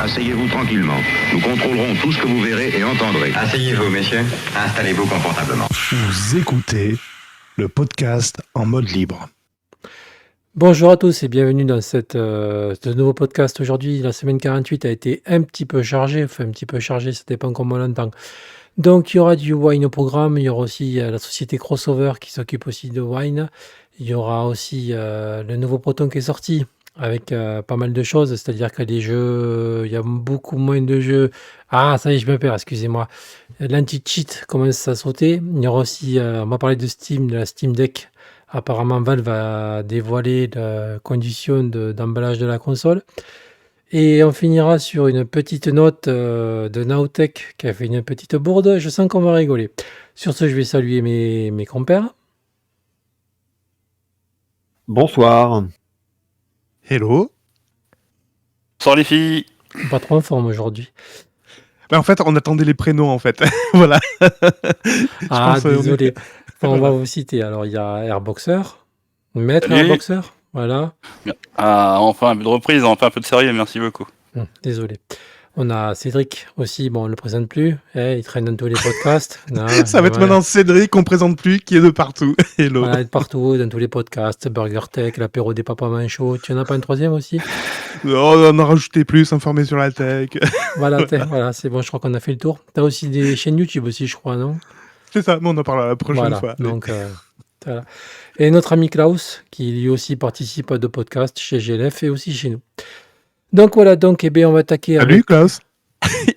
Asseyez-vous tranquillement. Nous contrôlerons tout ce que vous verrez et entendrez. Asseyez-vous, messieurs. Installez-vous confortablement. Vous écoutez le podcast en mode libre. Bonjour à tous et bienvenue dans ce nouveau podcast. Aujourd'hui, la semaine 48 a été un petit peu chargée, ça dépend comment on l'entend. Donc, il y aura du wine au programme, il y aura aussi la société Crossover qui s'occupe aussi de wine. Il y aura aussi le nouveau Proton qui est sorti avec pas mal de choses, c'est-à-dire que les jeux, il y a beaucoup moins de jeux. Ah, ça y est, je me perds, excusez-moi. L'anti-cheat commence à sauter. Il y aura aussi, on va parler de Steam, de la Steam Deck. Apparemment, Valve va dévoiler les conditions d'emballage de la console. Et on finira sur une petite note de Nowtech qui a fait une petite bourde. Je sens qu'on va rigoler. Sur ce, je vais saluer mes compères. Bonsoir. Hello. Bonsoir les filles. Pas trop en forme aujourd'hui. En fait, on attendait les prénoms, en fait. Voilà. Ah, désolé. Enfin, on va vous citer. Alors, il y a Airboxer, Maître Salut. Airboxer, voilà. Ah, enfin un peu de reprise, enfin un peu de sérieux, merci beaucoup. Désolé. On a Cédric aussi, bon, on ne le présente plus. Il traîne dans tous les podcasts. Non, Ça va être maintenant Cédric, qu'on présente plus, qui est de partout. Hello. Voilà, partout, dans tous les podcasts, Burger Tech, l'apéro des papas manchots. Tu n'en as pas un troisième aussi? On en a rajouté plus, informé sur la tech. Voilà, voilà, c'est bon, je crois qu'on a fait le tour. Tu as aussi des chaînes YouTube aussi, je crois, non? C'est ça, mais on en parlera la prochaine fois. Donc, voilà. Et notre ami Klaus, qui lui aussi participe à deux podcasts chez GLF et aussi chez nous. Donc voilà, eh bien, on va attaquer Salut avec... Klaus.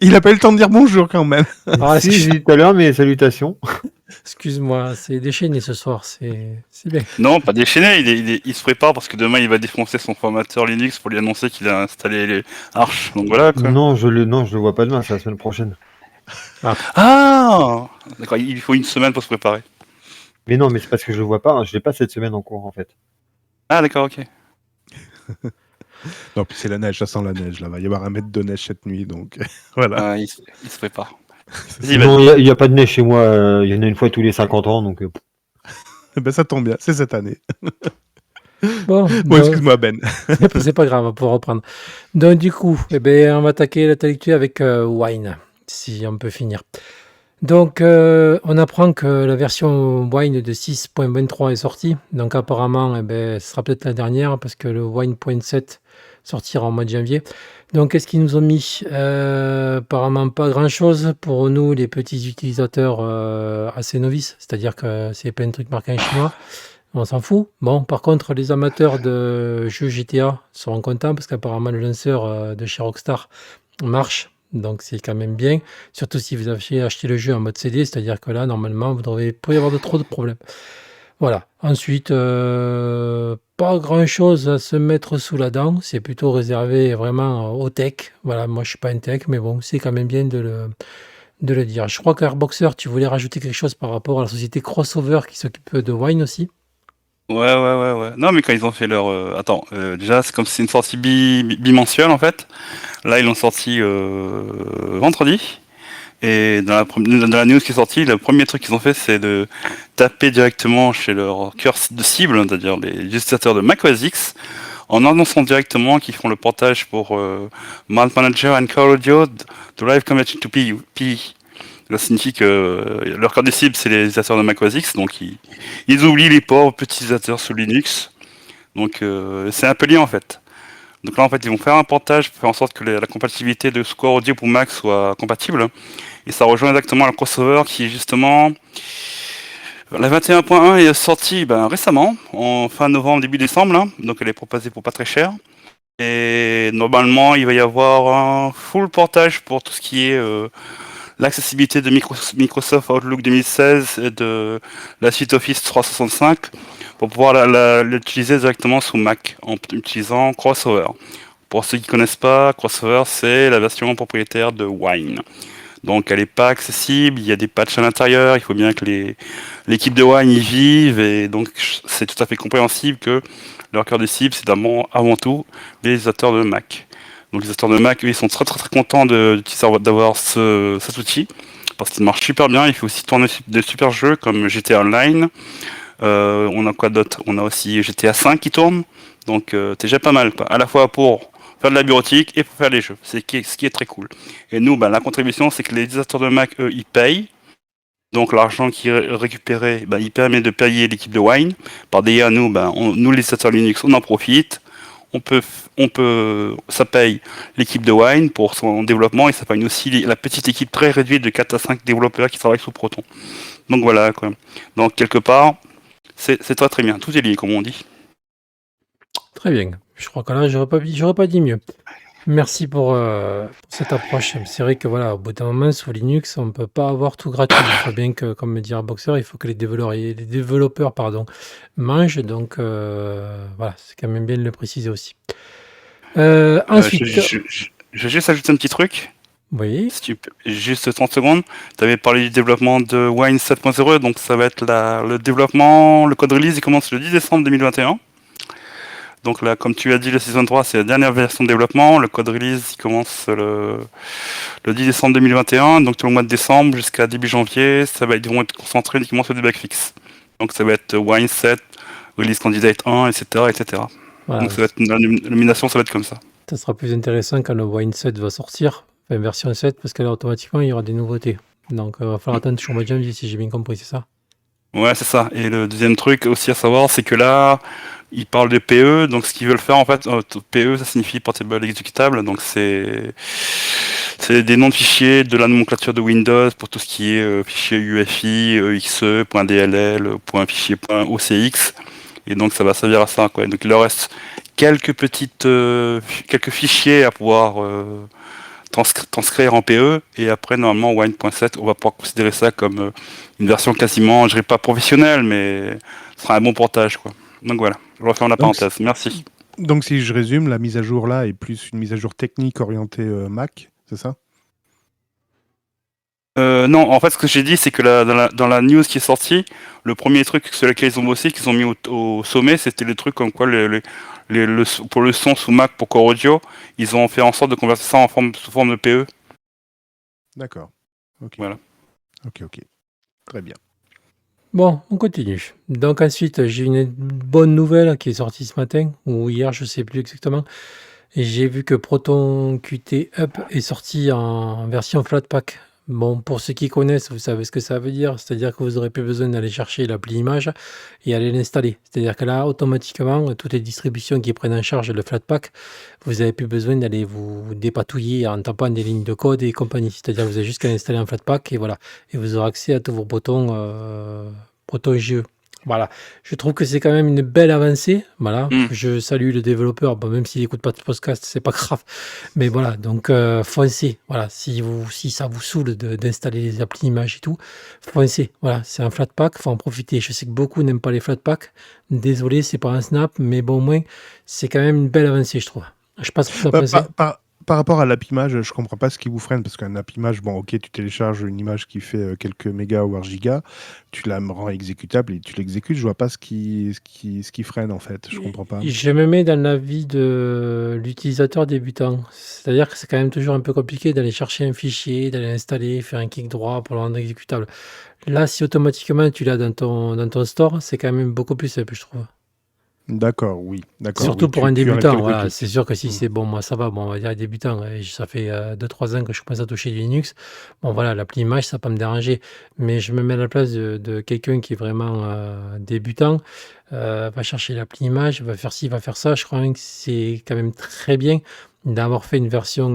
Il a pas eu le temps de dire bonjour quand même. Ah, Si, j'ai dit tout à l'heure, mais salutations. excuse-moi, c'est déchaîné ce soir, c'est bien. Non, pas déchaîné, il se prépare parce que demain il va défoncer son formateur Linux pour lui annoncer qu'il a installé les Arch, donc voilà quoi. Non, je le vois pas demain, c'est la semaine prochaine. Ah d'accord, il faut une semaine pour se préparer. Mais non, mais c'est parce que je le vois pas, hein, je l'ai pas cette semaine en cours en fait. Ah d'accord, ok. Non, puis c'est la neige, ça sent la neige. Là, va y avoir 1 mètre de neige cette nuit, donc voilà. Il se prépare. Non, il y a pas de neige chez moi, il y en a une fois tous les 50 ans, donc... Ben, ça tombe bien, c'est cette année. Bon, Excuse-moi Ben. c'est pas grave, on va pouvoir reprendre. Donc du coup, on va attaquer la lecture avec Wine, si on peut finir. Donc, on apprend que la version Wine de 6.23 est sortie. Donc apparemment, ce sera peut-être la dernière, parce que le Wine.7 sortira en mois de janvier. Donc, qu'est-ce qu'ils nous ont mis? Apparemment, pas grand-chose pour nous, les petits utilisateurs assez novices. C'est-à-dire que c'est plein de trucs marqués en chinois. On s'en fout. Bon, par contre, les amateurs de jeux GTA seront contents, parce qu'apparemment, le lanceur de chez Rockstar marche. Donc, c'est quand même bien. Surtout si vous avez acheté le jeu en mode CD. C'est-à-dire que là, normalement, vous devriez pas y avoir trop de problèmes. Voilà. Ensuite, pas grand-chose à se mettre sous la dent. C'est plutôt réservé vraiment au tech. Voilà, moi, je suis pas un tech, mais bon, c'est quand même bien de le dire. Je crois qu'Airboxer, tu voulais rajouter quelque chose par rapport à la société Crossover qui s'occupe de Wine aussi. Ouais. Non mais quand ils ont fait leur... déjà c'est comme si c'est une sortie bimensuelle en fait. Là ils l'ont sorti vendredi. Et dans la news qui est sortie, le premier truc qu'ils ont fait, c'est de taper directement chez leur cœur de cible, c'est-à-dire les utilisateurs de macOS X, en annonçant directement qu'ils font le portage pour Mount Manager and Core Audio de Live Conversion to PE. Ça signifie que leur cœur de cible, c'est les utilisateurs de macOS X, donc ils oublient les pauvres petits utilisateurs sous Linux. Donc c'est un peu lié en fait. Donc là, en fait, ils vont faire un portage pour faire en sorte que la compatibilité de Core Audio pour Mac soit compatible. Et ça rejoint exactement le crossover qui est justement... La 21.1 est sortie récemment, en fin novembre, début décembre. Là. Donc elle est proposée pour pas très cher. Et normalement, il va y avoir un full portage pour tout ce qui est l'accessibilité de Microsoft Outlook 2016 et de la suite Office 365 pour pouvoir l'utiliser directement sous Mac en utilisant Crossover. Pour ceux qui ne connaissent pas, Crossover c'est la version propriétaire de Wine. Donc elle n'est pas accessible, il y a des patchs à l'intérieur, il faut bien que l'équipe de Wine y vive, et donc c'est tout à fait compréhensible que leur cœur de cible c'est avant tout les utilisateurs de Mac. Donc les utilisateurs de Mac, eux, ils sont très contents d'avoir cet outil, parce qu'il marche super bien, il fait aussi tourner de super jeux comme GTA Online. On a quoi d'autre? On a aussi GTA 5 qui tourne, donc c'est déjà pas mal, à la fois pour faire de la bureautique et pour faire les jeux. Ce qui est très cool. Et nous, la contribution, c'est que les utilisateurs de Mac, eux, ils payent. Donc l'argent qui est récupéré, il permet de payer l'équipe de Wine. Par derrière, nous, nous les utilisateurs Linux, on en profite. Ça paye l'équipe de Wine pour son développement et ça paye aussi la petite équipe très réduite de 4 à 5 développeurs qui travaillent sous Proton. Donc voilà, quoi. Donc quelque part, c'est très très bien. Tout est lié, comme on dit. Très bien. Je crois que là, j'aurais pas dit mieux. Merci pour cette approche. C'est vrai que voilà, au bout d'un moment, sous Linux, on ne peut pas avoir tout gratuit. Il faut bien que, comme me dit Boxer, il faut que les développeurs mangent. Donc voilà, c'est quand même bien de le préciser aussi. Ensuite, Je vais juste ajouter un petit truc. oui, Si tu peux, juste 30 secondes. Tu avais parlé du développement de Wine 7.0, donc ça va être le développement, le code release, il commence le 10 décembre 2021. Donc là, comme tu as dit, le Season 3, c'est la dernière version de développement. Le code release, il commence le 10 décembre 2021. Donc tout le mois de décembre jusqu'à début janvier, ils vont être concentrés uniquement sur des bug fixes. Donc ça va être Wine 7, Release Candidate 1, etc. etc. voilà, Donc ça va être la nomination, ça va être comme ça. ça sera plus intéressant quand le Wine 7 va sortir, enfin version 7, parce que là, automatiquement, il y aura des nouveautés. Donc il va falloir attendre sur le mois de janvier, si j'ai bien compris, c'est ça? Ouais, c'est ça. Et le deuxième truc aussi à savoir, c'est que là, ils parlent de PE. Donc, ce qu'ils veulent faire, en fait, PE, ça signifie Portable Executable. Donc, c'est des noms de fichiers de la nomenclature de Windows pour tout ce qui est fichier UEFI, exe, .dll, .fichier, .ocx. Et donc, ça va servir à ça, quoi. Donc, il leur reste quelques fichiers à pouvoir transcrire en PE, et après normalement Wine.7 on va pouvoir considérer ça comme une version quasiment, je dirais pas professionnelle, mais ce sera un bon portage, quoi. Donc voilà, je referme la parenthèse. Merci. Donc si je résume, la mise à jour là est plus une mise à jour technique orientée Mac, c'est ça? Non, en fait ce que j'ai dit, c'est que dans la news qui est sortie, le premier truc sur lequel ils ont bossé, qu'ils ont mis au sommet, c'était le truc comme quoi pour le son sous Mac pour Core Audio, ils ont fait en sorte de convertir ça sous forme de PE. D'accord. Ok. Voilà. Ok. Très bien. Bon, on continue. Donc ensuite, j'ai une bonne nouvelle qui est sortie ce matin, ou hier, je ne sais plus exactement. Et j'ai vu que Proton Qt Up est sorti en version Flatpak. Bon, pour ceux qui connaissent, vous savez ce que ça veut dire. C'est-à-dire que vous n'aurez plus besoin d'aller chercher l'appli image et aller l'installer. C'est-à-dire que là, automatiquement, toutes les distributions qui prennent en charge le Flatpak, vous n'avez plus besoin d'aller vous dépatouiller en tapant des lignes de code et compagnie. C'est-à-dire que vous avez juste qu'à installer un Flatpak et voilà. Et vous aurez accès à tous vos Proton GE. Voilà, je trouve que c'est quand même une belle avancée. Voilà, je salue le développeur, bon, même s'il n'écoute pas de podcast, c'est pas grave. Mais voilà, donc foncez. Voilà, si ça vous saoule d'installer les applis images et tout, foncez. Voilà, c'est un Flatpak, faut en profiter. Je sais que beaucoup n'aiment pas les Flatpaks. Désolé, c'est pas un snap, mais bon, au moins, c'est quand même une belle avancée, je trouve. Je sais pas ce que vous en pensez. Par rapport à l'app image, je comprends pas ce qui vous freine, parce qu'un app image, bon, ok, tu télécharges une image qui fait quelques mégas ou gigas, tu la rends exécutable et tu l'exécutes. Je vois pas ce qui freine en fait. Je comprends pas. Je me mets dans l'avis de l'utilisateur débutant. C'est-à-dire que c'est quand même toujours un peu compliqué d'aller chercher un fichier, d'aller l'installer, faire un clic droit pour le rendre exécutable. Là, si automatiquement tu l'as dans ton store, c'est quand même beaucoup plus simple, je trouve. D'accord, oui. D'accord. Surtout Oui, pour un tu enlèves débutant, quelques voilà. clics. C'est sûr que si c'est bon, moi ça va, bon, on va dire débutant. Ça fait 2-3 ans que je commence à toucher du Linux. Bon, voilà, l'appli image, ça va pas me déranger. Mais je me mets à la place de quelqu'un qui est vraiment débutant, va chercher l'appli image, va faire ci, va faire ça. Je crois que c'est quand même très bien d'avoir fait une version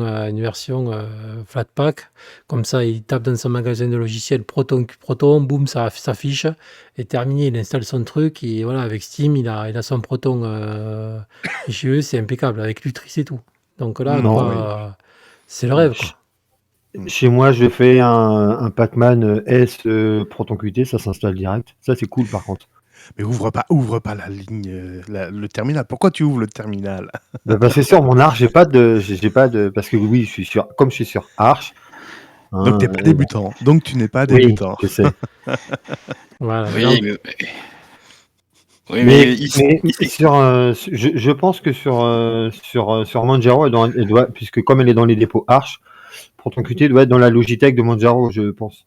Flatpak. Comme ça, il tape dans son magasin de logiciels Proton, boum, ça s'affiche. Et terminé, il installe son truc. Et voilà, avec Steam, il a son Proton GE, c'est impeccable. Avec Lutris et tout. Donc là, Non, quoi, c'est le rêve, quoi. Chez moi, je fais un Pacman S Proton Qt, ça s'installe direct. Ça, c'est cool par contre. Mais ouvre pas la ligne, le terminal. Pourquoi tu ouvres le terminal? Parce que sur mon Arch, j'ai pas de, parce que oui, comme je suis sur Arch. Donc t'es pas débutant. Donc tu n'es pas Oui, débutant. je sais. Voilà. Oui, Donc, mais je pense que sur Manjaro, elle doit, puisque comme elle est dans les dépôts Arch, Proton Qt doit être dans la Logitech de Manjaro, je pense.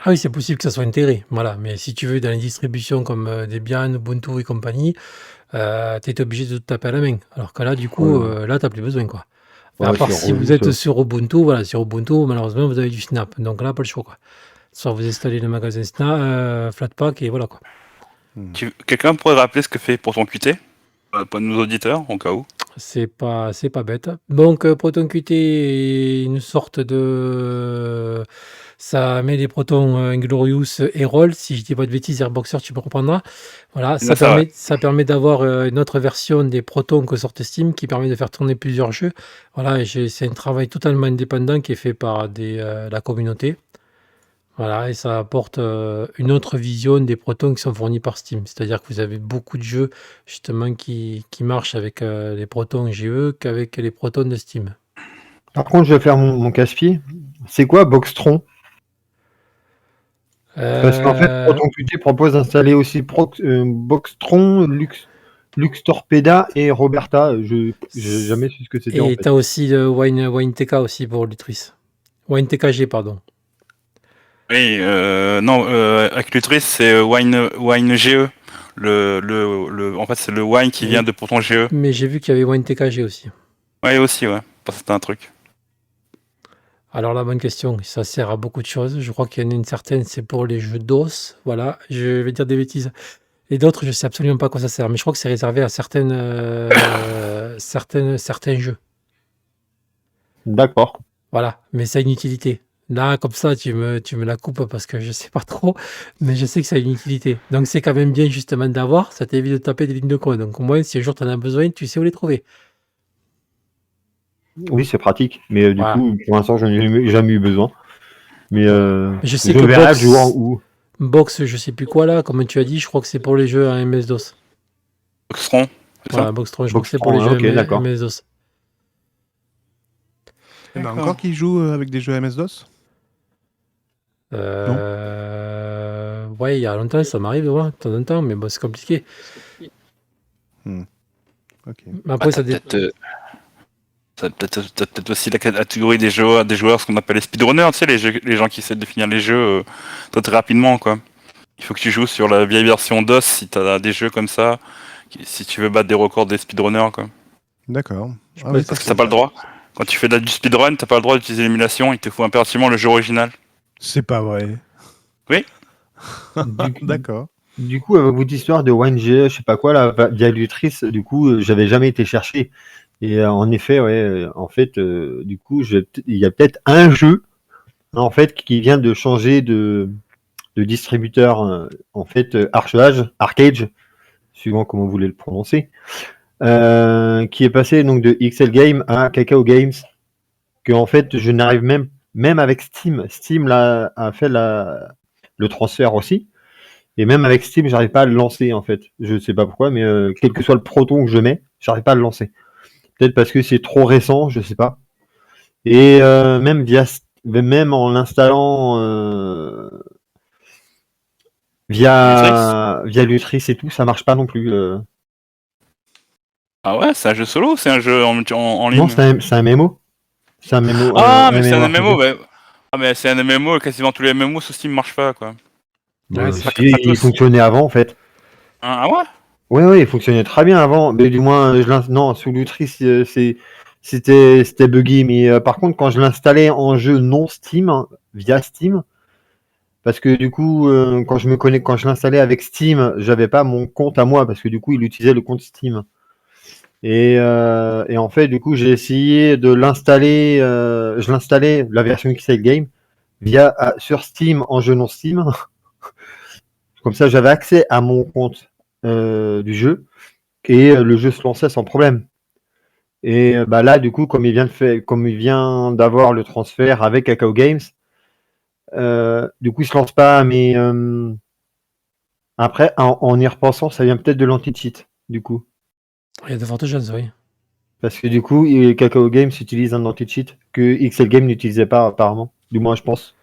ah oui, c'est possible que ça soit intégré. Voilà. Mais si tu veux, dans les distributions comme Debian, Ubuntu et compagnie, t'étais obligé de tout taper à la main. Alors que là, du coup, là, t'as plus besoin, quoi. Enfin, à Ouais, part c'est si relou, vous êtes ça. sur Ubuntu, voilà, sur Ubuntu, malheureusement, vous avez du Snap. Donc là, pas le choix, quoi. Soit vous installez le magasin Snap, Flatpak, et voilà, quoi. Quelqu'un pourrait rappeler ce que fait Proton Qt pour nos auditeurs, au cas où. C'est pas bête. Donc, Proton Qt est une sorte de... Ça met des protons Inglorious et Roll. Si je dis pas de bêtises, Airboxer, tu me reprendras. Voilà, Non, ça permet d'avoir une autre version des protons que sortent Steam qui permet de faire tourner plusieurs jeux. Voilà, c'est un travail totalement indépendant qui est fait par la communauté. Voilà, et ça apporte une autre vision des protons qui sont fournis par Steam. C'est-à-dire que vous avez beaucoup de jeux justement qui marchent avec les protons GE qu'avec les protons de Steam. Par contre, je vais faire mon casse-pied. C'est quoi Boxtron? Parce qu'en fait, Proton Qt propose d'installer aussi Boxtron, Lux Torpeda et Roberta. Je n'ai jamais su ce que c'était en Et fait. tu as aussi WineTK aussi pour Lutris. WineTKG, pardon. Oui, non, avec Lutris, c'est Wine GE. En fait, c'est le Wine qui vient de Proton GE. Mais j'ai vu qu'il y avait WineTKG aussi. Ouais, aussi, ouais. Parce que c'était un truc. Alors la bonne question, ça sert à beaucoup de choses. Je crois qu'il y en a une certaine, c'est pour les jeux DOS. Voilà, je vais dire des bêtises. Et d'autres, je sais absolument pas à quoi ça sert. Mais je crois que c'est réservé à certains jeux. D'accord. Voilà, mais ça a une utilité. Là, comme ça, tu me la coupes parce que je sais pas trop, mais je sais que ça a une utilité. Donc c'est quand même bien justement d'avoir, ça t'évite de taper des lignes de code. Donc au moins, si un jour tu en as besoin, tu sais où les trouver. Oui, c'est pratique. Mais du Voilà. coup, pour l'instant, je n'ai jamais eu besoin. Mais Je sais je que verrai le jour où. Box, je sais plus quoi là, comme tu as dit, je crois que c'est pour les jeux à MS-DOS. Boxtron, c'est Voilà, ça Boxtron, je crois que c'est pour les Boxtron, jeux ok, d'accord. MS-DOS. Il y en a encore qui jouent avec des jeux MS-DOS? Ouais, il y a longtemps, ça m'arrive, ouais, de temps en temps, mais bon, c'est compliqué. Ok. Mais après, ça dépend. T'as peut-être aussi la catégorie des joueurs, ce qu'on appelle les speedrunners, tu sais, les gens qui essaient de finir les jeux très rapidement, quoi. Il faut que tu joues sur la vieille version DOS si t'as des jeux comme ça, si tu veux battre des records des speedrunners, quoi. D'accord. Parce que t'as pas le droit. Quand tu fais du speedrun, t'as pas le droit d'utiliser l'émulation, il te faut impérativement le jeu original. C'est pas vrai. Oui. D'accord. Du coup, avec votre histoire de WineGE, je sais pas quoi, là, via Lutris, du coup, j'avais jamais été chercher. Et en effet, ouais, en fait, du coup, il y a peut-être un jeu, en fait, qui vient de changer de distributeur, en fait, Arcade, suivant comment vous voulez le prononcer, qui est passé donc de XL Game à Kakao Games, que en fait, je n'arrive même avec Steam. Steam là, a fait le transfert aussi. Et même avec Steam, j'arrive pas à le lancer en fait. Je sais pas pourquoi, mais quel que soit le proton que je mets, j'arrive pas à le lancer. Peut-être parce que c'est trop récent, je sais pas. Et même en l'installant via Lutris et tout, ça marche pas non plus. Ah ouais, c'est un jeu solo ou c'est un jeu en ligne? Non, c'est un MMO. C'est un MMO. Ah, mais c'est un MMO, ouais. Ah, mais c'est un MMO, et quasiment tous les MMO sous Steam marchent pas, quoi. Bah, c'est pas il fonctionnait avant en fait. Ah ouais? Ouais, il fonctionnait très bien avant, mais du moins, non, sous Lutris, c'était buggy. Mais par contre, quand je l'installais en jeu non Steam, via Steam, parce que du coup, quand je l'installais avec Steam, j'avais pas mon compte à moi, parce que du coup, il utilisait le compte Steam. Et en fait, du coup, j'ai essayé de l'installer, je l'installais, la version XL Game, sur Steam en jeu non Steam. Comme ça, j'avais accès à mon compte du jeu et le jeu se lançait sans problème. Et bah là, du coup, comme il vient d'avoir le transfert avec Kakao Games, du coup, il se lance pas. Mais après, en y repensant, ça vient peut-être de l'anti-cheat, du coup. Il y a de fortes chances, oui. Parce que du coup, Kakao Games utilise un anti-cheat que XL Game n'utilisait pas apparemment. Du moins, je pense.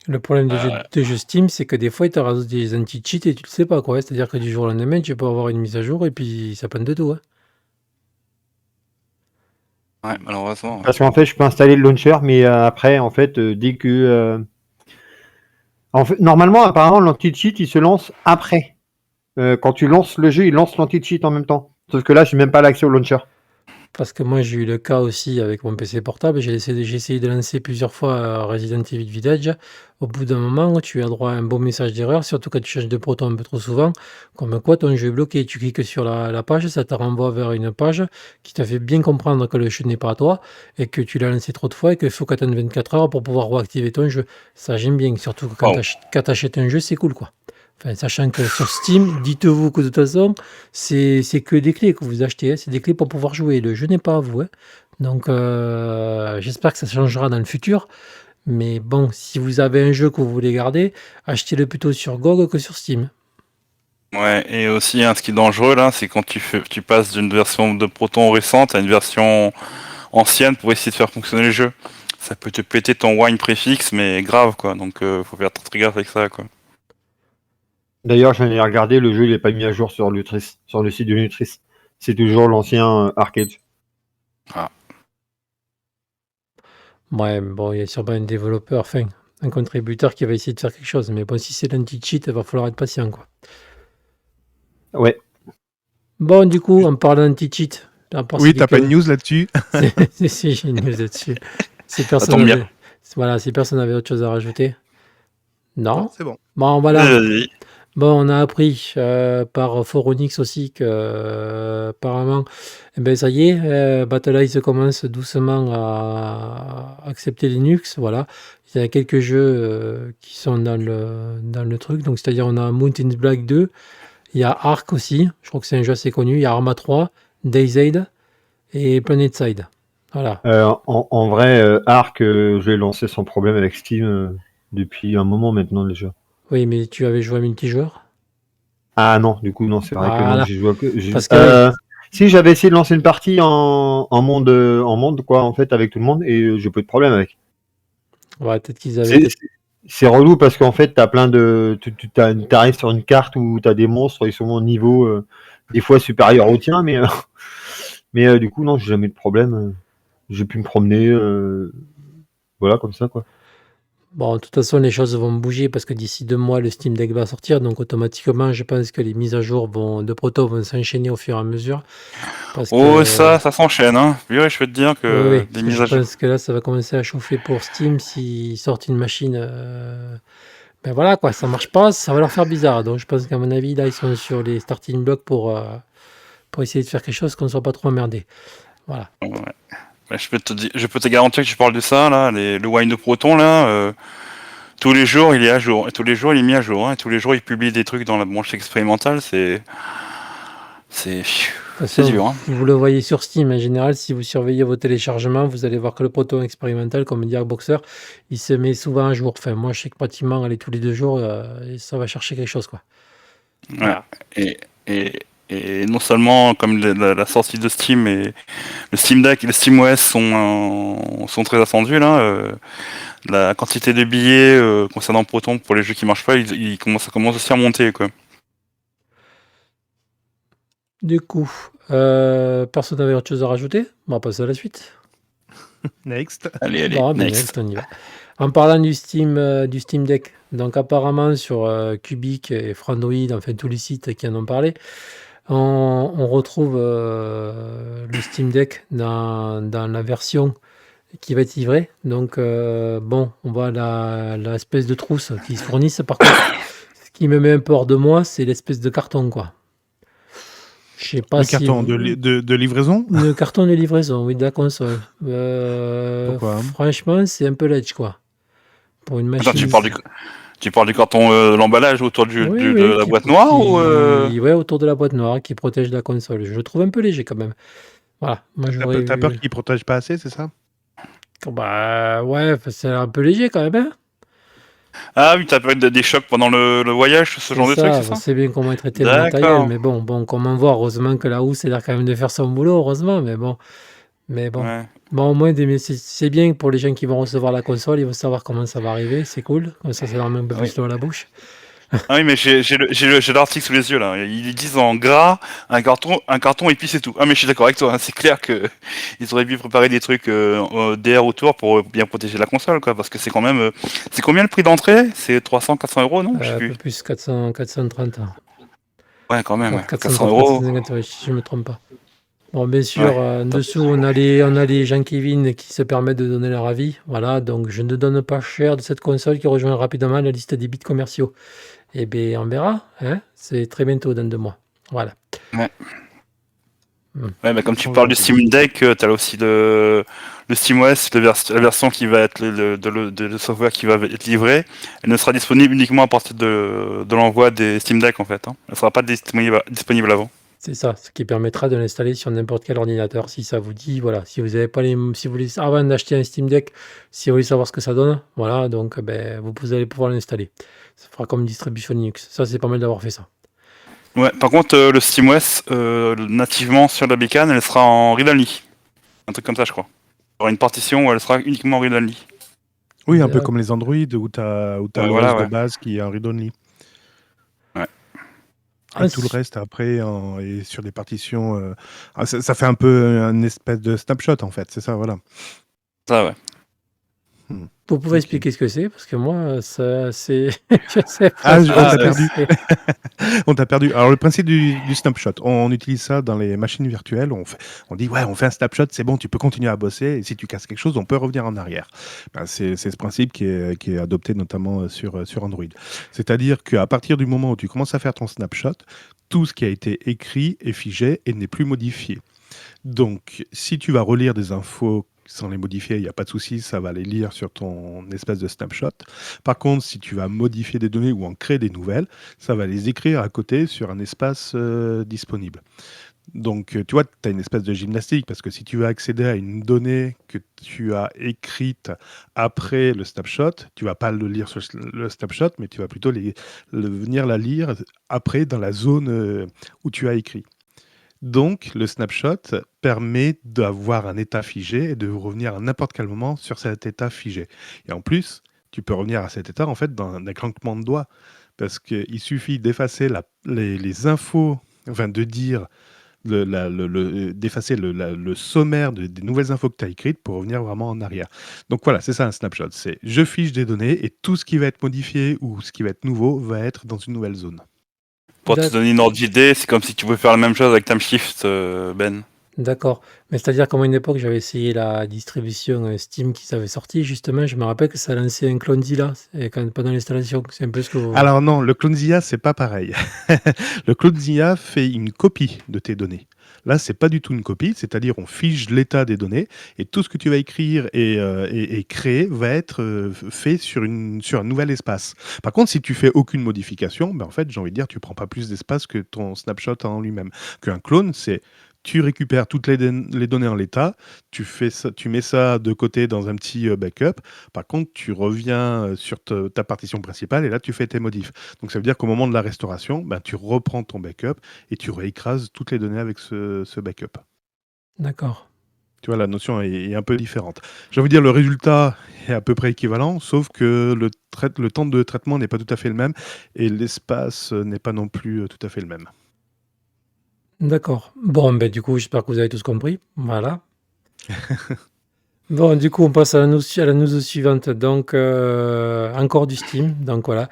Le problème des jeux Steam, c'est que des fois, ils te rajoutent des anti-cheats et tu le sais pas, quoi. C'est-à-dire que du jour au lendemain, tu peux avoir une mise à jour et puis ça panne de tout, hein. Ouais, malheureusement. Parce qu'en fait, je peux installer le launcher, mais après, en fait, dès que... En fait, normalement, apparemment, l'anti-cheat, il se lance après. quand tu lances le jeu, il lance l'anti-cheat en même temps. Sauf que là, j'ai même pas l'accès au launcher. Parce que moi, j'ai eu le cas aussi avec mon PC portable. J'ai essayé de lancer plusieurs fois Resident Evil Village. Au bout d'un moment, tu as droit à un beau message d'erreur, surtout quand tu changes de proton un peu trop souvent. Comme quoi, ton jeu est bloqué. Tu cliques sur la page, ça te renvoie vers une page qui t'a fait bien comprendre que le jeu n'est pas à toi et que tu l'as lancé trop de fois et qu'il faut qu'attendre 24 heures pour pouvoir réactiver ton jeu. Ça, j'aime bien. Surtout que quand tu achètes un jeu, c'est cool, quoi. Enfin, sachant que sur Steam, dites-vous que de toute façon, c'est que des clés que vous achetez, hein. C'est des clés pour pouvoir jouer. Le jeu n'est pas à vous, hein. Donc, j'espère que ça changera dans le futur. Mais bon, si vous avez un jeu que vous voulez garder, achetez-le plutôt sur GOG que sur Steam. Ouais, et aussi, ce qui est dangereux, là, c'est quand tu passes d'une version de Proton récente à une version ancienne pour essayer de faire fonctionner le jeu. Ça peut te péter ton wine préfixe, mais grave, quoi. Donc, faut faire très gaffe avec ça, quoi. D'ailleurs, j'en ai regardé, le jeu il n'est pas mis à jour sur Lutris, sur le site de Lutris. C'est toujours l'ancien arcade. Ouais, mais bon, il y a sûrement un développeur, enfin, un contributeur qui va essayer de faire quelque chose. Mais bon, si c'est l'anti-cheat, il va falloir être patient, quoi. Ouais. Bon, du coup, en parlant d'anti-cheat, Oui, t'as pas de news là-dessus? Si, j'ai une news là-dessus. Si tombe personne bien. avait... Voilà, si personne avait autre chose à rajouter. Non? C'est bon. Bon, voilà. Vas-y. Bon, on a appris par Foronix aussi que apparemment, eh ben, ça y est, Battle.eye commence doucement à accepter Linux. Voilà, il y a quelques jeux qui sont dans le truc. Donc, c'est-à-dire, on a Mountain Black 2, il y a Ark aussi. Je crois que c'est un jeu assez connu. Il y a Arma 3, DayZ et PlanetSide. Voilà. En vrai, Ark, je l'ai lancé sans problème avec Steam depuis un moment maintenant déjà. Oui, mais tu avais joué à multijoueur? Ah non, du coup, non, c'est vrai que Voilà. non, j'ai joué que. Parce que Si j'avais essayé de lancer une partie en monde, quoi, en fait, avec tout le monde, et j'ai pas eu de problème avec. ouais, peut-être qu'ils avaient. C'est relou parce qu'en fait, t'as plein de. T'arrives sur une carte où t'as des monstres, ils sont au niveau, des fois supérieur au tien, mais du coup, non, j'ai jamais eu de problème. J'ai pu me promener, voilà, comme ça, quoi. Bon, de toute façon, les choses vont bouger parce que d'ici 2 mois, le Steam Deck va sortir. Donc, automatiquement, je pense que les mises à jour de Proto vont s'enchaîner au fur et à mesure. Parce Oh, que, ça s'enchaîne, hein. Oui, je peux te dire que oui, des parce que mises je à jour. pense que là, ça va commencer à chauffer pour Steam s'ils sortent une machine. Ben voilà, quoi, ça marche pas, ça va leur faire bizarre. Donc, je pense qu'à mon avis, là, ils sont sur les starting blocks pour essayer de faire quelque chose qu'on ne soit pas trop emmerdé. Voilà. Ouais. Ouais, je peux te garantir que tu parles de ça, là, le wine de Proton, là, tous les jours il est à jour, et tous les jours il est mis à jour, hein, et tous les jours il publie des trucs dans la branche expérimentale, c'est De toute façon, dur, hein. vous le voyez sur Steam en général, si vous surveillez vos téléchargements, vous allez voir que le Proton expérimental, comme dit Boxer, il se met souvent à jour. Enfin, moi, je sais que pratiquement, aller tous les 2 jours, et ça va chercher quelque chose, quoi. Ouais. Et non seulement comme la sortie de Steam et le Steam Deck et le SteamOS sont très attendus là, la quantité de billets concernant Proton pour les jeux qui marchent pas, ça commence aussi à monter, quoi. Du coup, personne n'avait autre chose à rajouter? On va passer à la suite. Next. Allez, Bon, ben, next. next, on y va. En parlant du Steam Deck, donc apparemment sur Cubic et Frandroid, enfin tous les sites qui en ont parlé, on retrouve le Steam Deck dans la version qui va être livrée. Donc, bon, on voit l'espèce de trousse qu'ils fournissent. Par contre, ce qui me met un peu hors de moi, c'est l'espèce de carton, quoi. Je sais pas Le si carton de livraison? le carton de livraison, oui, de la console. Pourquoi? Franchement, c'est un peu ledge, quoi. Pour une machine. Attends, tu parles du carton, l'emballage autour Oui, de la boîte noire ou ouais, autour de la boîte noire qui protège la console. Je le trouve un peu léger quand même. Voilà, moi j'aurais T'as peur vu. qu'il protège pas assez, c'est ça? Bah ouais, c'est un peu léger quand même, hein. Ah oui, t'as peur des chocs pendant le voyage, ce genre de truc, c'est ça? On sait bien comment est traité le D'accord. matériel, mais bon, comment voir, heureusement que la housse a l'air quand même de faire son boulot, heureusement, mais bon. Ouais. Bon, au moins, c'est bien pour les gens qui vont recevoir la console, ils vont savoir comment ça va arriver, c'est cool, comme ça leur met un peu plus l'eau à la bouche. Ah oui, mais j'ai l'article sous les yeux là. Ils disent en gras un carton et puis c'est tout. Ah mais je suis d'accord avec toi. Hein. C'est clair que ils auraient dû préparer des trucs DR autour pour bien protéger la console, quoi. Parce que c'est quand même, c'est combien le prix d'entrée? C'est 300-400 euros, non? Je sais Un plus. peu plus 430 ans. Ouais, quand même, Pour ouais. 430, 400 €. 450 euros, si je me trompe pas. Bon, bien sûr, Ouais. en dessous, on a les Jean-Kévin qui se permettent de donner leur avis. Voilà, donc je ne donne pas cher de cette console qui rejoint rapidement la liste des bits commerciaux. Eh bien, on verra, hein, c'est très bientôt, dans 2 mois. Voilà. Ouais. Hmm. Ouais, bah, comme Ils tu font parles du gentil. Steam Deck, t'as aussi le SteamOS, la version qui va être le software qui va être livré. Elle ne sera disponible uniquement à partir de l'envoi des Steam Deck en fait. Hein. Elle ne sera pas disponible avant. C'est ça, ce qui permettra de l'installer sur n'importe quel ordinateur, si ça vous dit, voilà, si vous avez pas si vous voulez, avant d'acheter un Steam Deck, si vous voulez savoir ce que ça donne, voilà, donc ben, vous allez pouvoir l'installer. Ça fera comme une distribution Linux. Ça, c'est pas mal d'avoir fait ça. Ouais, par contre, le SteamOS, nativement sur la bécane, elle sera en read-only. Un truc comme ça, je crois. Il y aura une partition où elle sera uniquement en read-only. Oui, un peu D'ac- comme les Android où tu as Ouais, l'OS voilà, de ouais. base qui est un read-only. Ah, Et tout le reste après est sur des partitions. Ça fait un peu un espèce de snapshot en fait, c'est ça, voilà. Ça, ouais. vous pouvez Ok. expliquer ce que c'est, parce que moi, ça, c'est, je sais pas Ah, ce on que t'a perdu. c'est. On t'a perdu. Alors, le principe du snapshot, on utilise ça dans les machines virtuelles. On dit, ouais, on fait un snapshot, c'est bon, tu peux continuer à bosser. Et si tu casses quelque chose, on peut revenir en arrière. Ben, c'est ce principe qui est adopté notamment sur Android. C'est-à-dire qu'à partir du moment où tu commences à faire ton snapshot, tout ce qui a été écrit est figé et n'est plus modifié. Donc, si tu vas relire des infos sans les modifier, il n'y a pas de souci, ça va les lire sur ton espèce de snapshot. Par contre, si tu vas modifier des données ou en créer des nouvelles, ça va les écrire à côté sur un espace disponible. Donc, tu vois, tu as une espèce de gymnastique, parce que si tu veux accéder à une donnée que tu as écrite après le snapshot, tu vas pas le lire sur le snapshot, mais tu vas plutôt venir la lire après dans la zone où tu as écrit. Donc, le snapshot permet d'avoir un état figé et de revenir à n'importe quel moment sur cet état figé. Et en plus, tu peux revenir à cet état en fait d'un claquement de doigts, parce qu'il suffit d'effacer les infos, enfin de dire d'effacer le sommaire des nouvelles infos que tu as écrites pour revenir vraiment en arrière. Donc voilà, c'est ça un snapshot. C'est je fiche des données et tout ce qui va être modifié ou ce qui va être nouveau va être dans une nouvelle zone. Pour te donner une ordre d'idée, c'est comme si tu pouvais faire la même chose avec TimeShift, Ben. D'accord. Mais c'est-à-dire qu'à une époque, j'avais essayé la distribution Steam qui s'avait sorti, justement, je me rappelle que ça lançait un Clonezilla pendant l'installation. C'est un peu ce que vous... Alors non, le Clonezilla, c'est pas pareil. Le Clonezilla fait une copie de tes données. Là, c'est pas du tout une copie, c'est-à-dire on fige l'état des données et tout ce que tu vas écrire et créer va être fait sur un nouvel espace. Par contre, si tu fais aucune modification, ben en fait, j'ai envie de dire, tu prends pas plus d'espace que ton snapshot en lui-même. Qu'un clone, c'est tu récupères toutes les données en l'état, tu mets ça de côté dans un petit backup. Par contre, tu reviens sur ta partition principale et là, tu fais tes modifs. Donc, ça veut dire qu'au moment de la restauration, ben, tu reprends ton backup et tu réécrases toutes les données avec ce backup. D'accord. Tu vois, la notion est un peu différente. J'ai envie de dire, le résultat est à peu près équivalent, sauf que le temps de traitement n'est pas tout à fait le même et l'espace n'est pas non plus tout à fait le même. D'accord. Bon, ben, du coup, j'espère que vous avez tous compris. Voilà. Bon, du coup, on passe à la news suivante. Donc, encore du Steam. Donc, voilà.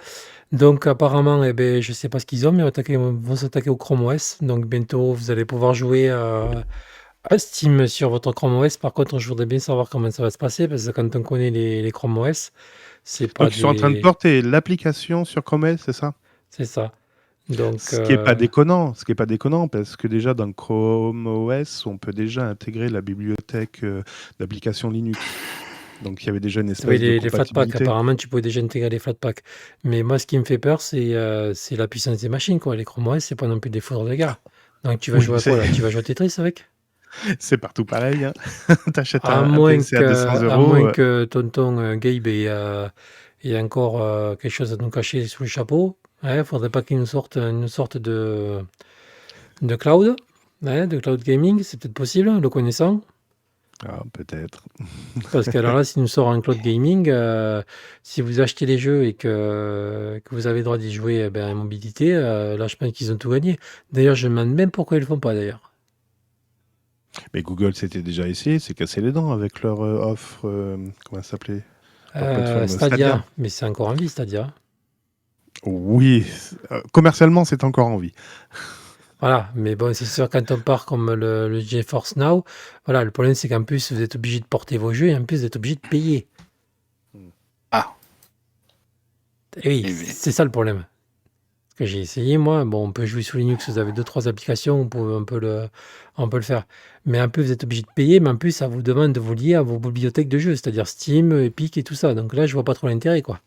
Donc, apparemment, eh ben, je ne sais pas ce qu'ils ont, mais vont s'attaquer au Chrome OS. Donc, bientôt, vous allez pouvoir jouer à Steam sur votre Chrome OS. Par contre, je voudrais bien savoir comment ça va se passer, parce que quand on connaît les Chrome OS, c'est pas Donc, ils sont en train de porter l'application sur Chrome OS, c'est ça? C'est ça. Donc, Ce qui est pas déconnant, parce que déjà dans Chrome OS, on peut déjà intégrer la bibliothèque d'applications Linux. Donc il y avait déjà une oui, espèce de les Flatpak, compatibilité. apparemment, tu pouvais déjà intégrer les Flatpak. Mais moi, ce qui me fait peur, c'est la puissance des machines, quoi. Les Chrome OS, c'est pas non plus des foudres de guerre. Donc, tu vas Oui, jouer à quoi, là? Tu vas jouer à Tetris avec? c'est partout pareil. Hein. T'achètes À un moins PC à 200 à euros. moins que tonton Gabe ait encore quelque chose à nous cacher sous le chapeau. Il faudrait pas qu'il nous sorte une sorte de cloud, de cloud gaming. C'est peut-être possible, le connaissant. Ah, peut-être. Parce que alors là, s'il nous sort un cloud gaming, si vous achetez les jeux et que vous avez le droit d'y jouer en mobilité, là, je pense qu'ils ont tout gagné. D'ailleurs, je me demande même pourquoi ils le font pas, d'ailleurs. Mais Google s'était déjà essayé, c'est cassé les dents avec leur offre, comment ça s'appelait? Leur plateforme Stadia, mais c'est encore en vie, Stadia. Oui, commercialement, c'est encore en vie. Voilà, mais bon, c'est sûr, quand on part comme le GeForce Now, voilà, le problème, c'est qu'en plus, vous êtes obligé de porter vos jeux et en plus, vous êtes obligé de payer. Ah. Et oui, Eh bien. c'est ça le problème. Parce que j'ai essayé, moi, bon, on peut jouer sous Linux, vous avez 2-3 applications, on peut le faire. Mais en plus, vous êtes obligé de payer, mais en plus, ça vous demande de vous lier à vos bibliothèques de jeux, c'est-à-dire Steam, Epic et tout ça. Donc là, je vois pas trop l'intérêt, quoi.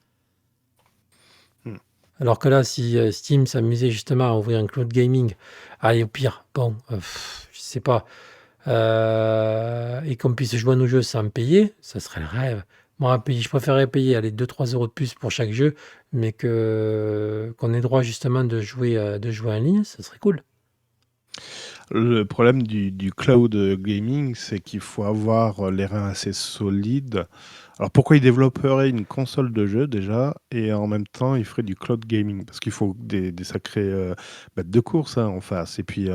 Alors que là, si Steam s'amusait justement à ouvrir un cloud gaming, allez, au pire, bon, je sais pas, et qu'on puisse jouer à nos jeux sans payer, ça serait le rêve. Moi, je préférerais payer allez, 2-3 euros de plus pour chaque jeu, mais qu'on ait droit justement de jouer en ligne, ça serait cool. Le problème du cloud gaming, c'est qu'il faut avoir les reins assez solides. Alors pourquoi ils développeraient une console de jeu déjà et en même temps ils feraient du cloud gaming? Parce qu'il faut des sacrés bêtes de course en face et puis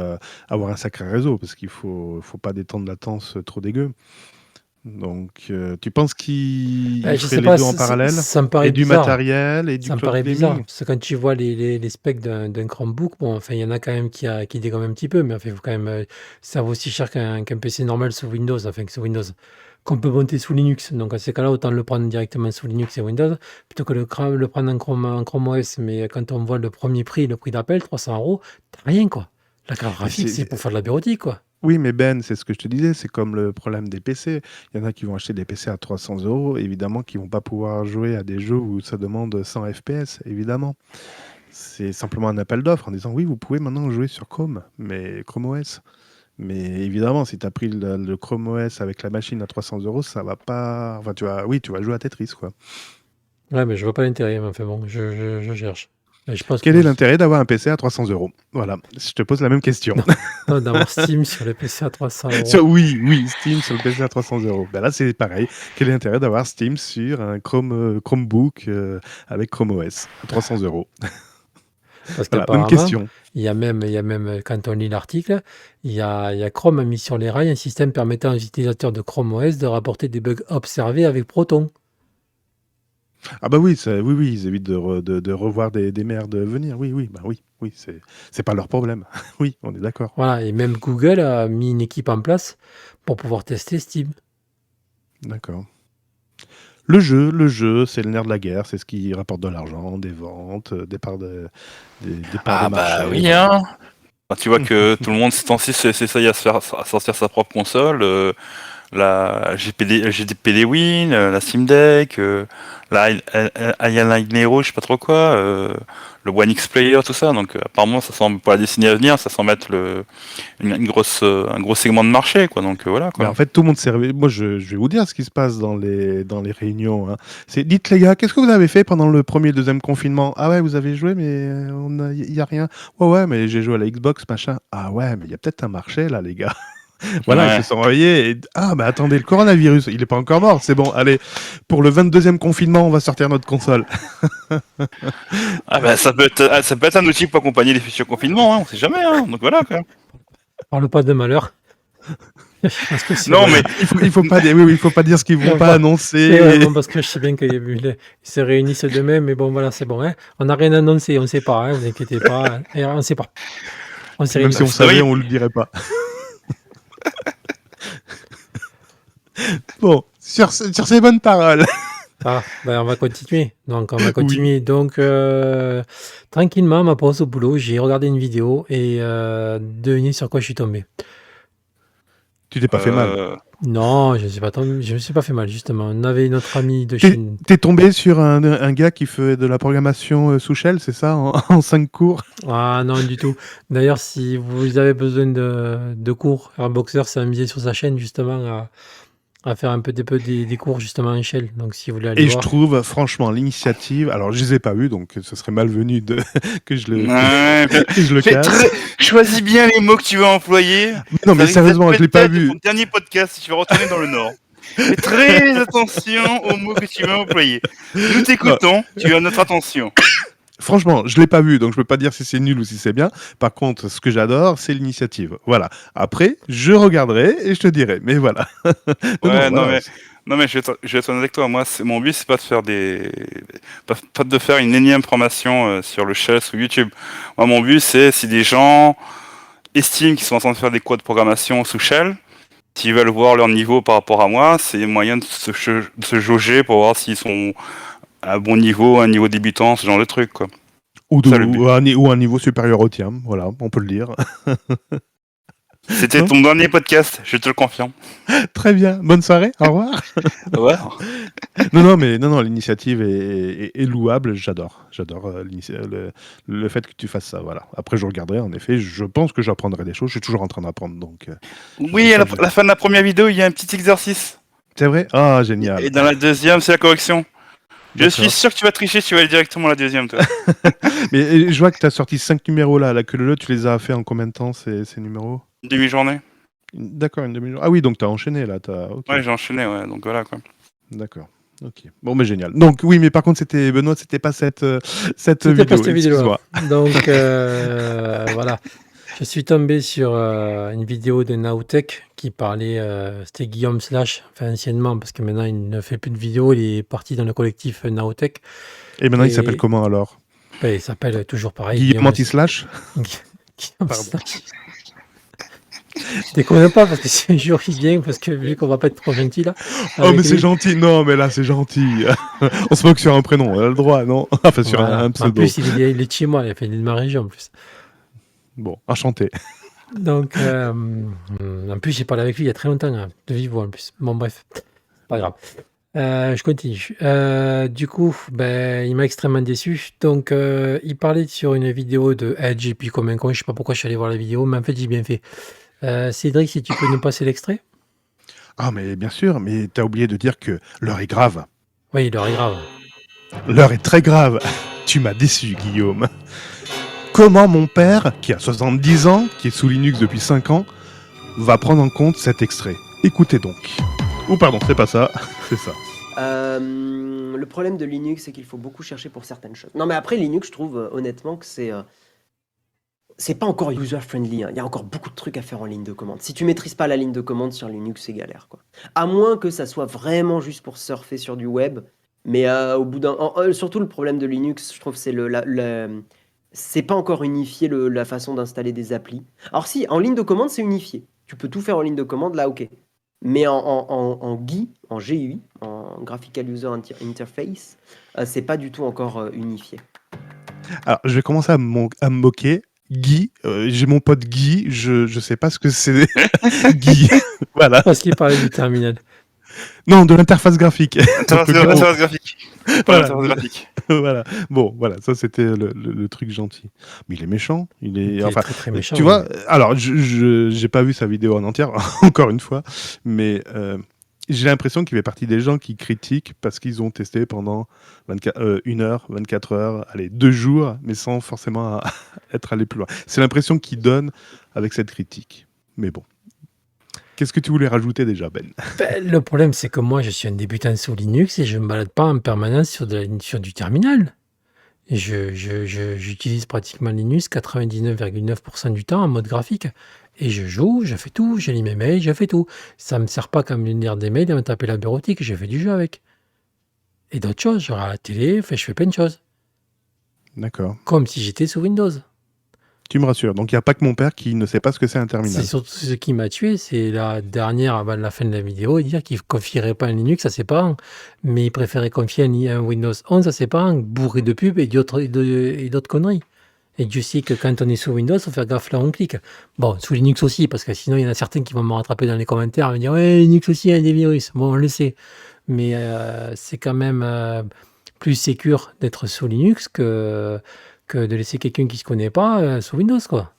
avoir un sacré réseau parce qu'il faut pas des temps de latence trop dégueux. Donc tu penses qu'ils Je feraient sais les pas, deux en parallèle ça me paraît et du bizarre. matériel et du Ça me cloud paraît gaming? bizarre, parce que quand tu vois les specs d'un Chromebook, bon, enfin, il y en a quand même qui dégomment un petit peu, mais enfin, il faut quand même, ça vaut aussi cher qu'un PC normal sous Windows, enfin, que sous Windows, qu'on peut monter sous Linux. Donc, à ces cas-là, autant le prendre directement sous Linux et Windows, plutôt que le prendre en Chrome OS. Mais quand on voit le premier prix, le prix d'appel, 300 €, t'as rien, quoi. La carte graphique, c'est pour faire de la bureautique, quoi. Oui, mais Ben, c'est ce que je te disais, c'est comme le problème des PC. Il y en a qui vont acheter des PC à 300 €, évidemment, qui vont pas pouvoir jouer à des jeux où ça demande 100 FPS, évidemment. C'est simplement un appel d'offres en disant oui, vous pouvez maintenant jouer sur Chrome, mais Chrome OS. Mais évidemment, si tu as pris le Chrome OS avec la machine à 300 €, ça va pas. Enfin, tu vas jouer à Tetris, quoi. Ouais, mais je vois pas l'intérêt, mais enfin bon, je cherche. Et je pense Quel que est l'intérêt d'avoir un PC à 300 €? Voilà, je te pose la même question. d'avoir Steam sur le PC à 300 €. Oui, Steam sur le PC à 300 €. Ben là, c'est pareil. Quel est l'intérêt d'avoir Steam sur un Chromebook avec Chrome OS à 300 €? Parce Voilà, même qu'apparemment, question. il y a même, quand on lit l'article, il y a Chrome a mis sur les rails un système permettant aux utilisateurs de Chrome OS de rapporter des bugs observés avec Proton. Ah bah oui, oui, ils évitent de revoir des merdes venir. Oui, bah oui, c'est pas leur problème. Oui, on est d'accord. Voilà, et même Google a mis une équipe en place pour pouvoir tester Steam. D'accord. Le jeu, c'est le nerf de la guerre, c'est ce qui rapporte de l'argent, des ventes, des parts de Ah marché. bah oui, hein. Quand tu vois que tout le monde ces temps-ci s'essaye à sortir sa propre console, la GPD Win, la Steam Deck, la Alien Hero, je sais pas trop quoi, le One X Player, tout ça. Donc apparemment, ça semble pour la décennie à venir, ça semble être un gros segment de marché, quoi. Donc voilà, Mais quoi. en fait, tout le monde s'est réveillé. Moi, je vais vous dire ce qui se passe dans les réunions. Hein. Dites les gars, qu'est-ce que vous avez fait pendant le premier et deuxième confinement? Ah ouais, vous avez joué, mais il y a rien. Ouais, mais j'ai joué à la Xbox, machin. Ah ouais, mais il y a peut-être un marché là, les gars. Voilà, Ouais. ils se sont réveillés. Ah, mais attendez, le coronavirus, il est pas encore mort. C'est bon, allez, pour le 22e confinement, on va sortir notre console. Ah bah ça peut être un outil pour accompagner les futurs confinements, hein, on sait jamais, hein. Donc voilà, quoi. Parle pas de malheur. Parce que c'est Non, vrai. mais Il faut pas dire, oui, il faut pas dire ce qu'ils vont Ouais, pas bah, annoncer. c'est vrai, bon, parce que je sais bien qu'ils se réunissent demain, mais bon, voilà, c'est bon. Hein. On n'a rien annoncé, on ne sait pas, hein, vous inquiétez pas. Hein. Et on ne sait pas. On s'est Même réunis. si on savait, on le dirait pas. Bon, sur ces bonnes paroles. Ah, ben on va continuer. Donc, on va continuer. Donc, tranquillement, ma pause au boulot, j'ai regardé une vidéo et devinez sur quoi je suis tombé. Tu t'es pas fait mal. Non, je me suis pas fait mal, justement. On avait notre ami de Chine. T'es tombé sur un gars qui fait de la programmation sous shell, c'est ça, en 5 cours? Ah non, du tout. D'ailleurs, si vous avez besoin de cours, Airboxer s'est amusé sur sa chaîne, justement, à faire un peu des cours, justement, en shell. Donc, si vous voulez aller Et je voir. trouve, franchement, l'initiative... Alors, je les ai pas vus, donc ce serait malvenu que je le, Ouais, que je le casse. choisis bien les mots que tu vas employer. Non, mais Ça sérieusement, risque je l'ai pas d'être vu. ton dernier podcast si tu veux retourner dans le Nord. Fais très attention aux mots que tu vas employer. Nous t'écoutons, tu as notre attention. Franchement, je l'ai pas vu, donc je peux pas dire si c'est nul ou si c'est bien. Par contre, ce que j'adore, c'est l'initiative. Voilà. Après, je regarderai et je te dirai. Mais voilà. Ouais, non, voilà. mais je vais être honnête avec toi. Moi, mon but, c'est pas de faire pas de faire une énième formation sur le shell sur YouTube. Moi, mon but, c'est si des gens estiment qu'ils sont en train de faire des codes de programmation sous shell, s'ils veulent voir leur niveau par rapport à moi, c'est moyen de se jauger pour voir s'ils sont à un bon niveau, un niveau débutant, ce genre de truc, quoi. Ou Ça, le but. ou un niveau supérieur au tien. Voilà, on peut le dire. C'était Non ton dernier podcast, je te le confirme. Très bien. Bonne soirée. Au revoir. Ouais. non, l'initiative est louable. J'adore le fait que tu fasses ça. Voilà. Après, je regarderai. En effet, je pense que j'apprendrai des choses. Je suis toujours en train d'apprendre. Donc, Oui, à la fin de la première vidéo, il y a un petit exercice. c'est vrai. Ah, génial. Et dans la deuxième, c'est la correction. Je D'accord. suis sûr que tu vas tricher, tu vas aller directement à la deuxième, toi. Mais je vois que tu as sorti 5 numéros là. La queue leu, tu les as fait en combien de temps ces numéros? Demi-journée. D'accord, une demi-journée. Ah oui, donc tu as enchaîné là. Ok. Ouais, j'ai enchaîné, ouais, donc voilà, quoi. D'accord. Ok. Bon, mais génial. Donc oui, mais par contre, c'était Benoît, c'était pas cette C'était vidéo. pas cette vidéo. Excuse-moi. Donc voilà. Je suis tombé sur une vidéo de Nowtech qui parlait, c'était Guillaume Slash, enfin anciennement, parce que maintenant il ne fait plus de vidéos, il est parti dans le collectif Nowtech. Et maintenant, il Et- s'appelle comment alors? Ben, il s'appelle toujours pareil. Guillaume Anti-Slash? Guillaume Pardon. Slash. Déconne pas, parce que c'est un jour qui vient, parce que vu qu'on va pas être trop gentil là. Oh, avec mais c'est lui. gentil. Non, mais là, c'est gentil. On se moque sur un prénom, on a le droit, non? Enfin, sur Voilà. un En pseudo. plus, il est de chez moi, il a fait de ma région en plus. Bon, enchanté. Donc, en plus, j'ai parlé avec lui il y a très longtemps, hein, de vive voix en plus. Bon, bref, pas grave. Je continue. Du coup, ben, il m'a extrêmement déçu. Donc, il parlait sur une vidéo de Edge, et puis comme un con, je sais pas pourquoi je suis allé voir la vidéo, mais en fait, j'ai bien fait. Cédric, si tu peux nous passer l'extrait? Ah, mais bien sûr, mais t'as oublié de dire que l'heure est grave. Oui, l'heure est grave. L'heure est très grave. Tu m'as déçu, Guillaume. Comment mon père, qui a 70 ans, qui est sous Linux depuis 5 ans, va prendre en compte cet extrait? Écoutez donc. Ou pardon, c'est pas ça, c'est ça. Le problème de Linux, c'est qu'il faut beaucoup chercher pour certaines choses. Non, mais après, Linux, je trouve honnêtement que c'est pas encore user-friendly. Hein. Il y a encore beaucoup de trucs à faire en ligne de commande. Si tu maîtrises pas la ligne de commande sur Linux, c'est galère, quoi. À moins que ça soit vraiment juste pour surfer sur du web. Mais au bout d'un... surtout, le problème de Linux, je trouve, c'est c'est pas encore unifié la façon d'installer des applis. Alors si, en ligne de commande, c'est unifié. Tu peux tout faire en ligne de commande, là, ok. Mais en GUI, en GUI, en Graphical User Interface, c'est pas du tout encore unifié. Alors, je vais commencer à me moquer. Guy, j'ai mon pote Guy, je sais pas ce que c'est. Guy, voilà. Parce qu'il parlait du terminal. Non, de l'interface graphique. Interface graphique. Pas Voilà. l'interface graphique. Voilà. Bon, voilà, ça c'était le truc gentil. Mais il est méchant. Il est, Il est enfin, très très méchant. tu vois. Alors, je j'ai pas vu sa vidéo en entière, encore une fois, mais j'ai l'impression qu'il fait partie des gens qui critiquent parce qu'ils ont testé pendant 1 heure, 24 heures, allez, 2 jours, mais sans forcément être allé plus loin. C'est l'impression qu'il donne avec cette critique. Mais bon. Qu'est-ce que tu voulais rajouter déjà, Ben? Ben, le problème, c'est que moi, je suis un débutant sous Linux et je me balade pas en permanence sur du terminal. Et j'utilise pratiquement Linux 99,9% du temps en mode graphique. Et je joue, je fais tout, je lis mes mails, je fais tout. Ça me sert pas qu'à me lire des mails et à me taper la bureautique, je fais du jeu avec. Et d'autres choses, je regarde la télé, je fais plein de choses. D'accord. Comme si j'étais sous Windows. Tu me rassures. Donc, il n'y a pas que mon père qui ne sait pas ce que c'est un terminal. C'est surtout ce qui m'a tué, c'est la dernière avant la fin de la vidéo, dire qu'il ne confierait pas un Linux à ses parents, mais il préférait confier un Windows 11 à ses parents, bourré de pubs et d'autres conneries. Et Dieu sait que quand on est sous Windows, il faut faire gaffe là où on clique. Bon, sous Linux aussi, parce que sinon il y en a certains qui vont me rattraper dans les commentaires et me dire « Ouais, Linux aussi a des virus ». Bon, on le sait. Mais c'est quand même plus sécure d'être sous Linux que de laisser quelqu'un qui ne se connaît pas sous Windows, quoi.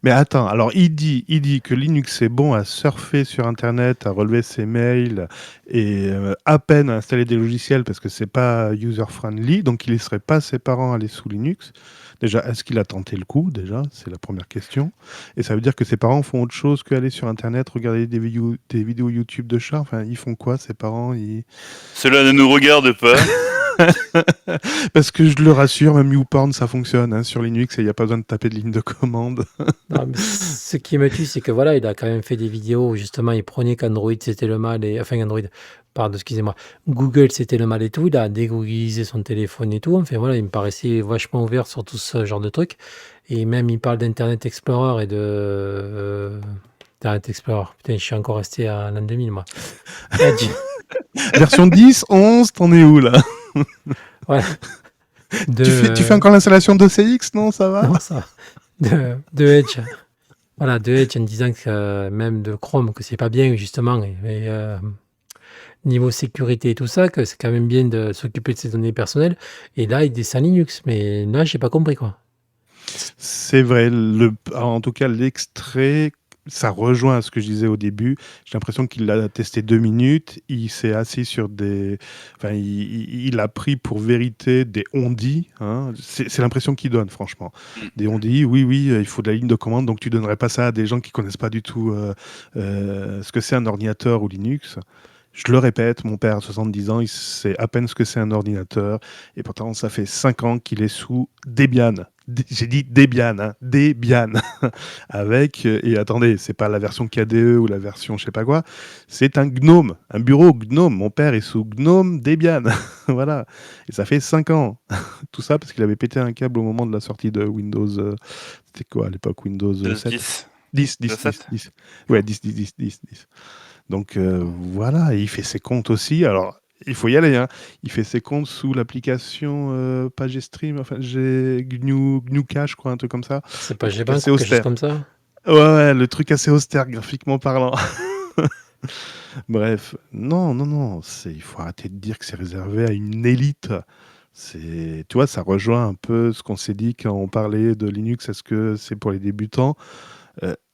Mais attends, alors il dit que Linux est bon à surfer sur Internet, à relever ses mails et à peine à installer des logiciels parce que c'est pas user-friendly, donc il ne laisserait pas ses parents aller sous Linux. Déjà, est-ce qu'il a tenté le coup, déjà? C'est la première question. Et ça veut dire que ses parents font autre chose qu'aller sur Internet, regarder des vidéos YouTube de chats. Enfin, ils font quoi, ses parents? Cela ne nous regarde pas. Parce que je le rassure, même YouPorn, ça fonctionne hein, sur Linux et il n'y a pas besoin de taper de ligne de commande. Non, mais ce qui me tue, c'est que voilà, il a quand même fait des vidéos où justement il prenait qu'Android c'était le mal, enfin Android, pardon, excusez-moi, Google c'était le mal et tout, il a dégoogliser son téléphone et tout, enfin voilà, il me paraissait vachement ouvert sur tout ce genre de trucs, et même il parle d'Internet Explorer et de Internet Explorer, putain, je suis encore resté à l'an 2000 moi. Edge, Version 10, 11, t'en es où là? voilà, Tu fais encore l'installation d'OCX, non? Ça va? non, ça, de Edge. Voilà, de Edge en disant que même de Chrome, que c'est pas bien justement, et niveau sécurité et tout ça, que c'est quand même bien de s'occuper de ses données personnelles. Et là, il descend Linux, mais là, j'ai pas compris quoi. C'est vrai, en tout cas l'extrait, ça rejoint ce que je disais au début. J'ai l'impression qu'il l'a testé 2 minutes, il s'est assis sur des... Enfin, il a pris pour vérité des on-dit, hein. C'est l'impression qu'il donne, franchement. Des on-dit, oui, il faut de la ligne de commande, donc tu donnerais pas ça à des gens qui connaissent pas du tout ce que c'est un ordinateur ou Linux. Je le répète, mon père a 70 ans, il sait à peine ce que c'est un ordinateur, et pourtant ça fait 5 ans qu'il est sous Debian. J'ai dit Debian, hein, Debian, avec, et attendez, c'est pas la version KDE ou la version je sais pas quoi, c'est un GNOME, un bureau GNOME. Mon père est sous GNOME Debian, voilà, et ça fait 5 ans. Tout ça parce qu'il avait pété un câble au moment de la sortie de Windows, c'était quoi à l'époque, Windows 7 10. 10. Ouais, 10. Donc voilà, et il fait ses comptes aussi. Alors, il faut y aller, hein. Il fait ses comptes sous l'application PageStream, enfin, j'ai GNU Cache, quoi, un truc comme ça. C'est pas Un truc Gbank assez ou quelque chose austère. comme ça. Ouais, le truc assez austère, graphiquement parlant. Bref, non, il faut arrêter de dire que c'est réservé à une élite. Tu vois, ça rejoint un peu ce qu'on s'est dit quand on parlait de Linux. Est-ce que c'est pour les débutants?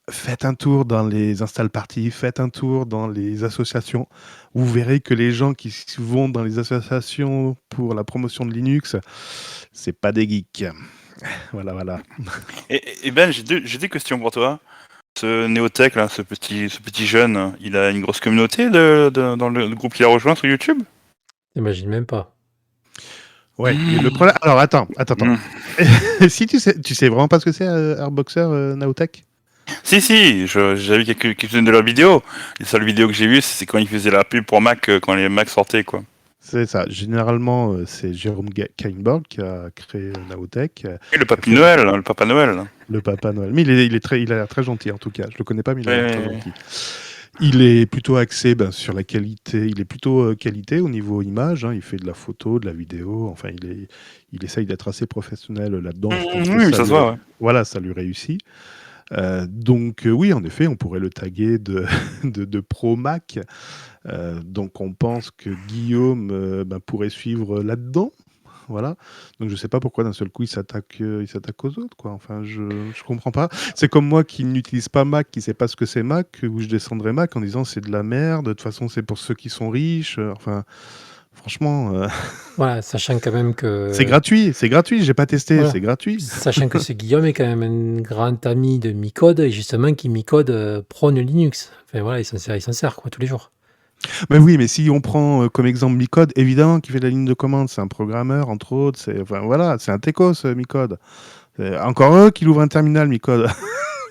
Faites un tour dans les install parties, faites un tour dans les associations. Vous verrez que les gens qui vont dans les associations pour la promotion de Linux, c'est pas des geeks. Voilà. Et Ben, j'ai deux questions pour toi. Ce Néotech, là, ce petit jeune, il a une grosse communauté dans le groupe qu'il a rejoint sur YouTube? J'imagine même pas. Ouais, mais le problème... Alors, attends. Si tu sais vraiment pas ce que c'est Airboxer Naotech? Si, j'ai vu quelques-unes de leurs vidéos. Les seules vidéos que j'ai vues, c'est quand ils faisaient la pub pour Mac, quand les Mac sortaient, quoi. C'est ça. Généralement, c'est Jérôme Kainborg qui a créé Naotech. Et le Papy Noël, le Papa Noël. Le Papa Noël. Mais il a l'air très gentil, en tout cas. Je le connais pas, mais il a l'air très Ouais. gentil. Il est plutôt axé sur la qualité. Il est plutôt qualité au niveau image, hein. Il fait de la photo, de la vidéo. Enfin, il essaye d'être assez professionnel là-dedans. Je pense que Oui, ça se voit, ouais. Voilà, ça lui réussit. Donc oui, en effet, on pourrait le taguer de pro Mac. Donc on pense que Guillaume pourrait suivre là-dedans. Voilà. Donc je sais pas pourquoi d'un seul coup il s'attaque aux autres, quoi. Enfin, je comprends pas. C'est comme moi qui n'utilise pas Mac, qui sait pas ce que c'est Mac, où je descendrai Mac en disant c'est de la merde. De toute façon, c'est pour ceux qui sont riches. Enfin, franchement, Voilà, sachant quand même que. c'est gratuit. J'ai pas testé. Voilà. C'est gratuit. Sachant que ce Guillaume est quand même un grand ami de Micode, et justement qui Micode prône Linux. Enfin voilà, il s'en sert quoi tous les jours. Mais oui, mais si on prend comme exemple Micode, évidemment qu'il fait de la ligne de commande, c'est un programmeur entre autres, c'est un techos Micode. Encore eux qu'il ouvre un terminal Micode.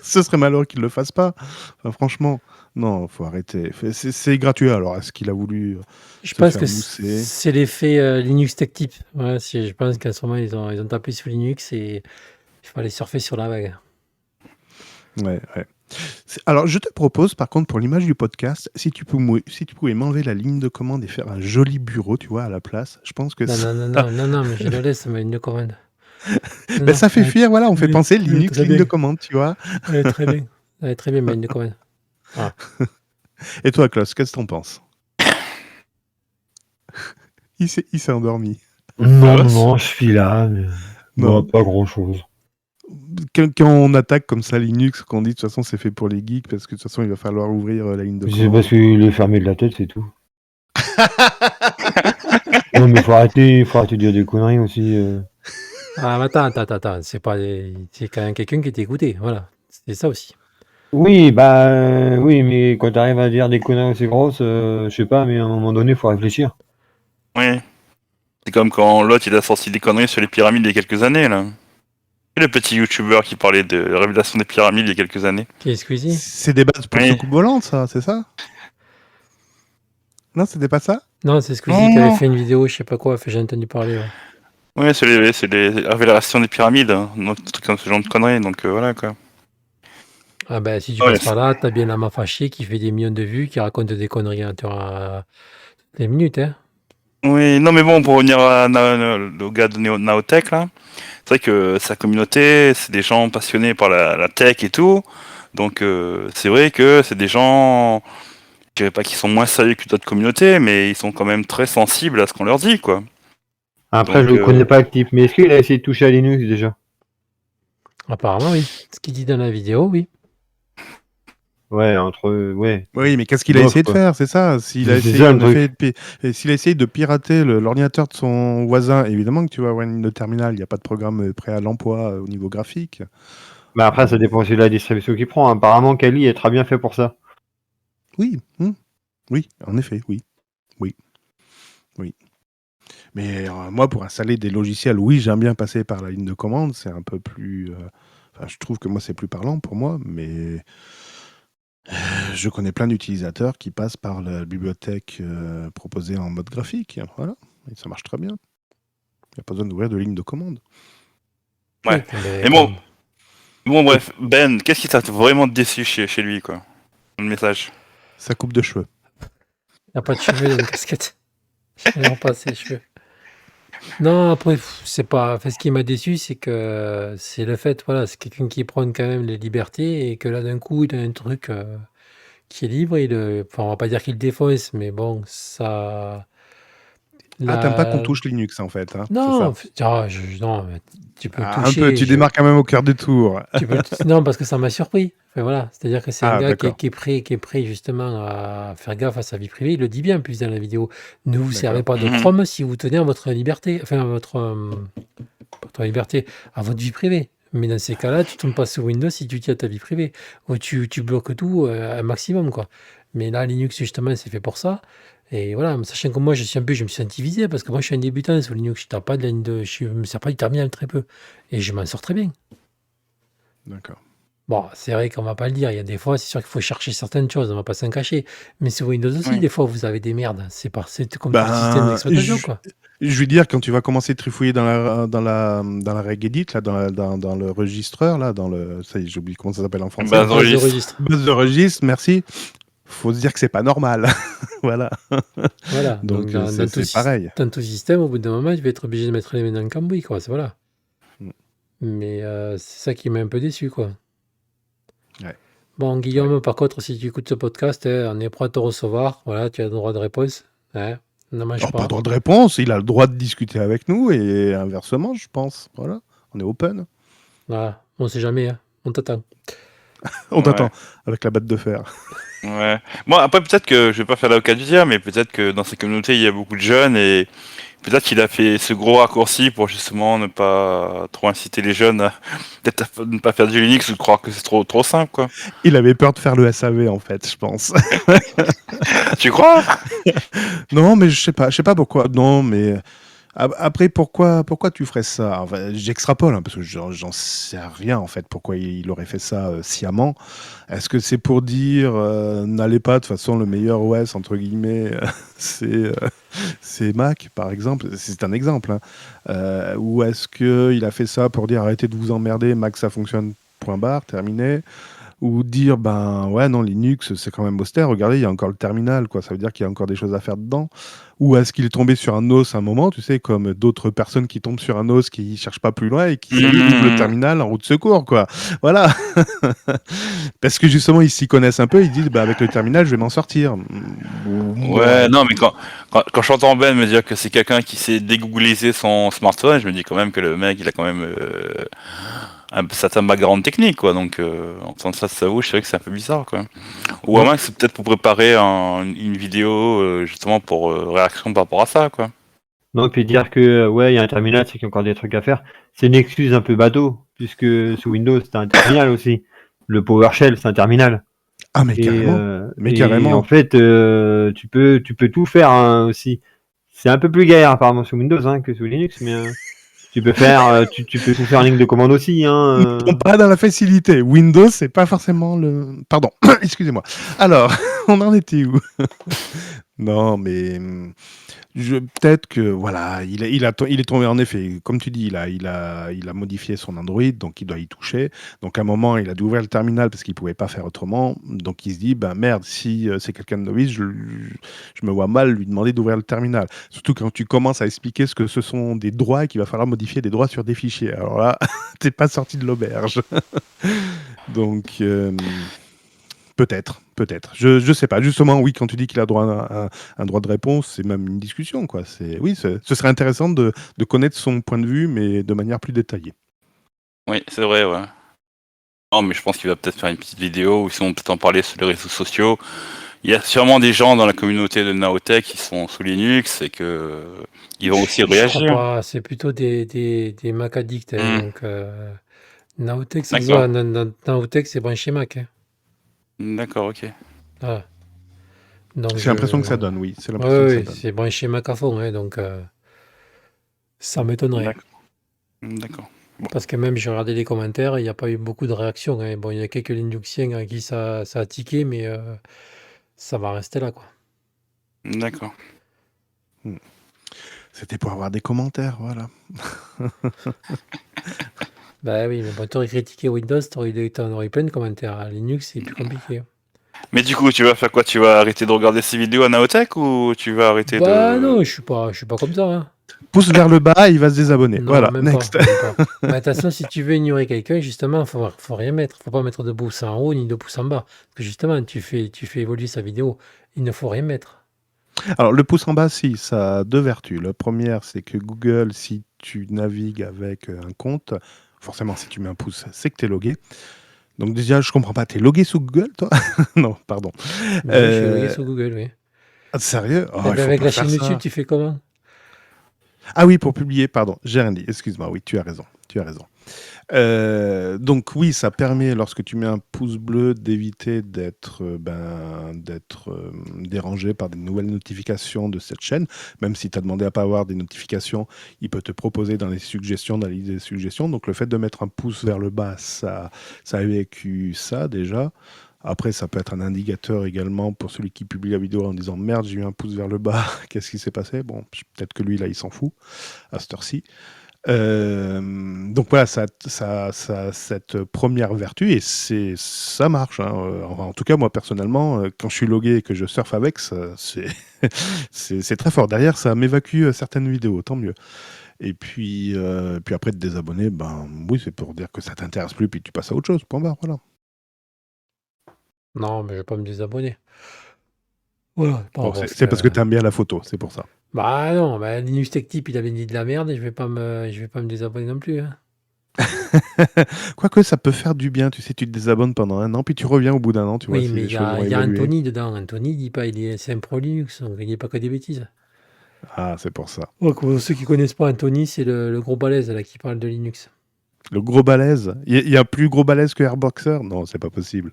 Ce serait malheureux qu'il le fasse pas. Enfin, franchement, non, faut arrêter. C'est gratuit. Alors, est-ce qu'il a voulu Je se pense faire que mousser c'est l'effet Linux Tech Tip. Voilà, je pense qu'en ce moment ils ont tapé sur Linux et il faut aller surfer sur la vague. Ouais. Alors, je te propose, par contre, pour l'image du podcast, si tu pouvais m'enlever la ligne de commande et faire un joli bureau, tu vois, à la place, je pense que Non, mais je le laisse, ma ligne de commande. Ben, ça fait fuir, voilà, on fait oui, penser oui, Linux très ligne de bien. commande, tu vois. Elle est très bien. Elle est très bien, ma ligne de commande. Voilà. Et toi, Klaus, qu'est-ce que t'en penses? Il s'est endormi. Non, je suis là, mais Non. pas grand-chose. Quand on attaque comme ça Linux, qu'on dit de toute façon c'est fait pour les geeks, parce que de toute façon il va falloir ouvrir la ligne de C'est commande. parce qu'il est fermé de la tête, c'est tout. Non, mais faut arrêter de dire des conneries aussi. Ah, mais attends. C'est quand même quelqu'un qui t'écoutait. Voilà. C'est ça aussi. Oui, oui, mais quand t'arrives à dire des conneries aussi grosses, je sais pas, mais à un moment donné, faut réfléchir. Oui. C'est comme quand l'autre il a sorti des conneries sur les pyramides il y a quelques années là. Et le petit YouTuber qui parlait de la révélation des pyramides il y a quelques années. Qui est Squeezie? C'est des bases pour Oui. soucoupe volante, ça, c'est ça? Non, c'était pas ça? Non, c'est Squeezie qui avait fait une vidéo, je sais pas quoi, j'ai entendu parler. Ouais. Ouais, c'est les révélations des pyramides, hein, un truc comme ce genre de conneries, donc voilà quoi. Ah ben, si tu Ouais, passes par là, t'as bien Lama Fâché qui fait des millions de vues, qui raconte des conneries à des minutes, hein. Oui, non mais bon, pour revenir au gars de Naotech là, c'est vrai que sa communauté, c'est des gens passionnés par la tech et tout, donc c'est vrai que c'est des gens, je dirais pas qu'ils sont moins sérieux que d'autres communautés, mais ils sont quand même très sensibles à ce qu'on leur dit, quoi. Après, Donc, je ne connais pas le type, mais est-ce qu'il a essayé de toucher à Linux déjà? Apparemment, oui. Ce qu'il dit dans la vidéo, oui. Ouais, ouais. Oui, mais qu'est-ce qu'il a Bof, essayé de quoi. faire? C'est ça. S'il a C'est essayé, ça, le en effet, s'il a essayé de pirater l'ordinateur de son voisin, évidemment que tu vas avoir une ligne de terminal. Il n'y a pas de programme prêt à l'emploi au niveau graphique. Mais après, ça dépend aussi de la distribution qu'il prend. Apparemment, Kali est très bien fait pour ça. Oui, oui, en effet, oui. Mais moi, pour installer des logiciels, oui, j'aime bien passer par la ligne de commande. C'est un peu plus... Enfin, je trouve que moi, c'est plus parlant pour moi, mais je connais plein d'utilisateurs qui passent par la bibliothèque proposée en mode graphique. Voilà, et ça marche très bien. Il n'y a pas besoin d'ouvrir de ligne de commande. Ouais. Oui, mais Et bon, bref, Ben, qu'est-ce qui t'a vraiment déçu chez lui, quoi? Le message. Ça coupe de cheveux. il n'y a pas de cheveux dans une casquette. Non, pas ses cheveux. Non, après, c'est pas. Enfin, ce qui m'a déçu, c'est que c'est le fait, voilà, c'est quelqu'un qui prône quand même les libertés et que là, d'un coup, il a un truc qui est libre. Enfin, on va pas dire qu'il le défonce, mais bon, ça. Ah, t'aimes pas qu'on La... touche Linux, en fait. Hein, c'est Non, ça. non, mais tu peux Ah, un toucher. peu, tu démarres quand même au cœur du tour. Non, parce que ça m'a surpris. Enfin, voilà, c'est-à-dire que c'est un Ah, gars qui d'accord. est prêt justement à faire gaffe à sa vie privée. Il le dit bien, en plus dans la vidéo. Ne vous servez D'accord. pas de Mhm. Chrome si vous tenez à votre liberté, enfin à votre liberté, à votre vie privée. Mais dans ces cas-là, tu tombes pas sous Windows si tu tiens à ta vie privée. Ou tu bloques tout un maximum, quoi. Mais là, Linux, justement, c'est fait pour ça. Et voilà, sachant que moi, je me suis senti visé parce que moi, je suis un débutant sur Linux. Je tape pas de la ligne de, je me sers pas du terminal très peu. Et je m'en sors très bien. D'accord. Bon, c'est vrai qu'on va pas le dire. Il y a des fois, c'est sûr qu'il faut chercher certaines choses. On va pas s'en cacher. Mais sur Windows aussi, Oui. des fois, vous avez des merdes. C'est comme tout le système Ben, d'exploitation, quoi. je veux dire, quand tu vas commencer à trifouiller dans la Regedit, là, dans le registreur, là, ça y est, j'oublie comment ça s'appelle en français. Base Base de registre. registre. Base de registre, merci. Faut se dire que c'est pas normal. Voilà. Voilà. Donc, dans c'est pareil. Dans tout système, au bout d'un moment, tu vas être obligé de mettre les mains dans le cambouis, quoi. Voilà. Mm. Mais c'est ça qui m'a un peu déçu, quoi. Ouais. Bon, Guillaume, par contre, si tu écoutes ce podcast, on est prêt à te recevoir. Voilà, tu as le droit de réponse. Hein, ne mange Oh, pas pas. le droit de réponse, il a le droit de discuter avec nous et inversement, je pense. Voilà, on est open. Voilà. On sait jamais, hein. On t'attend. On Ouais. t'attend avec la batte de fer. Ouais. Bon, après, peut-être que je vais pas faire l'avocat du diable, mais peut-être que dans sa communauté, il y a beaucoup de jeunes et peut-être qu'il a fait ce gros raccourci pour justement ne pas trop inciter les jeunes à peut-être à ne pas faire du Linux ou de croire que c'est trop simple, quoi. Il avait peur de faire le SAV en fait, je pense. Tu crois? Non, mais je sais pas pourquoi. Non, mais après, pourquoi tu ferais ça? Enfin, j'extrapole, hein, parce que j'en sais rien en fait. Pourquoi il aurait fait ça sciemment? Est-ce que c'est pour dire n'allez pas, de toute façon, le meilleur OS entre guillemets, c'est Mac, par exemple. C'est un exemple. Hein. Ou est-ce que il a fait ça pour dire arrêtez de vous emmerder, Mac ça fonctionne. Point barre, terminé. Ou dire, ben ouais, non, Linux, c'est quand même austère. Regardez, il y a encore le terminal, quoi. Ça veut dire qu'il y a encore des choses à faire dedans. Ou est-ce qu'il est tombé sur un os à un moment, tu sais, comme d'autres personnes qui tombent sur un os, qui cherchent pas plus loin et qui ouvrent le terminal en route de secours, quoi. Voilà. Parce que justement, ils s'y connaissent un peu, ils disent, bah avec le terminal, je vais m'en sortir. Ouais, non, mais quand j'entends Ben me dire que c'est quelqu'un qui s'est dégoogliser son smartphone, je me dis quand même que le mec, il a quand même un certain background technique, quoi. Donc, en faisant ça de sa bouche, c'est vrai que c'est un peu bizarre, quoi. Ou à moins que c'est peut-être pour préparer une vidéo, justement, pour réaction par rapport à ça, quoi. Non, puis dire que ouais, il y a un terminal, c'est qu'il y a encore des trucs à faire, c'est une excuse un peu bateau, puisque sous Windows, c'est un terminal aussi. Le PowerShell, c'est un terminal. Ah, mais Et, carrément. Mais et carrément. en fait, tu peux tout faire hein, aussi. C'est un peu plus galère apparemment sur Windows que sous Linux, mais tu peux faire, tu peux tout faire en ligne de commande aussi. Ne tombe pas dans la facilité. Windows, c'est pas forcément le. Pardon, excusez-moi. Alors, on en était où? Non, mais peut-être que voilà, il est tombé en effet, comme tu dis, il a modifié son Android, donc il doit y toucher. Donc à un moment, il a dû ouvrir le terminal parce qu'il pouvait pas faire autrement. Donc il se dit, ben merde, si c'est quelqu'un de novice, je me vois mal lui demander d'ouvrir le terminal. Surtout quand tu commences à expliquer ce que ce sont des droits et qu'il va falloir modifier des droits sur des fichiers. Alors là, t'es pas sorti de l'auberge. Donc peut-être. Je sais pas. Justement, oui, quand tu dis qu'il a droit à un droit de réponse, c'est même une discussion, quoi. Oui, ce serait intéressant de connaître son point de vue, mais de manière plus détaillée. Oui, c'est vrai, ouais. Non, mais je pense qu'il va peut-être faire une petite vidéo, ou sinon peut-être en parler sur les réseaux sociaux. Il y a sûrement des gens dans la communauté de Naotech qui sont sous Linux et que ils vont aussi Je crois réagir. pas, c'est plutôt des Mac addicts. Donc, Naotech, c'est D'accord. ça. Naotech, c'est branché Mac. D'accord, ok. Voilà. Donc, J'ai l'impression que ça donne, oui. C'est l'impression Ouais, que ça oui, donne. c'est branché Mac à fond. Donc, ça m'étonnerait. D'accord. Parce que même, j'ai regardé les commentaires, il n'y a pas eu beaucoup de réactions. Bon, il y a quelques Linuxiens à qui ça a tiqué, mais ça va rester là, quoi. D'accord. C'était pour avoir des commentaires, voilà. Bah oui, mais bon, t'aurais critiqué Windows, t'en aurais plein de commentaires. À Linux, c'est plus compliqué. Mais du coup, tu vas faire quoi? Tu vas arrêter de regarder ces vidéos à Naotech ou tu vas arrêter Bah de... non, je suis pas comme ça. Hein. Pouce vers le bas, il va se désabonner. Non, Voilà, même next. pas. Mais attention, si tu veux ignorer quelqu'un, justement, faut rien mettre. Faut pas mettre de pouce en haut ni de pouce en bas. Parce que justement, tu fais évoluer sa vidéo. Il ne faut rien mettre. Alors, le pouce en bas, si, ça a deux vertus. La première, c'est que Google, si tu navigues avec un compte, forcément, si tu mets un pouce, c'est que tu es logué. Donc déjà, je comprends pas. T'es logué sous Google, toi? Non, pardon. Mais oui, je suis logué sur Google, oui. Ah, sérieux? Oh, Eh il ben, faut avec pas la faire chaîne ça. YouTube, tu fais comment? Ah oui, pour publier, pardon. J'ai rien dit. Excuse-moi. Oui, tu as raison. Donc oui, ça permet, lorsque tu mets un pouce bleu, d'éviter d'être dérangé par des nouvelles notifications de cette chaîne. Même si tu as demandé à pas avoir des notifications, il peut te proposer dans les suggestions, dans la liste des suggestions. Donc le fait de mettre un pouce vers le bas, ça évacue ça déjà. Après, ça peut être un indicateur également pour celui qui publie la vidéo en disant « Merde, j'ai eu un pouce vers le bas, qu'est-ce qui s'est passé ?» Bon, peut-être que lui, là, il s'en fout à cette heure-ci. Donc voilà, ça a cette première vertu et ça marche. Hein. En tout cas, moi personnellement, quand je suis logué et que je surfe avec, c'est très fort. Derrière, ça m'évacue certaines vidéos, tant mieux. Et puis après te désabonner, ben oui, c'est pour dire que ça t'intéresse plus, puis tu passes à autre chose. Point barre, voilà. Non, mais je vais pas me désabonner. Voilà. Bon, c'est parce que tu aimes bien la photo, c'est pour ça. Bah non, bah, Linux Tech Tip, il avait dit de la merde et je vais pas me désabonner non plus. Hein. Quoique ça peut faire du bien, tu sais, tu te désabonnes pendant 1 an, puis tu reviens au bout d'1 an, tu vois, Oui, si mais les il y choses ont a évolué. Anthony dedans. Anthony, il dit pas, c'est un pro Linux, donc il dit pas que des bêtises. Ah, c'est pour ça. Ouais, pour ceux qui connaissent pas Anthony, c'est le gros balèze là qui parle de Linux. Le gros balèze. Il y a plus gros balèze que Airboxer? Non, c'est pas possible.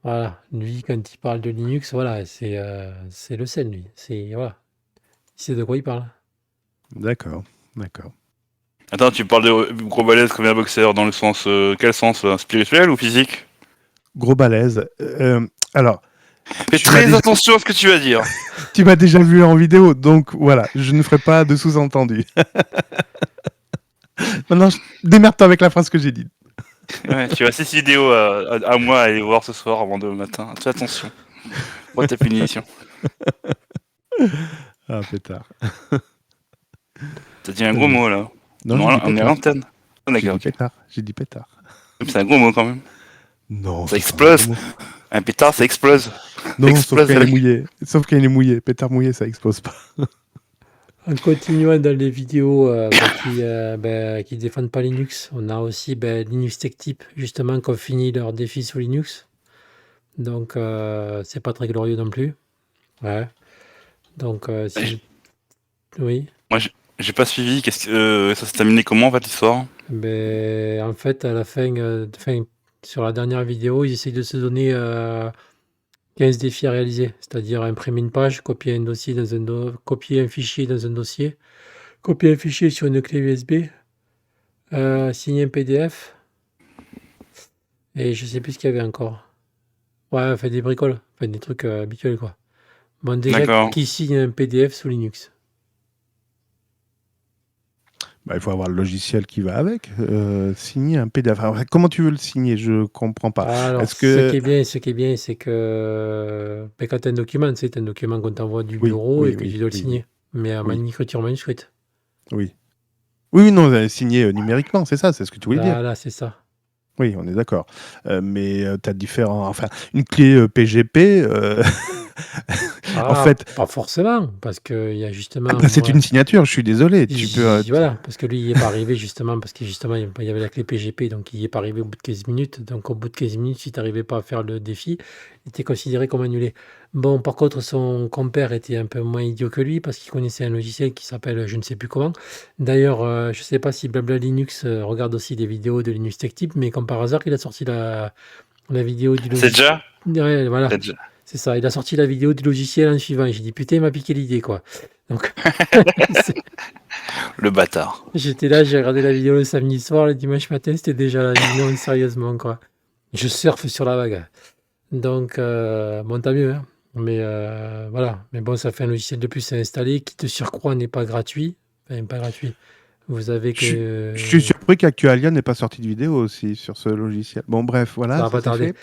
Voilà, lui, quand il parle de Linux, voilà, c'est le sel, lui. Voilà. Il sait de quoi il parle. D'accord. Attends, tu parles de gros balèze comme un boxeur dans le sens... quel sens là? Spirituel ou physique? Gros balèze. Alors... Fais très attention à ce que tu vas dire. Tu m'as déjà vu en vidéo, donc voilà, je ne ferai pas de sous-entendu. Maintenant, démerde-toi avec la phrase que j'ai dite. Ouais, tu as 6 vidéos à moi à aller voir ce soir avant demain matin. Fais attention. Moi, ta punition. Ah, pétard. T'as dit un gros mot là. Non, on est à l'antenne. Oh, d'accord. J'ai dit pétard. C'est un gros mot quand même. Non. Ça explose. Un pétard, ça explose. Non, explose sauf quand il est mouillé. Sauf quand il est mouillé. Pétard mouillé, ça explose pas. En continuant dans les vidéos qui défendent pas Linux, on a aussi Linux Tech Tip, justement, qui ont fini leur défi sous Linux. Donc, c'est pas très glorieux non plus. Ouais. Donc, oui. Moi, j'ai pas suivi. Qu'est-ce que ça s'est terminé comment en fait l'histoire? En fait, à la fin, sur la dernière vidéo, ils essayent de se donner 15 défis à réaliser, c'est-à-dire imprimer une page, copier un dossier dans copier un fichier dans un dossier, copier un fichier sur une clé USB, signer un PDF, et je sais plus ce qu'il y avait encore. Ouais, fait des bricoles, fait des trucs habituels, quoi. Bon, déjà, D'accord. qui signe un PDF sous Linux? Bah, il faut avoir le logiciel qui va avec. Signer un PDF. Alors, comment tu veux le signer? Je comprends pas. Alors, Est-ce ce que... qui est bien, c'est que ben, quand tu as un document, c'est un document qu'on t'envoie du Oui, bureau et oui, que tu oui, dois le oui, signer. Mais à oui, écriture manuscrite. oui. Oui, non, signer numériquement, c'est ça, c'est ce que tu voulais dire. Voilà, c'est ça. Oui, on est d'accord. Mais tu as différents... Enfin, une clé PGP, en Ah, fait, pas forcément, parce qu'il y a justement. c'est Moi, une signature, je suis désolé. Tu peux... voilà, parce que lui, il n'y est pas arrivé justement, parce que justement, il y avait la clé PGP, donc il n'y est pas arrivé au bout de 15 minutes. Donc au bout de 15 minutes, si tu n'arrivais pas à faire le défi, il était considéré comme annulé. Bon, par contre, son compère était un peu moins idiot que lui, parce qu'il connaissait un logiciel qui s'appelle je ne sais plus comment. D'ailleurs, je ne sais pas si Blabla Linux regarde aussi des vidéos de Linux Tech Tip, mais comme par hasard, il a sorti la vidéo du C'est logiciel. déjà Ouais, voilà. C'est déjà. C'est ça, il a sorti la vidéo du logiciel en suivant. Et j'ai dit, putain, il m'a piqué l'idée, quoi. Donc, Le bâtard. j'étais là, j'ai regardé la vidéo le samedi soir, le dimanche matin, c'était déjà la vidéo, sérieusement, quoi. Je surfe sur la vague. Donc, bon, tant mieux, hein. Mais voilà. Mais bon, ça fait un logiciel de plus à installer qui, de surcroît, n'est pas gratuit. Enfin, pas gratuit. Vous avez que. Je suis surpris qu'Actualia n'ait pas sorti de vidéo aussi sur ce logiciel. Bon, bref, Ça voilà, va ça pas c'est tarder. fait.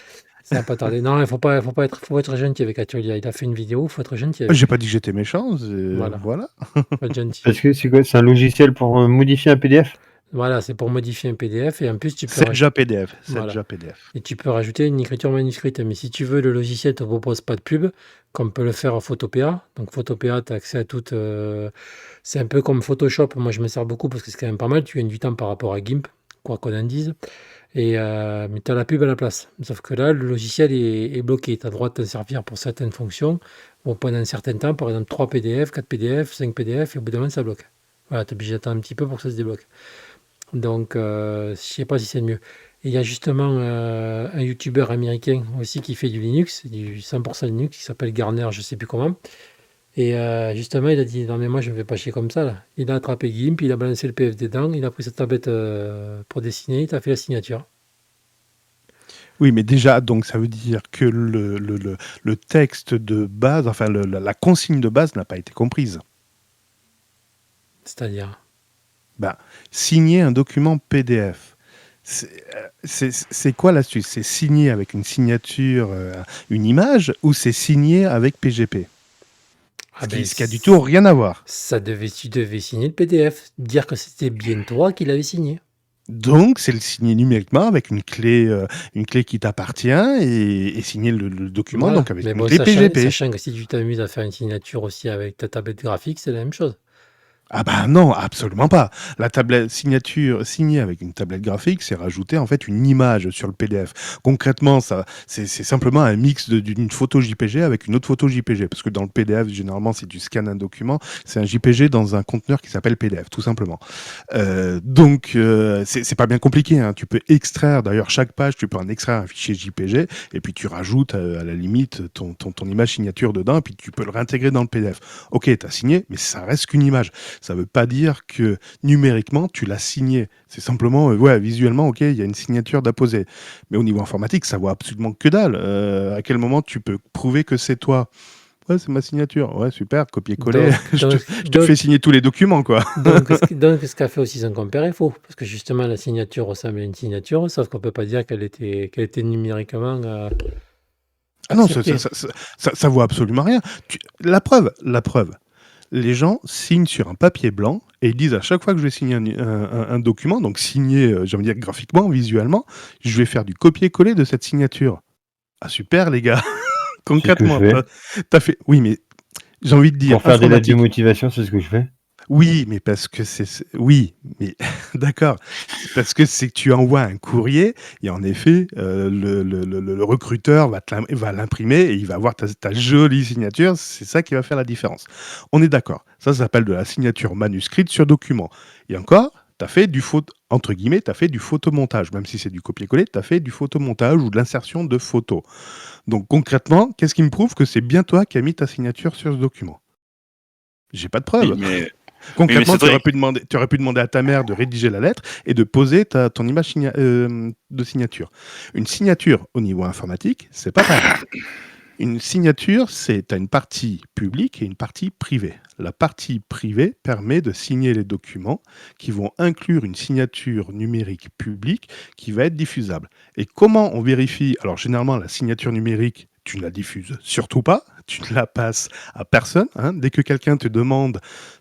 Ça va pas tarder. Non, il faut être gentil avec Atuelia. Il a fait une vidéo, il faut être gentil avec. J'ai pas dit que j'étais méchant, Voilà. voilà. Faut être gentil. Parce que c'est quoi? C'est un logiciel pour modifier un PDF? Voilà, c'est pour modifier un PDF et en plus tu peux C'est déjà PDF, c'est Voilà. déjà PDF. Et tu peux rajouter une écriture manuscrite. Mais si tu veux, le logiciel ne te propose pas de pub, comme peut le faire Photopea. Donc Photopea, tu as accès à toutes. C'est un peu comme Photoshop. Moi, je me sers beaucoup parce que c'est quand même pas mal. Tu gagnes du temps par rapport à GIMP, quoi qu'on en dise. Et, mais tu as la pub à la place. Sauf que là, le logiciel est bloqué. Tu as le droit de t'en servir pour certaines fonctions. Bon, pendant un certain temps, par exemple 3 PDF, 4 PDF, 5 PDF, et au bout d'un moment, ça bloque. Voilà, tu es obligé d'attendre un petit peu pour que ça se débloque. Donc, je sais pas si c'est le mieux. Et il y a justement un YouTuber américain aussi qui fait du Linux, du 100% Linux, qui s'appelle Garner, je sais plus comment. Et justement, il a dit, non mais moi je ne me fais pas chier comme ça, là. Il a attrapé GIMP, il a balancé le PDF dedans, il a pris sa tablette pour dessiner, il a fait la signature. Oui, mais déjà, donc ça veut dire que le texte de base, enfin la consigne de base n'a pas été comprise. C'est-à-dire, Ben, signer un document PDF. C'est quoi l'astuce? C'est signer avec une signature, une image, ou c'est signer avec PGP? ah ben, Ce qui a du tout rien à voir. tu devais signer le PDF, dire que c'était bien toi qui l'avais signé. Donc, c'est le signer numériquement avec une clé qui t'appartient et signer le document Voilà. donc avec Mais une bon, clé PGP. sachant que si tu t'amuses à faire une signature aussi avec ta tablette graphique, c'est la même chose. Ah bah non, absolument pas. La tablette signature signée avec une tablette graphique, c'est rajouter en fait une image sur le PDF. Concrètement, ça, c'est simplement un mix d'une photo JPG avec une autre photo JPG. Parce que dans le PDF, généralement, si tu scannes un document, c'est un JPG dans un conteneur qui s'appelle PDF, tout simplement. Donc, c'est pas bien compliqué, hein. Tu peux extraire, d'ailleurs, chaque page, tu peux en extraire un fichier JPG, et puis tu rajoutes à la limite ton image signature dedans, et puis tu peux le réintégrer dans le PDF. Ok, t'as signé, mais ça reste qu'une image. Ça ne veut pas dire que numériquement, tu l'as signé. C'est simplement, ouais, visuellement, ok, il y a une signature d'apposer. Mais au niveau informatique, ça vaut absolument que dalle. À quel moment tu peux prouver que c'est toi? Ouais, c'est ma signature. Ouais, super, copier-coller. Je te fais signer tous les documents, quoi. Donc, ce qu'a fait aussi son compère est faux. Parce que justement, la signature ressemble à une signature, sauf qu'on ne peut pas dire qu'elle était numériquement. Ah non, acceptée. ça vaut absolument rien. La preuve. Les gens signent sur un papier blanc et ils disent à chaque fois que je vais signer un document, donc signer, j'ai envie de dire graphiquement, visuellement, je vais faire du copier-coller de cette signature. Ah super les gars, concrètement, C'est ce que je t'as fait. Oui, mais j'ai envie de dire. Pour faire des lettres de informatique. motivation, c'est ce que je fais. Oui, mais parce que oui, mais d'accord. Parce que c'est que tu envoies un courrier et en effet, le recruteur va l'imprimer et il va avoir ta jolie signature. C'est ça qui va faire la différence. On est d'accord. Ça s'appelle de la signature manuscrite sur document. Et encore, Tu as fait du entre guillemets, tu as fait du photomontage, même si c'est du copier-coller, tu as fait du photomontage ou de l'insertion de photos. Donc concrètement, qu'est-ce qui me prouve que c'est bien toi qui as mis ta signature sur ce document? J'ai pas de Oui, preuve. mais Concrètement, tu Cédric, aurais pu demander à ta mère de rédiger la lettre et de poser ton image de signature. Une signature au niveau informatique, c'est pas pareil. Une signature, tu as une partie publique et une partie privée. La partie privée permet de signer les documents qui vont inclure une signature numérique publique qui va être diffusable. Et comment on vérifie? Alors généralement, la signature numérique, tu ne la diffuses surtout pas, tu ne la passes à personne, hein. Dès que quelqu'un te demande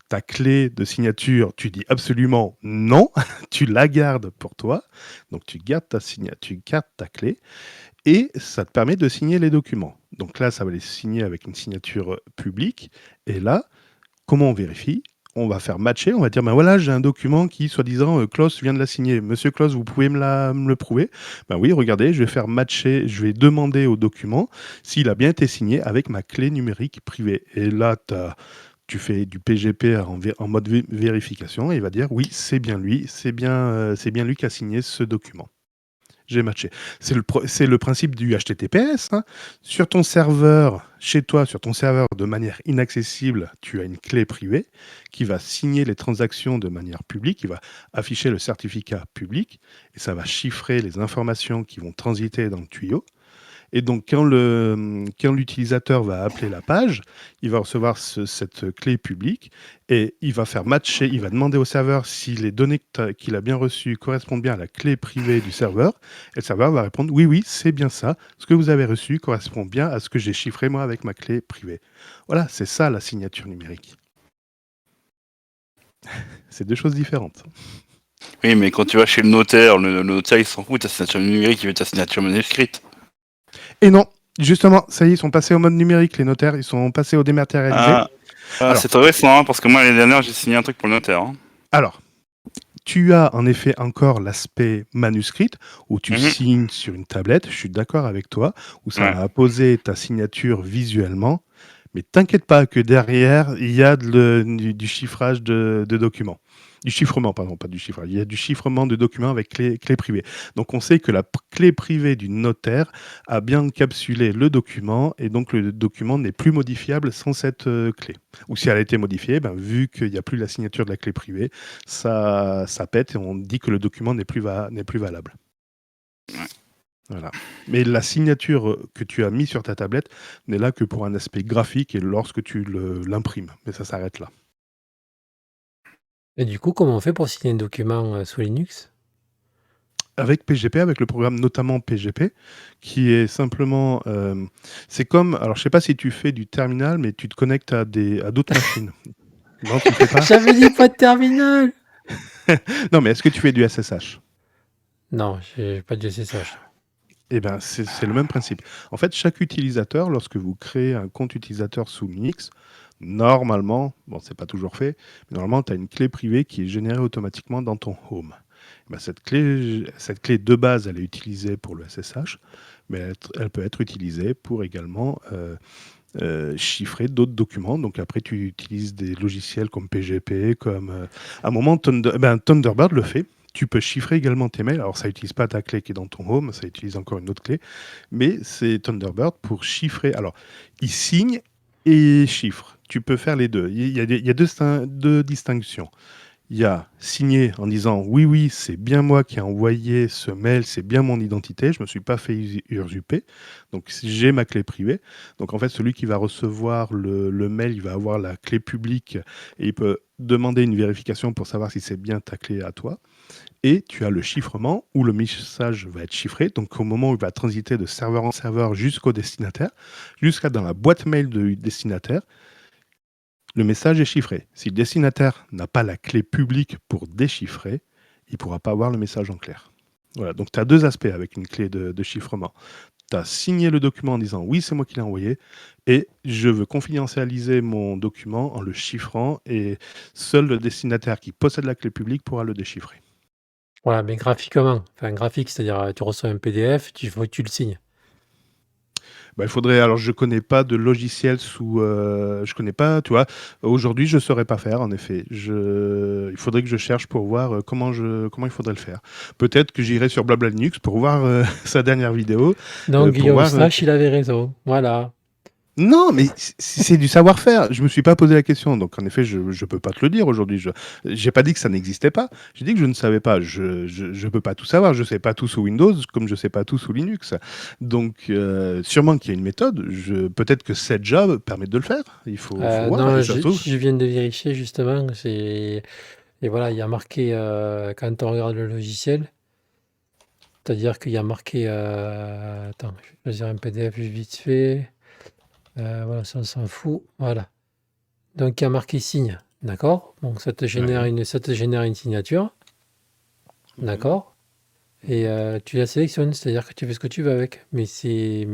ta clé de signature, tu dis absolument non, tu la gardes pour toi. Donc tu gardes ta signature, tu gardes ta clé et ça te permet de signer les documents. Donc là, ça va les signer avec une signature publique. Et là, comment on vérifie? On va faire matcher, on va dire, ben voilà, j'ai un document qui, soi-disant, Klaus vient de la signer. Monsieur Klaus, vous pouvez me le prouver? Ben oui, regardez, je vais faire matcher, je vais demander au document s'il a bien été signé avec ma clé numérique privée. Et là, tu fais du PGP en mode vérification et il va dire, oui, c'est bien lui, c'est bien lui qui a signé ce document. J'ai matché. C'est le principe du HTTPS, hein. Sur ton serveur, chez toi, sur ton serveur, de manière inaccessible, tu as une clé privée qui va signer les transactions de manière publique, qui va afficher le certificat public, et ça va chiffrer les informations qui vont transiter dans le tuyau. Et donc, quand l'utilisateur va appeler la page, il va recevoir cette clé publique et il va faire matcher, il va demander au serveur si les données qu'il a bien reçues correspondent bien à la clé privée du serveur. Et le serveur va répondre oui, oui, c'est bien ça. Ce que vous avez reçu correspond bien à ce que j'ai chiffré moi avec ma clé privée. Voilà, c'est ça la signature numérique. C'est deux choses différentes. oui, mais quand tu vas chez le notaire il s'en fout de ta signature numérique, il veut ta signature manuscrite. Et non, justement, ça y est, ils sont passés au mode numérique, les notaires, ils sont passés au dématérialisé. Alors, c'est intéressant, hein, parce que moi, l'année dernière, j'ai signé un truc pour le notaire. Hein. Alors, tu as en effet encore l'aspect manuscrit, où tu signes sur une tablette, je suis d'accord avec toi, où ça va apposer ta signature visuellement, mais t'inquiète pas que derrière, il y a du chiffrage de documents. Du chiffrement, pardon, pas du chiffrage. Il y a du chiffrement de documents avec clé privée. Donc on sait que la clé privée du notaire a bien encapsulé le document et donc le document n'est plus modifiable sans cette clé. Ou si elle a été modifiée, ben, vu qu'il n'y a plus la signature de la clé privée, ça pète et on dit que le document n'est plus valable. Voilà. Mais la signature que tu as mise sur ta tablette n'est là que pour un aspect graphique et lorsque tu l'imprimes. Mais ça s'arrête là. Et du coup, comment on fait pour signer un document sous Linux? Avec PGP, avec le programme notamment PGP, qui est simplement... c'est comme... Alors, je sais pas si tu fais du terminal, mais tu te connectes à d'autres machines. Non, tu fais pas? J'avais dit pas de terminal. Non, mais est-ce que tu fais du SSH? Non, j'ai pas de SSH. Eh bien, c'est le même principe. En fait, chaque utilisateur, lorsque vous créez un compte utilisateur sous Linux, normalement, bon, c'est pas toujours fait, mais normalement, tu as une clé privée qui est générée automatiquement dans ton home. Ben, cette clé de base, elle est utilisée pour le SSH, mais elle peut être utilisée pour également chiffrer d'autres documents. Donc après, tu utilises des logiciels comme PGP, comme... à un moment, Thunderbird le fait. Tu peux chiffrer également tes mails. Alors, ça n'utilise pas ta clé qui est dans ton home, ça utilise encore une autre clé. Mais c'est Thunderbird pour chiffrer. Alors, il signe et chiffre. Tu peux faire les deux. Il y a deux distinctions. Il y a signer en disant oui, oui, c'est bien moi qui ai envoyé ce mail, c'est bien mon identité, je ne me suis pas fait usurper. Donc, j'ai ma clé privée. Donc, en fait, celui qui va recevoir le mail, il va avoir la clé publique et il peut demander une vérification pour savoir si c'est bien ta clé à toi. Et tu as le chiffrement où le message va être chiffré. Donc, au moment où il va transiter de serveur en serveur jusqu'au destinataire, jusqu'à dans la boîte mail du destinataire, le message est chiffré. Si le destinataire n'a pas la clé publique pour déchiffrer, il ne pourra pas voir le message en clair. Voilà, donc tu as deux aspects avec une clé de chiffrement. Tu as signé le document en disant oui, c'est moi qui l'ai envoyé, et je veux confidentialiser mon document en le chiffrant, et seul le destinataire qui possède la clé publique pourra le déchiffrer. Voilà, mais graphiquement, enfin graphique, c'est-à-dire tu reçois un PDF, il faut que tu le signes. Bah, il faudrait. Alors, je connais pas de logiciel sous. Je connais pas. Tu vois. Aujourd'hui, je saurais pas faire. En effet, il faudrait que je cherche pour voir comment il faudrait le faire. Peut-être que j'irai sur Blabla Linux pour voir sa dernière vidéo. Donc, pour Guillaume voir. Slash, il avait raison. Voilà. Non, mais c'est du savoir-faire. Je me suis pas posé la question, donc en effet, je peux pas te le dire aujourd'hui. J'ai pas dit que ça n'existait pas. J'ai dit que je ne savais pas. Je peux pas tout savoir. Je sais pas tout sous Windows, comme je sais pas tout sous Linux. Donc sûrement qu'il y a une méthode. Peut-être que cette job permet de le faire. Il faut voir. Non, Et ça se trouve. je viens de vérifier justement. Et voilà, il y a marqué quand on regarde le logiciel, c'est-à-dire qu'il y a marqué. Attends, je vais choisir un PDF vite fait. Voilà, ça on s'en fout. Voilà. Donc il y a marqué signe. D'accord? Donc ça te génère Ouais. une signature. D'accord? Et tu la sélectionnes, c'est-à-dire que tu fais ce que tu veux avec. Mais si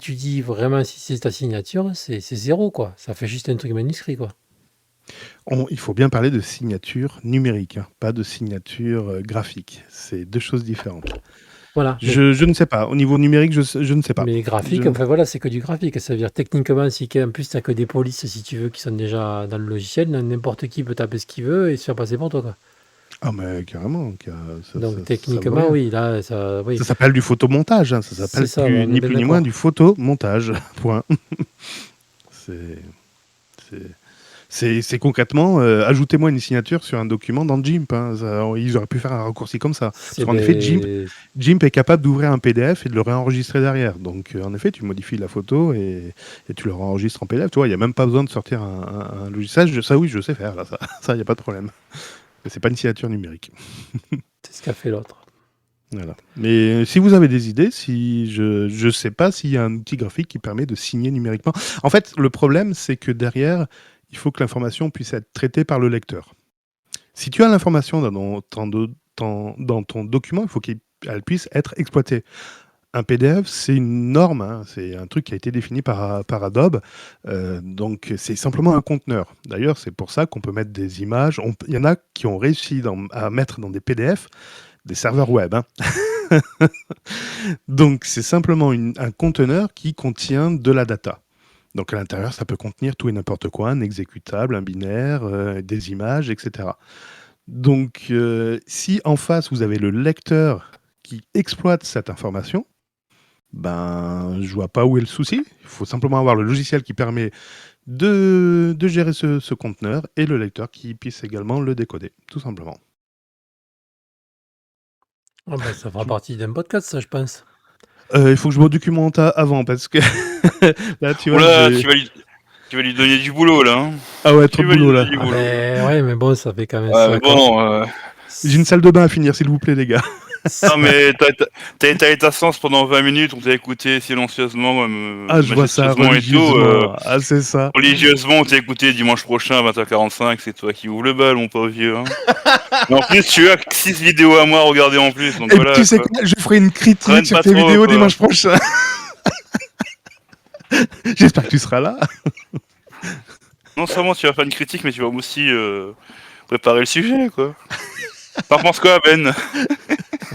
tu dis vraiment si c'est ta signature, c'est zéro, quoi. Ça fait juste un truc manuscrit, quoi. Il faut bien parler de signature numérique, hein, pas de signature graphique. C'est deux choses différentes. Voilà. Je ne sais pas. Au niveau numérique, je ne sais pas. Mais graphique, Je- enfin voilà, c'est que du graphique. Ça veut dire techniquement, si en plus tu n'as que des polices, si tu veux, qui sont déjà dans le logiciel, n'importe qui peut taper ce qu'il veut et se faire passer pour toi, quoi. Ah, mais carrément. Donc ça techniquement, vaut rien. oui, là, oui. Ça s'appelle du photomontage, hein. Ça C'est s'appelle ça, on est ni bien plus ni moins d'accord. du photomontage. Point. C'est c'est concrètement ajoutez-moi une signature sur un document dans GIMP, hein. Ils auraient pu faire un raccourci comme ça. Parce C'est qu'en effet, GIMP est capable d'ouvrir un PDF et de le réenregistrer derrière. Donc en effet, tu modifies la photo et tu le réenregistres en PDF. Tu vois, il n'y a même pas besoin de sortir un logiciel. Ça, oui, je sais faire. Là, ça, il n'y a pas de problème. Mais c'est pas une signature numérique. c'est ce qu'a fait l'autre. Voilà. Mais si vous avez des idées, si je sais pas s'il y a un outil graphique qui permet de signer numériquement. En fait, le problème, c'est que derrière, il faut que l'information puisse être traitée par le lecteur. Si tu as l'information dans ton document, il faut qu'elle puisse être exploitée. Un PDF, c'est une norme, hein, c'est un truc qui a été défini par Adobe, donc c'est simplement un conteneur. D'ailleurs, c'est pour ça qu'on peut mettre des images. Il y en a qui ont réussi à mettre dans des PDF des serveurs web, hein. Donc c'est simplement un conteneur qui contient de la data. Donc à l'intérieur, ça peut contenir tout et n'importe quoi, un exécutable, un binaire, des images, etc. Donc si en face, vous avez le lecteur qui exploite cette information, ben je vois pas où est le souci. Il faut simplement avoir le logiciel qui permet de gérer ce conteneur et le lecteur qui puisse également le décoder, tout simplement. Ah bah, ça fera partie d'un podcast, ça, je pense. Il faut que je me documente avant parce que là, tu vois, Oula, tu vas lui donner du boulot là. Hein. Ah ouais, trop Tu de vas lui boulot là. donner du Ah boulot. ouais, mais bon, ça fait quand même Ouais, mais bon, J'ai une salle de bain à finir, s'il vous plaît, les gars. non mais t'as été à Sens pendant 20 minutes, on t'a écouté silencieusement, Ah, je vois ça majestueusement et tout. religieusement. Ah, c'est ça. Religieusement, on t'a écouté dimanche prochain à 20h45, c'est toi qui ouvre le bal, mon pauvre vieux. Hein. Mais en plus, tu as 6 vidéos à moi à regarder en plus, donc Et voilà. tu sais Quoi. quoi, je ferai une critique Traîne sur pas tes trop, vidéos quoi. dimanche prochain. J'espère que tu seras là. Non seulement tu vas faire une critique, mais tu vas aussi préparer le sujet, quoi. T'en penses quoi, Ben?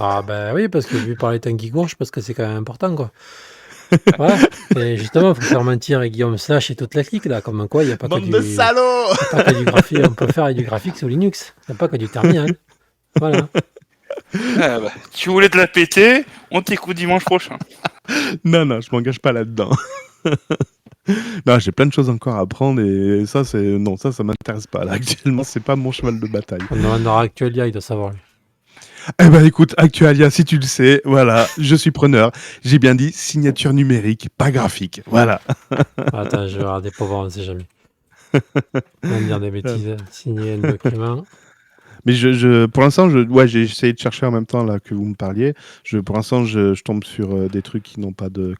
Ah ben oui, parce que vu par les temps qui courent, je pense que c'est quand même important, quoi. Voilà. Et justement, il faut faire mentir et Guillaume Slash et toute la clique, là, comme quoi il n'y a pas Bande que de salauds. pas que du graphique. On peut faire du graphique sous Linux. Il n'y a pas que du terminal. Voilà. Ah bah, tu voulais te la péter, on t'écoute dimanche prochain. Non, je m'engage pas là-dedans. Non, j'ai plein de choses encore à apprendre et ça, ça m'intéresse pas. Là, actuellement, c'est pas mon cheval de bataille. On aura Actualia, il doit savoir. Lui. Eh ben, écoute, Actualia, si tu le sais, voilà, je suis preneur. J'ai bien dit signature numérique, pas graphique. Voilà. Attends, je vais regarder pour voir, on ne sait jamais. On va me dire des bêtises. Signer un document. Mais pour l'instant, j'ai essayé de chercher en même temps là que vous me parliez. Pour l'instant, je tombe sur des trucs qui n'ont pas de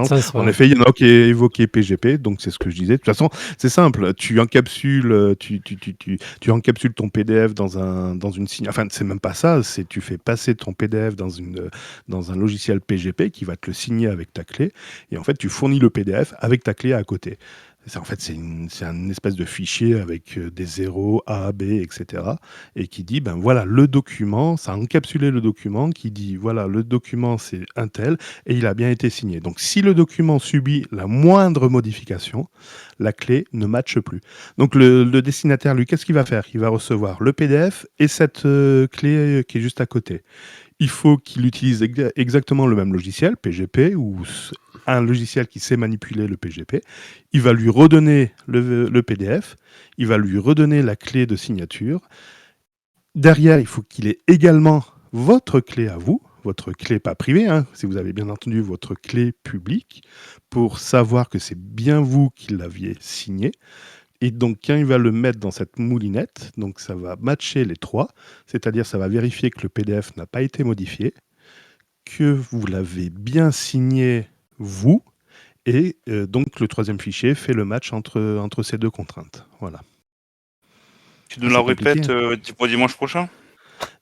sens. En voilà. effet, il y en a qui évoquaient PGP, donc c'est ce que je disais. De toute façon, c'est simple. Tu encapsules ton PDF dans une signature. Enfin, c'est même pas ça. C'est tu fais passer ton PDF dans un logiciel PGP qui va te le signer avec ta clé. Et en fait, tu fournis le PDF avec ta clé à côté. En fait, c'est un espèce de fichier avec des zéros, A, B, etc. Et qui dit, ben voilà, le document, ça a encapsulé le document, qui dit, voilà, le document, c'est un tel, et il a bien été signé. Donc, si le document subit la moindre modification, la clé ne matche plus. Donc, le destinataire, lui, qu'est-ce qu'il va faire? Il va recevoir le PDF et cette clé qui est juste à côté. Il faut qu'il utilise exactement le même logiciel, PGP, ou un logiciel qui sait manipuler le PGP. Il va lui redonner le PDF, il va lui redonner la clé de signature. Derrière, il faut qu'il ait également votre clé à vous, votre clé pas privée, hein, si vous avez bien entendu votre clé publique, pour savoir que c'est bien vous qui l'aviez signé. Et donc, quand il va le mettre dans cette moulinette, donc ça va matcher les trois, c'est-à-dire ça va vérifier que le PDF n'a pas été modifié, que vous l'avez bien signé vous, et donc le troisième fichier fait le match entre ces deux contraintes. Voilà. Tu nous C'est la compliqué, répètes hein. pour dimanche prochain?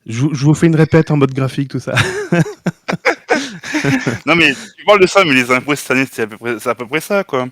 Je vous fais une répète en mode graphique, tout ça. Non, mais tu parles de ça, mais les impôts cette année, c'est à peu près ça, quoi.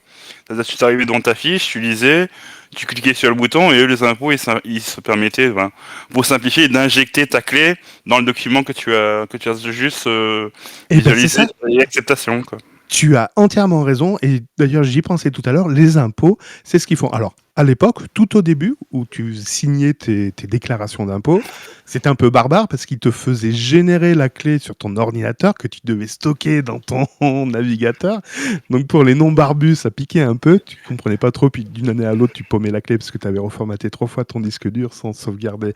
C'est-à-dire, tu t'arrivais devant ta fiche, tu lisais, tu cliquais sur le bouton, et eux, les impôts, ils se permettaient, ben, pour simplifier, d'injecter ta clé dans le document que tu as juste Et ben, c'est visualisé ça. et acceptation, quoi. Tu as entièrement raison, et d'ailleurs j'y pensais tout à l'heure, les impôts, c'est ce qu'ils font. Alors, à l'époque, tout au début, où tu signais tes déclarations d'impôts, c'était un peu barbare parce qu'ils te faisaient générer la clé sur ton ordinateur que tu devais stocker dans ton navigateur. Donc pour les non-barbus, ça piquait un peu, tu comprenais pas trop, puis d'une année à l'autre, tu paumais la clé parce que tu avais reformaté 3 fois ton disque dur sans sauvegarder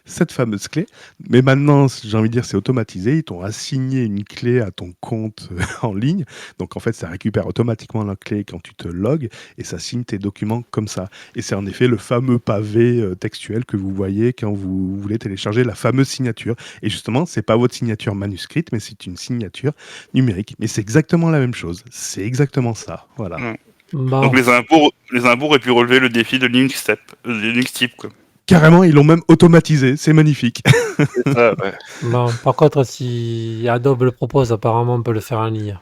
cette fameuse clé. Mais maintenant, j'ai envie de dire, c'est automatisé. Ils t'ont assigné une clé à ton compte en ligne. Donc, en fait, ça récupère automatiquement la clé quand tu te logs et ça signe tes documents comme ça. Et c'est en effet le fameux pavé textuel que vous voyez quand vous voulez télécharger la fameuse signature. Et justement, c'est pas votre signature manuscrite, mais c'est une signature numérique. Mais c'est exactement la même chose. C'est exactement ça. Voilà. Ouais. Bon, Donc les impôts auraient pu relever le défi de Linux Type, quoi. Carrément, ils l'ont même automatisé. C'est magnifique. C'est ça, ouais. bon, par contre, si Adobe le propose, apparemment, on peut le faire en ligne.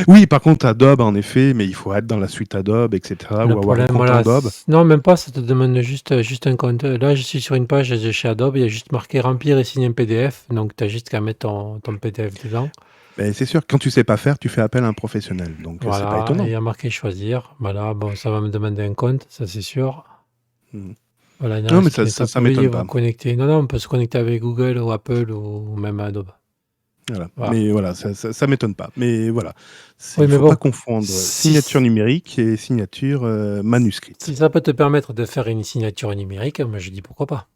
Oui, par contre, Adobe, en effet, mais il faut être dans la suite Adobe, etc. Le ou avoir un problème, compte voilà, Adobe. non, même pas, ça te demande juste un compte. Là, je suis sur une page de chez Adobe, il y a juste marqué remplir et signer un PDF, donc tu as juste qu'à mettre ton PDF dedans. Mais c'est sûr, quand tu sais pas faire, tu fais appel à un professionnel. Donc, c'est pas Voilà, et étonnant. il y a marqué choisir. Voilà, bon, ça va me demander un compte, ça c'est sûr. Mhm. Voilà, Non, mais ça m'étonne pas. Vous connecter. Non, on peut se connecter avec Google ou Apple ou même Adobe. Voilà. Voilà. Mais voilà, ça m'étonne pas. Mais voilà, Oui, il mais faut bon, pas confondre si- signature numérique et signature manuscrite. Si ça peut te permettre de faire une signature numérique, moi je dis pourquoi pas.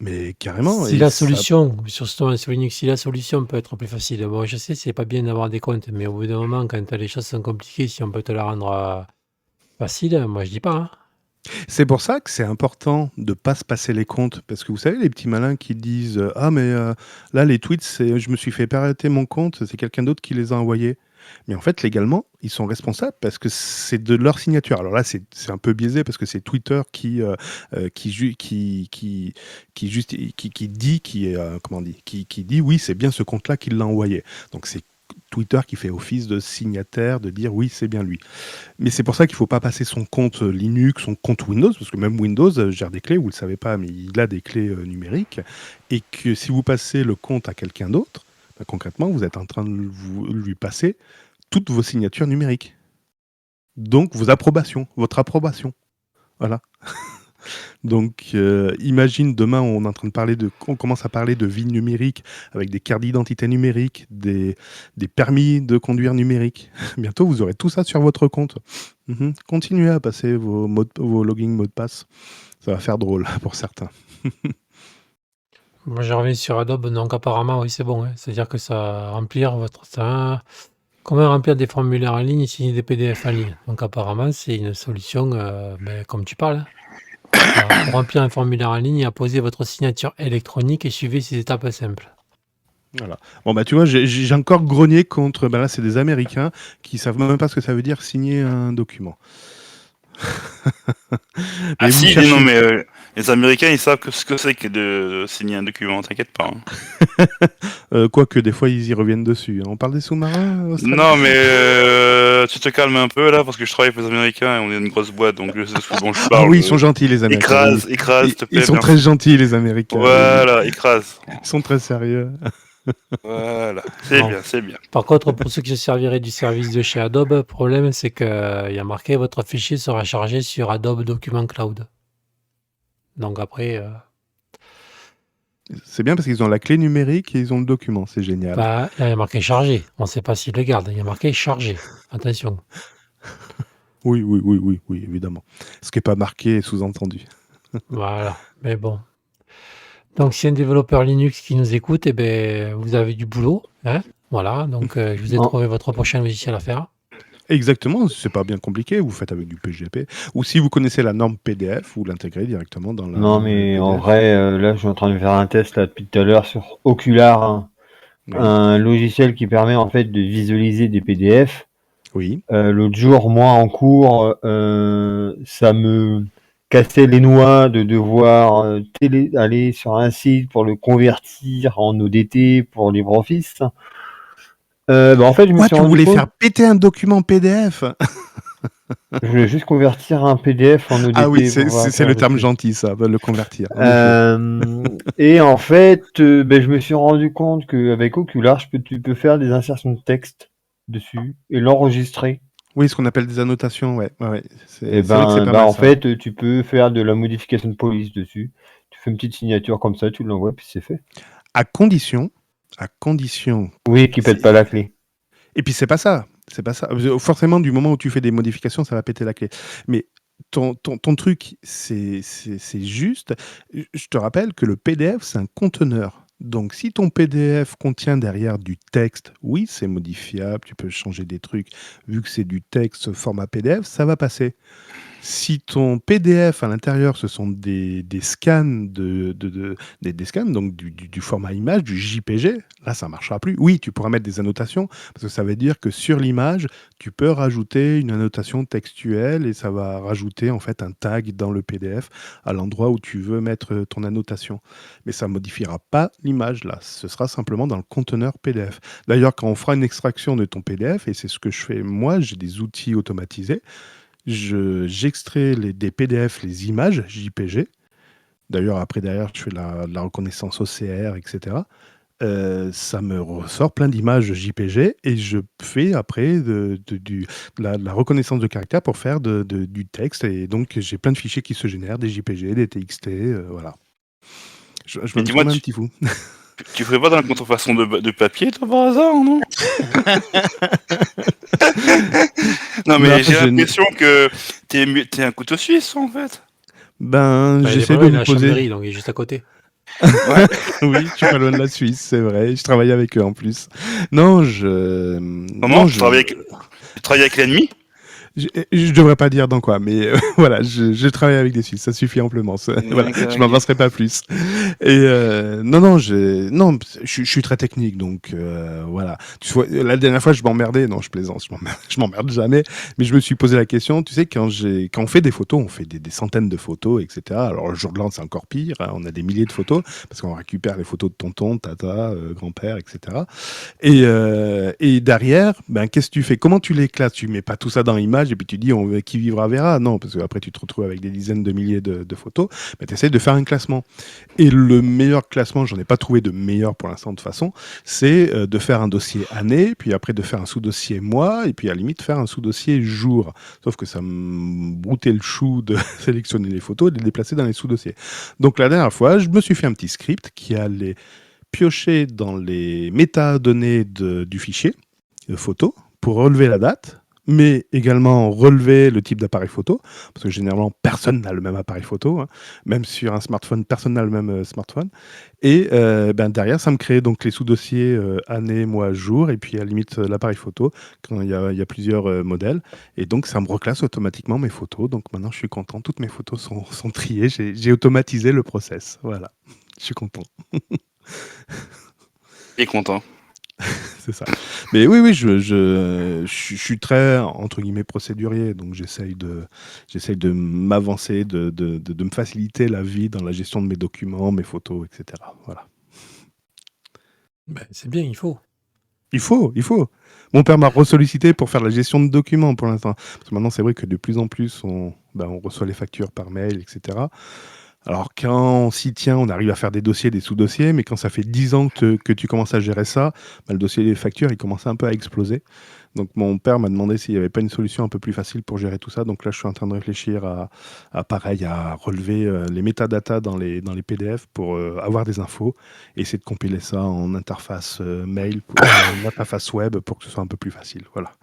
Mais carrément. Si et la ça- solution, justement sur Linux, si la solution peut être plus facile, bon, je sais, c'est pas bien d'avoir des comptes, mais au bout d'un moment, quand les choses sont compliquées, si on peut te la rendre facile, moi je dis pas, hein. C'est pour ça que c'est important de pas se passer les comptes. Parce que vous savez, les petits malins qui disent ah, mais là, les tweets, je me suis fait pirater mon compte, c'est quelqu'un d'autre qui les a envoyés. Mais en fait, légalement, ils sont responsables parce que c'est de leur signature. Alors là, c'est un peu biaisé parce que c'est Twitter qui dit oui, c'est bien ce compte-là qui l'a envoyé. Donc c'est Twitter qui fait office de signataire, de dire oui, c'est bien lui. Mais c'est pour ça qu'il ne faut pas passer son compte Linux, son compte Windows, parce que même Windows gère des clés, vous ne le savez pas, mais il a des clés numériques, et que si vous passez le compte à quelqu'un d'autre, ben, concrètement, vous êtes en train de lui passer toutes vos signatures numériques. Donc, votre approbation. Voilà. Donc, imagine demain, on commence à parler de vie numérique avec des cartes d'identité numériques, des permis de conduire numériques. Bientôt, vous aurez tout ça sur votre compte. Continuez à passer vos logins, mots de passe. Ça va faire drôle pour certains. Moi je reviens sur Adobe, donc apparemment, oui, c'est bon, hein. C'est-à-dire que ça remplir comment remplir des formulaires en ligne et signer des PDF en ligne. Donc apparemment, c'est une solution, comme tu parles, hein. Alors, pour remplir un formulaire en ligne, apposez votre signature électronique et suivez ces étapes simples. Voilà. Bon, bah, tu vois, j'ai encore grogné contre. Là, c'est des Américains qui savent même pas ce que ça veut dire signer un document. Ah si, non mais Les Américains, ils savent ce que c'est que de signer un document, t'inquiète pas. Hein. Quoique des fois ils y reviennent dessus. On parle des sous-marins australiens. Non, mais tu te calmes un peu là, parce que je travaille avec les Américains et on est une grosse boîte, donc je sais de ce dont je parle. Ah oui, ils sont gentils les Américains. Écrase, s'il te plaît. Ils sont merci. très gentils les Américains. Voilà, écrase. Ils sont très sérieux. Voilà, c'est Bon. bien, c'est bien. Par contre, pour ceux qui se serviraient du service de chez Adobe, le problème c'est qu'il y a marqué votre fichier sera chargé sur Adobe Document Cloud. Donc après, C'est bien parce qu'ils ont la clé numérique et ils ont le document. C'est génial. bah, là, il y a marqué chargé. On ne sait pas s'ils le gardent. Il y a marqué chargé. Attention. Oui, évidemment. Ce qui n'est pas marqué est sous-entendu. Voilà. Mais bon. Donc, si un développeur Linux qui nous écoute, eh ben, vous avez du boulot. Hein, voilà. Donc, je vous ai Non. trouvé votre prochain logiciel à faire. Exactement, c'est pas bien compliqué. Vous faites avec du PGP. Ou si vous connaissez la norme PDF, vous l'intégrez directement dans la. Non, mais PDF. en vrai, là, je suis en train de faire un test là depuis tout à l'heure sur Ocular, hein. Oui. Un logiciel qui permet en fait de visualiser des PDF. Oui. L'autre jour, moi en cours, ça me cassait les noix de devoir aller sur un site pour le convertir en ODT pour LibreOffice. En fait, je me Quoi, suis tu rendu voulais compte, faire péter un document PDF? je voulais juste convertir un PDF en ODT. Ah oui, pour c'est pouvoir c'est faire le terme dessus. gentil, ça, le convertir. en effet. Et en fait, je me suis rendu compte qu'avec Ocular, tu peux faire des insertions de texte dessus et l'enregistrer. Oui, ce qu'on appelle des annotations, ouais. C'est Et vrai que c'est pas mal, en ça. fait, tu peux faire de la modification de police dessus. Tu fais une petite signature comme ça, tu l'envoies, puis c'est fait. À condition. Oui, qui pète pas la clé. Et puis c'est pas ça. Forcément, du moment où tu fais des modifications, ça va péter la clé. Mais ton truc, c'est juste. Je te rappelle que le PDF, c'est un conteneur. Donc, si ton PDF contient derrière du texte, oui, c'est modifiable, tu peux changer des trucs. Vu que c'est du texte format PDF, ça va passer. Si ton PDF à l'intérieur, ce sont des scans, des scans, donc du format image, du JPG, là, ça ne marchera plus. Oui, tu pourras mettre des annotations, parce que ça veut dire que sur l'image, tu peux rajouter une annotation textuelle et ça va rajouter en fait un tag dans le PDF à l'endroit où tu veux mettre ton annotation. Mais ça ne modifiera pas l'image, là. Ce sera simplement dans le conteneur PDF. D'ailleurs, quand on fera une extraction de ton PDF, et c'est ce que je fais moi, j'ai des outils automatisés, j'extrais des PDF, les images JPG. D'ailleurs, après, derrière, je fais de la reconnaissance OCR, etc. Ça me ressort plein d'images JPG et je fais après de la reconnaissance de caractère pour faire du texte. Et donc, j'ai plein de fichiers qui se génèrent, des JPG, des TXT, voilà. Je me dis-moi, trouve un petit fou. Tu ferais pas dans la contrefaçon de papier, toi, par hasard, non? Non, mais après, j'ai l'impression que t'es un couteau suisse, en fait. Ben, Bah, il est j'essaie pas de loin, il est vous à poser. Chambéry, donc il est juste à côté. Oui, je suis pas loin de la Suisse, c'est vrai. Je travaille avec eux en plus. Non, Comment? Tu travailles avec l'ennemi? Je devrais pas dire dans quoi, mais voilà, je travaille avec des Suisses, ça suffit amplement. Voilà, D'accord, je ok. m'avancerai pas plus. Et non, je suis très technique, donc voilà. Tu vois, la dernière fois, je m'emmerdais. Non, je plaisante, je m'emmerde jamais. Mais je me suis posé la question. Tu sais, quand on fait des photos, on fait des centaines de photos, etc. Alors le jour de l'an, c'est encore pire. Hein, on a des milliers de photos parce qu'on récupère les photos de tonton, tata, grand-père, etc. Et derrière, ben qu'est-ce que tu fais? Comment tu les classes? Tu mets pas tout ça dans l'image et puis tu dis qui vivra verra. Non, parce qu'après tu te retrouves avec des dizaines de milliers de photos. Mais tu essaies de faire un classement. Et le meilleur classement, j'en ai pas trouvé de meilleur pour l'instant de toute façon, c'est de faire un dossier année, puis après de faire un sous-dossier mois, et puis à la limite faire un sous-dossier jour. Sauf que ça me broutait le chou de sélectionner les photos et de les déplacer dans les sous-dossiers. Donc la dernière fois, je me suis fait un petit script qui allait piocher dans les métadonnées du fichier de photo pour relever la date, mais également relever le type d'appareil photo, parce que généralement personne n'a le même appareil photo, hein. Même sur un smartphone, personne n'a le même smartphone. Et derrière, ça me crée donc les sous-dossiers année, mois, jour, et puis à la limite l'appareil photo quand il y a plusieurs modèles. Et donc ça me reclasse automatiquement mes photos. Donc maintenant je suis content, toutes mes photos sont triées, j'ai automatisé le process. Voilà, je suis content. Il est content. C'est ça. Mais oui, je suis très, entre guillemets, procédurier, donc j'essaye de m'avancer, de me faciliter la vie dans la gestion de mes documents, mes photos, etc. Voilà. Ben, c'est bien, il faut. Il faut. Mon père m'a ressollicité pour faire la gestion de documents pour l'instant. Parce que maintenant, c'est vrai que de plus en plus, on reçoit les factures par mail, etc. Alors, quand on s'y tient, on arrive à faire des dossiers, des sous-dossiers, mais quand ça fait 10 ans que tu commences à gérer ça, le dossier des factures, il commence un peu à exploser. Donc, mon père m'a demandé s'il n'y avait pas une solution un peu plus facile pour gérer tout ça. Donc là, je suis en train de réfléchir à relever les métadatas dans les PDF pour avoir des infos et essayer de compiler ça en interface mail, en interface web pour que ce soit un peu plus facile. Voilà.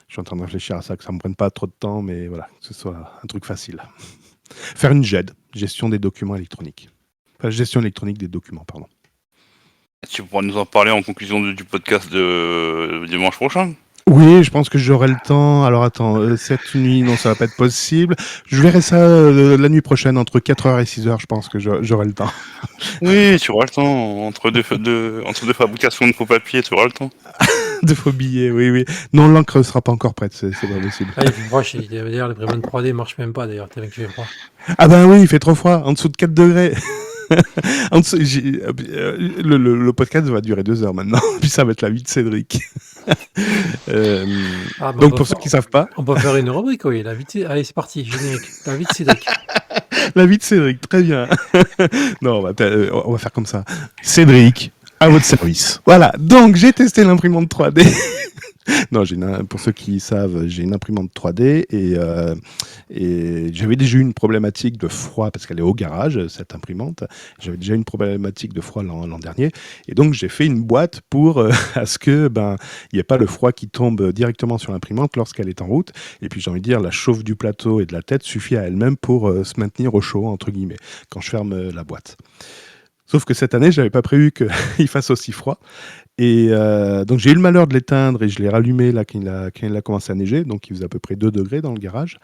Je suis en train de réfléchir à ça, que ça ne me prenne pas trop de temps, mais voilà, que ce soit un truc facile. Faire une GED, gestion des documents électroniques. Enfin, gestion électronique des documents, pardon. Tu pourras nous en parler en conclusion du podcast de dimanche prochain. Oui, je pense que j'aurai le temps. Alors attends, cette nuit, non, ça va pas être possible. Je verrai ça la nuit prochaine, entre 4h et 6h, je pense que j'aurai le temps. Oui, tu auras le temps. Entre deux fabrications de faux papiers, tu auras le temps. De faux billets, oui. Non, l'encre ne sera pas encore prête, c'est pas possible. Ah, il fait froid, d'ailleurs, l'imprimante 3D ne marche même pas, d'ailleurs, tellement qu'il fait froid. Ah ben oui, il fait trop froid, en dessous de 4 degrés. En dessous, le podcast va durer 2 heures maintenant, puis ça va être la vie de Cédric. Donc pour ceux qui ne savent pas... On peut faire une rubrique, oui, la vie de... Allez, c'est parti, générique, la vie de Cédric. La vie de Cédric, très bien. Non, on va faire comme ça. Cédric, à votre service. Voilà, donc j'ai testé l'imprimante 3D. Non, pour ceux qui savent, j'ai une imprimante 3D et j'avais déjà eu une problématique de froid parce qu'elle est au garage, cette imprimante. J'avais déjà eu une problématique de froid l'an dernier et donc j'ai fait une boîte pour à ce que il n'y ait pas le froid qui tombe directement sur l'imprimante lorsqu'elle est en route. Et puis j'ai envie de dire, la chauffe du plateau et de la tête suffit à elle-même pour se maintenir au chaud, entre guillemets, quand je ferme la boîte. Sauf que cette année, je n'avais pas prévu qu'il fasse aussi froid. Et donc j'ai eu le malheur de l'éteindre et je l'ai rallumé là quand il a commencé à neiger, donc il faisait à peu près 2 degrés dans le garage.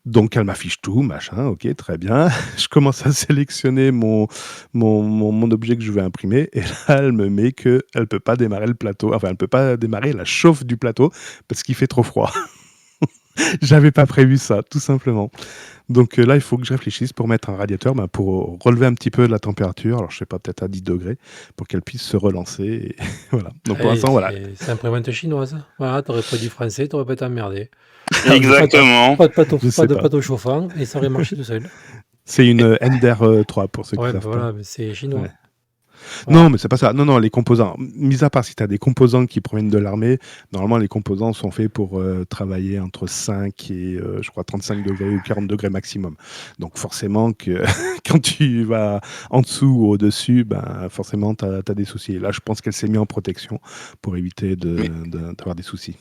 Donc elle m'affiche tout, machin, ok, très bien. Je commence à sélectionner mon objet que je vais imprimer et là elle me met qu'elle ne peut pas démarrer le plateau, enfin elle ne peut pas démarrer la chauffe du plateau parce qu'il fait trop froid. J'avais pas prévu ça, tout simplement. Donc là, il faut que je réfléchisse pour mettre un radiateur, pour relever un petit peu la température. Alors, je sais pas, peut-être à 10 degrés, pour qu'elle puisse se relancer. Et voilà. Donc pour l'instant, voilà. C'est imprimante chinoise. Voilà, t'aurais pas dit français, t'aurais pas été emmerdé. Exactement. Pas de plateau chauffant, et ça aurait marché tout seul. C'est une Ender 3 pour ceux qui savent voilà, pas. mais c'est chinois. Ouais. Non, mais c'est pas ça. Non, les composants. Mis à part si tu as des composants qui proviennent de l'armée, normalement, les composants sont faits pour travailler entre 5 et, je crois, 35 degrés ou 40 degrés maximum. Donc, forcément, que quand tu vas en dessous ou au-dessus, forcément, tu as des soucis. Et là, je pense qu'elle s'est mise en protection pour éviter d'avoir des soucis.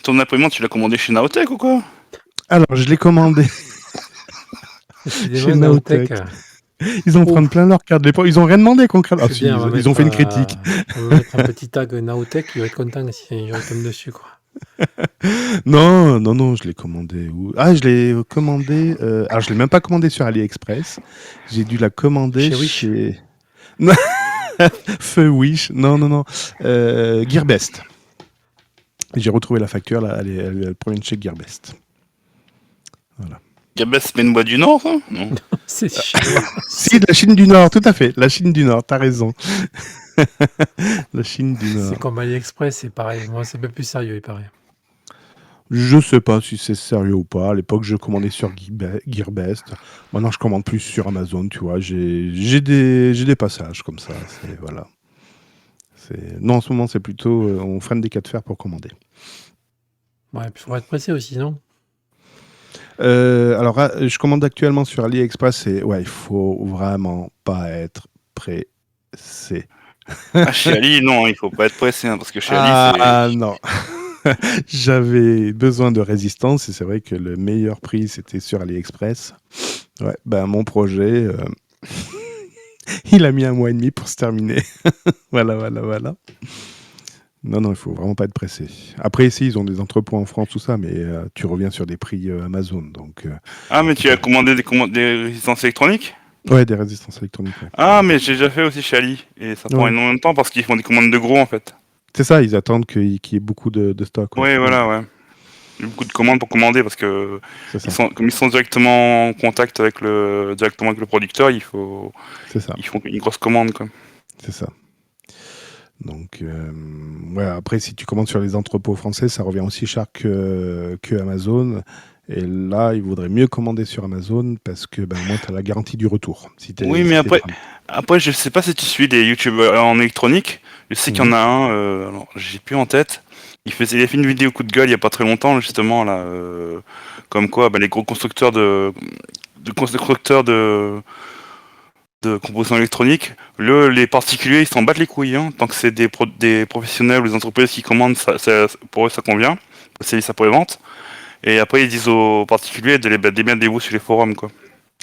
Ton imprimante, tu l'as commandé chez Naotech ou quoi? Alors, je l'ai commandé chez Naotech. Ils en prennent plein leur carte de l'époque. Ils ont rien demandé concrètement. Ils ont fait une critique. On va mettre un petit tag Naotech, il va être content si je tombe dessus, quoi. Non, je l'ai commandé où? Ah, je l'ai commandé. Alors, je l'ai même pas commandé sur AliExpress. J'ai dû la commander chez Feu Wish. Non. Gearbest. J'ai retrouvé la facture là. Elle provient de chez Gearbest. Voilà. Gearbest, c'est une boîte du Nord, ça? Non. C'est chinois. Si, de la Chine du Nord, tout à fait. La Chine du Nord, t'as raison. La Chine du Nord. C'est comme AliExpress, c'est pareil. Moi, c'est un peu plus sérieux, il paraît. Je sais pas si c'est sérieux ou pas. À l'époque, je commandais sur Gearbest. Maintenant, je commande plus sur Amazon, tu vois. J'ai des passages comme ça. Voilà. Non, en ce moment, c'est plutôt... on freine des cas de fer pour commander. Ouais, puis il faudra être pressé aussi, non? Alors, je commande actuellement sur AliExpress et il faut vraiment pas être pressé. Chez Ali, non, il faut pas être pressé, parce que chez Ali, c'est... Ah non. J'avais besoin de résistance et c'est vrai que le meilleur prix c'était sur AliExpress. Ouais, mon projet, il a mis 1 mois et demi pour se terminer. Voilà. Non, il faut vraiment pas être pressé. Après, ici, ils ont des entrepôts en France, tout ça, mais tu reviens sur des prix Amazon. Donc, Ah, mais tu as commandé des résistances électroniques? Ouais, des résistances électroniques. Ouais. Ah, mais j'ai déjà fait aussi chez Ali. Et ça prend énormément de temps parce qu'ils font des commandes de gros, en fait. C'est ça, ils attendent qu'il y ait beaucoup de stock. Ouais, voilà, ouais. Il y a beaucoup de commandes pour commander parce que C'est ça. comme ils sont directement en contact directement avec le producteur, C'est ça. ils font une grosse commande, quoi. C'est ça. Donc, ouais, après, si tu commandes sur les entrepôts français, ça revient aussi cher que Amazon. Et là, il vaudrait mieux commander sur Amazon parce que ben, au moins, tu as la garantie du retour. Oui, mais après, je sais pas si tu suis des youtubeurs en électronique. Je sais qu'il y en a un, alors, j'ai plus en tête. Il a fait une vidéo coup de gueule il y a pas très longtemps, justement, là, comme quoi les gros constructeurs de composants électroniques, les particuliers, ils s'en battent les couilles, hein. Tant que c'est des professionnels ou des entreprises qui commandent, pour eux, ça convient. C'est ça pour les ventes. Et après, ils disent aux particuliers de les démerdez-vous sur les forums, quoi.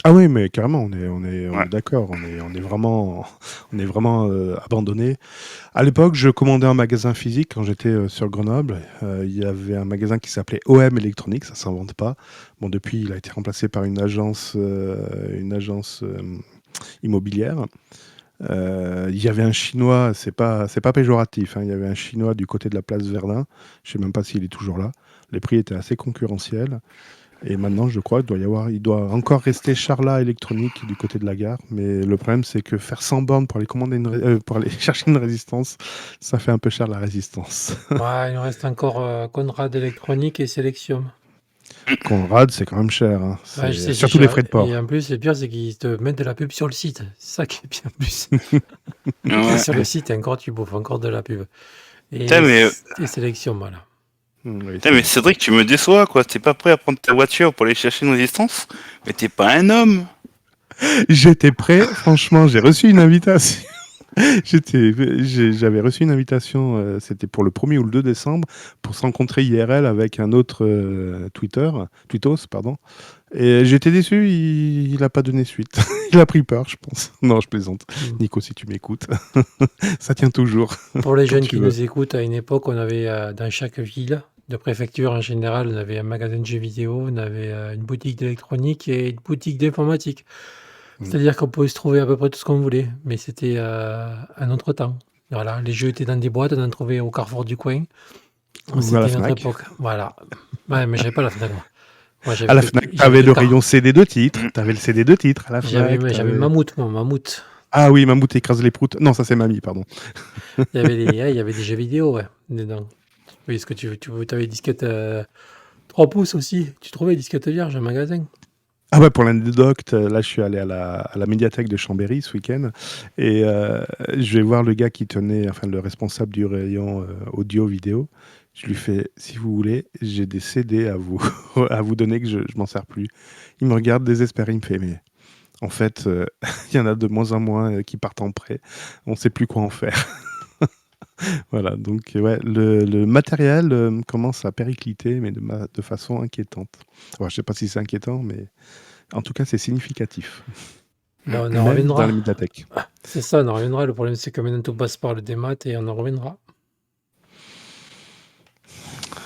Ah oui, mais carrément, on est Ouais. d'accord, on est vraiment abandonné. À l'époque, je commandais un magasin physique quand j'étais sur Grenoble. Il y avait un magasin qui s'appelait OM Électronique, ça s'invente pas. Bon, depuis, il a été remplacé par une agence immobilière. Il y avait un Chinois, c'est pas péjoratif, hein, il y avait un Chinois du côté de la place Verdun. Je sais même pas s'il est toujours là. Les prix étaient assez concurrentiels. Et maintenant, je crois il doit encore rester Charla Électronique du côté de la gare. Mais le problème, c'est que faire 100 bornes pour aller pour aller chercher une résistance, ça fait un peu cher la résistance. Ouais, il nous reste encore Conrad Électronique et Selection. Conrad, c'est quand même cher. Hein. Ouais, je sais, c'est Surtout les cher. frais de port. Et en plus, le pire, c'est qu'ils te mettent de la pub sur le site. C'est ça qui est bien en plus. Ouais. Sur le site, encore, tu bouffes encore de la pub. Et Putain, mais Sélection, voilà. Oui, Putain, mais Cédric, tu me déçois, quoi. T'es pas prêt à prendre ta voiture pour aller chercher une résistance, mais t'es pas un homme. J'étais prêt, franchement, j'ai reçu une invitation. J'avais reçu une invitation, c'était pour le 1er ou le 2 décembre, pour se rencontrer IRL avec un autre Twittos, pardon. Et j'étais déçu, il n'a pas donné suite. Il a pris peur, je pense. Non, je plaisante. Nico, si tu m'écoutes, ça tient toujours. Pour les Quand jeunes tu qui veux. nous écoutent, à une époque, on avait dans chaque ville de préfecture en général, on avait un magasin de jeux vidéo, on avait une boutique d'électronique et une boutique d'informatique. C'est-à-dire qu'on pouvait se trouver à peu près tout ce qu'on voulait, mais c'était un autre temps. Voilà, les jeux étaient dans des boîtes, on en trouvait au Carrefour du coin. Ou à C'était la notre Fnac. époque. Voilà. Ouais, mais j'avais pas la Fnac, moi. Moi, À la Fnac, t'avais le rayon CD de titres. T'avais le CD de titres à la Fnac. J'avais Mammouth, moi, Mammouth. Ah oui, Mammouth écrase les proutes. Non, ça c'est Mamie, pardon. Il y avait des jeux vidéo, ouais, dedans. Oui, ce que tu avais disquette 3 pouces aussi. Tu trouvais disquette vierge en magasin. Ah ouais, pour l'anecdote, là je suis allé à la médiathèque de Chambéry ce week-end et je vais voir le gars qui tenait, enfin le responsable du rayon audio-vidéo. Je lui fais, si vous voulez, j'ai des CD à vous, à vous donner que je m'en sers plus. Il me regarde désespéré, il me fait, mais en fait, il y en a de moins en moins qui partent en prêt. On ne sait plus quoi en faire. Voilà, donc ouais, le matériel commence à péricliter, mais de façon inquiétante. Alors, je ne sais pas si c'est inquiétant, mais en tout cas, c'est significatif. Ben, on en Même reviendra. dans la médiathèque. C'est ça, on en reviendra. Le problème, c'est que maintenant, tout passe par le démat et on en reviendra.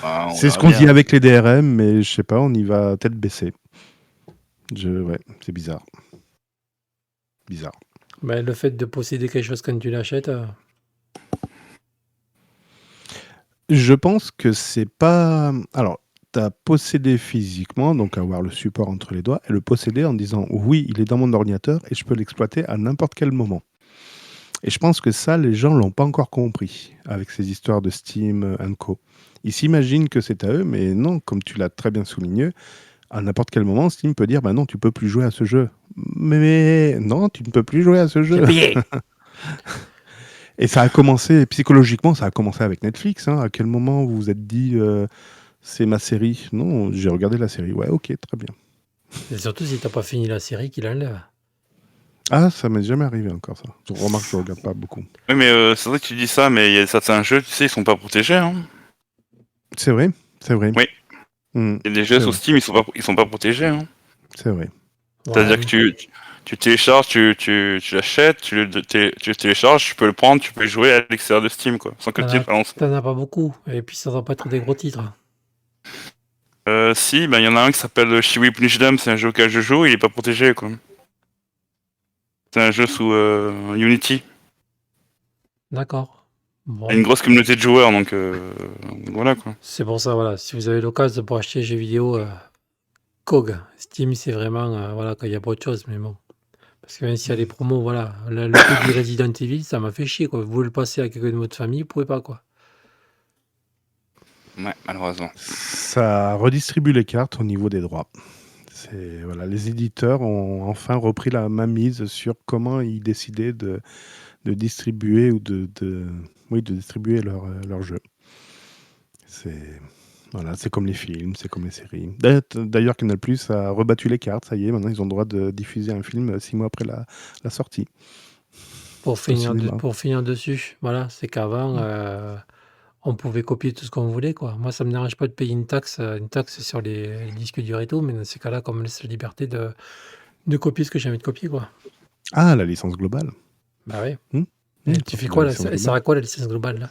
Ah, on C'est ce verra qu'on bien. dit avec les DRM, mais je sais pas, on y va tête baissée. Ouais, c'est bizarre. Bizarre. Ben, le fait de posséder quelque chose quand tu l'achètes, Je pense que c'est pas. Alors, tu as possédé physiquement, donc avoir le support entre les doigts, et le posséder en disant oui, il est dans mon ordinateur et je peux l'exploiter à n'importe quel moment. Et je pense que ça, les gens l'ont pas encore compris avec ces histoires de Steam Co. Ils s'imaginent que c'est à eux, mais non, comme tu l'as très bien souligné, à n'importe quel moment, Steam peut dire bah non, tu peux plus jouer à ce jeu. Mais non, tu ne peux plus jouer à ce jeu. j'ai payé. Et ça a commencé, psychologiquement, ça a commencé avec Netflix. Hein. À quel moment vous vous êtes dit c'est ma série? Non, j'ai regardé la série. Ouais, ok, très bien. Et surtout si t'as pas fini la série, qu'il enlève. Ah, ça m'est jamais arrivé encore ça. Je remarque que je regarde pas beaucoup. Oui, mais c'est vrai que tu dis ça, mais il y a certains jeux, tu sais, ils sont pas protégés, hein. C'est vrai, c'est vrai. Oui. Hmm, Il y a des jeux c'est sur vrai. Steam, ils sont pas protégés, hein. C'est vrai. C'est-à-dire que tu télécharges, tu l'achètes, tu le télécharges, tu peux le prendre, tu peux y jouer à l'extérieur de Steam, quoi, sans que tu aies le lancé. T'en as pas beaucoup. Et puis ça doit pas être des gros titres. Si, ben il y en a un qui s'appelle Shiwi Punish Them, c'est un jeu auquel je joue, il est pas protégé, quoi. C'est un jeu sous Unity. D'accord. Bon, Il y a une grosse communauté de joueurs, donc voilà quoi. c'est pour ça, voilà. Si vous avez l'occasion pour acheter des jeux vidéo, COG, Steam, c'est vraiment, voilà, quand il y a pas autre chose, mais bon. Parce que même s'il y a des promos, voilà. Le coup du Resident Evil, ça m'a fait chier, quoi. Vous voulez le passer à quelqu'un de votre famille, vous pouvez pas, quoi. Ouais, malheureusement. Ça redistribue les cartes au niveau des droits. Voilà, les éditeurs ont enfin repris la mainmise sur comment ils décidaient de distribuer ou oui, de distribuer leur jeu. Voilà, c'est comme les films, c'est comme les séries. D'ailleurs, Canal+ a rebattu les cartes, ça y est, maintenant ils ont le droit de diffuser un film 6 mois après la sortie. Pour finir dessus, voilà, c'est qu'avant, on pouvait copier tout ce qu'on voulait, quoi. Moi, ça me dérange pas de payer une taxe sur les disques durs et tout, mais dans ces cas-là, qu'on me laisse la liberté de copier ce que j'ai envie de copier, quoi. Ah, la licence globale. Bah ouais. Mmh, Tu fais quoi, là? licence Elle sert à quoi, la licence globale, là?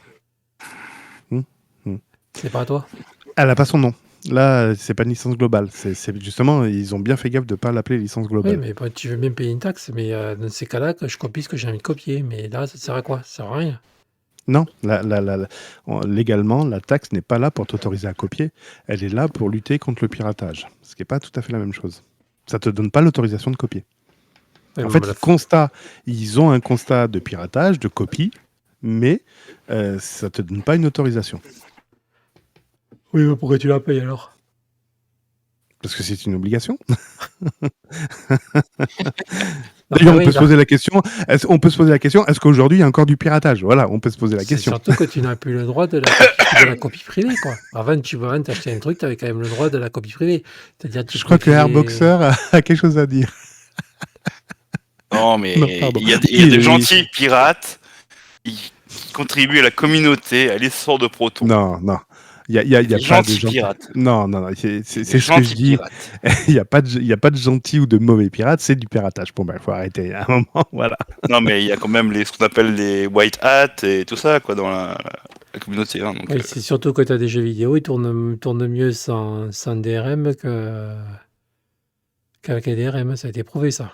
Mmh. C'est pas à toi? Elle n'a pas son nom. Là, c'est pas une licence globale. C'est justement, ils ont bien fait gaffe de ne pas l'appeler licence Oui, globale. mais bon, tu veux bien payer une taxe, mais dans ces cas-là, que je copie ce que j'ai envie de copier. Mais là, ça sert à quoi? Ça sert à rien. Non, légalement, la taxe n'est pas là pour t'autoriser à copier. Elle est là pour lutter contre le piratage. Ce qui n'est pas tout à fait la même chose. Ça ne te donne pas l'autorisation de copier. Ouais, En bon, fait, bah, ils ont un constat de piratage, de copie, mais ça ne te donne pas une autorisation. oui, mais pourquoi tu la payes alors? Parce que c'est une obligation. Non, D'ailleurs, mais on oui, peut se là, poser la question, est-ce qu'aujourd'hui, il y a encore du piratage? Voilà, on peut se poser la c'est question. surtout que tu n'as plus le droit de la copie privée, quoi. Avant, tu pouvais t'acheter un truc, tu avais quand même le droit de la copie privée. C'est-à-dire, tu Je crois que pouvais Airboxer a quelque chose à dire. Non, mais Non, pardon. il y a Oui, des oui. gentils pirates qui contribuent à la communauté, à l'essor de Proton. Non. Il y a Des pas de gentils gentils. pirates. Non. C'est Des ce que je gentils dis. pirates. Il n'y a pas de gentils ou de mauvais pirates, c'est du piratage. Bon, il faut arrêter à un moment. Voilà. Non, mais il y a quand même ce qu'on appelle les white hats et tout ça, quoi, dans la communauté. Hein, donc, Oui, c'est surtout que tu as des jeux vidéo, ils tournent mieux sans DRM qu'avec les DRM. Ça a été prouvé, ça.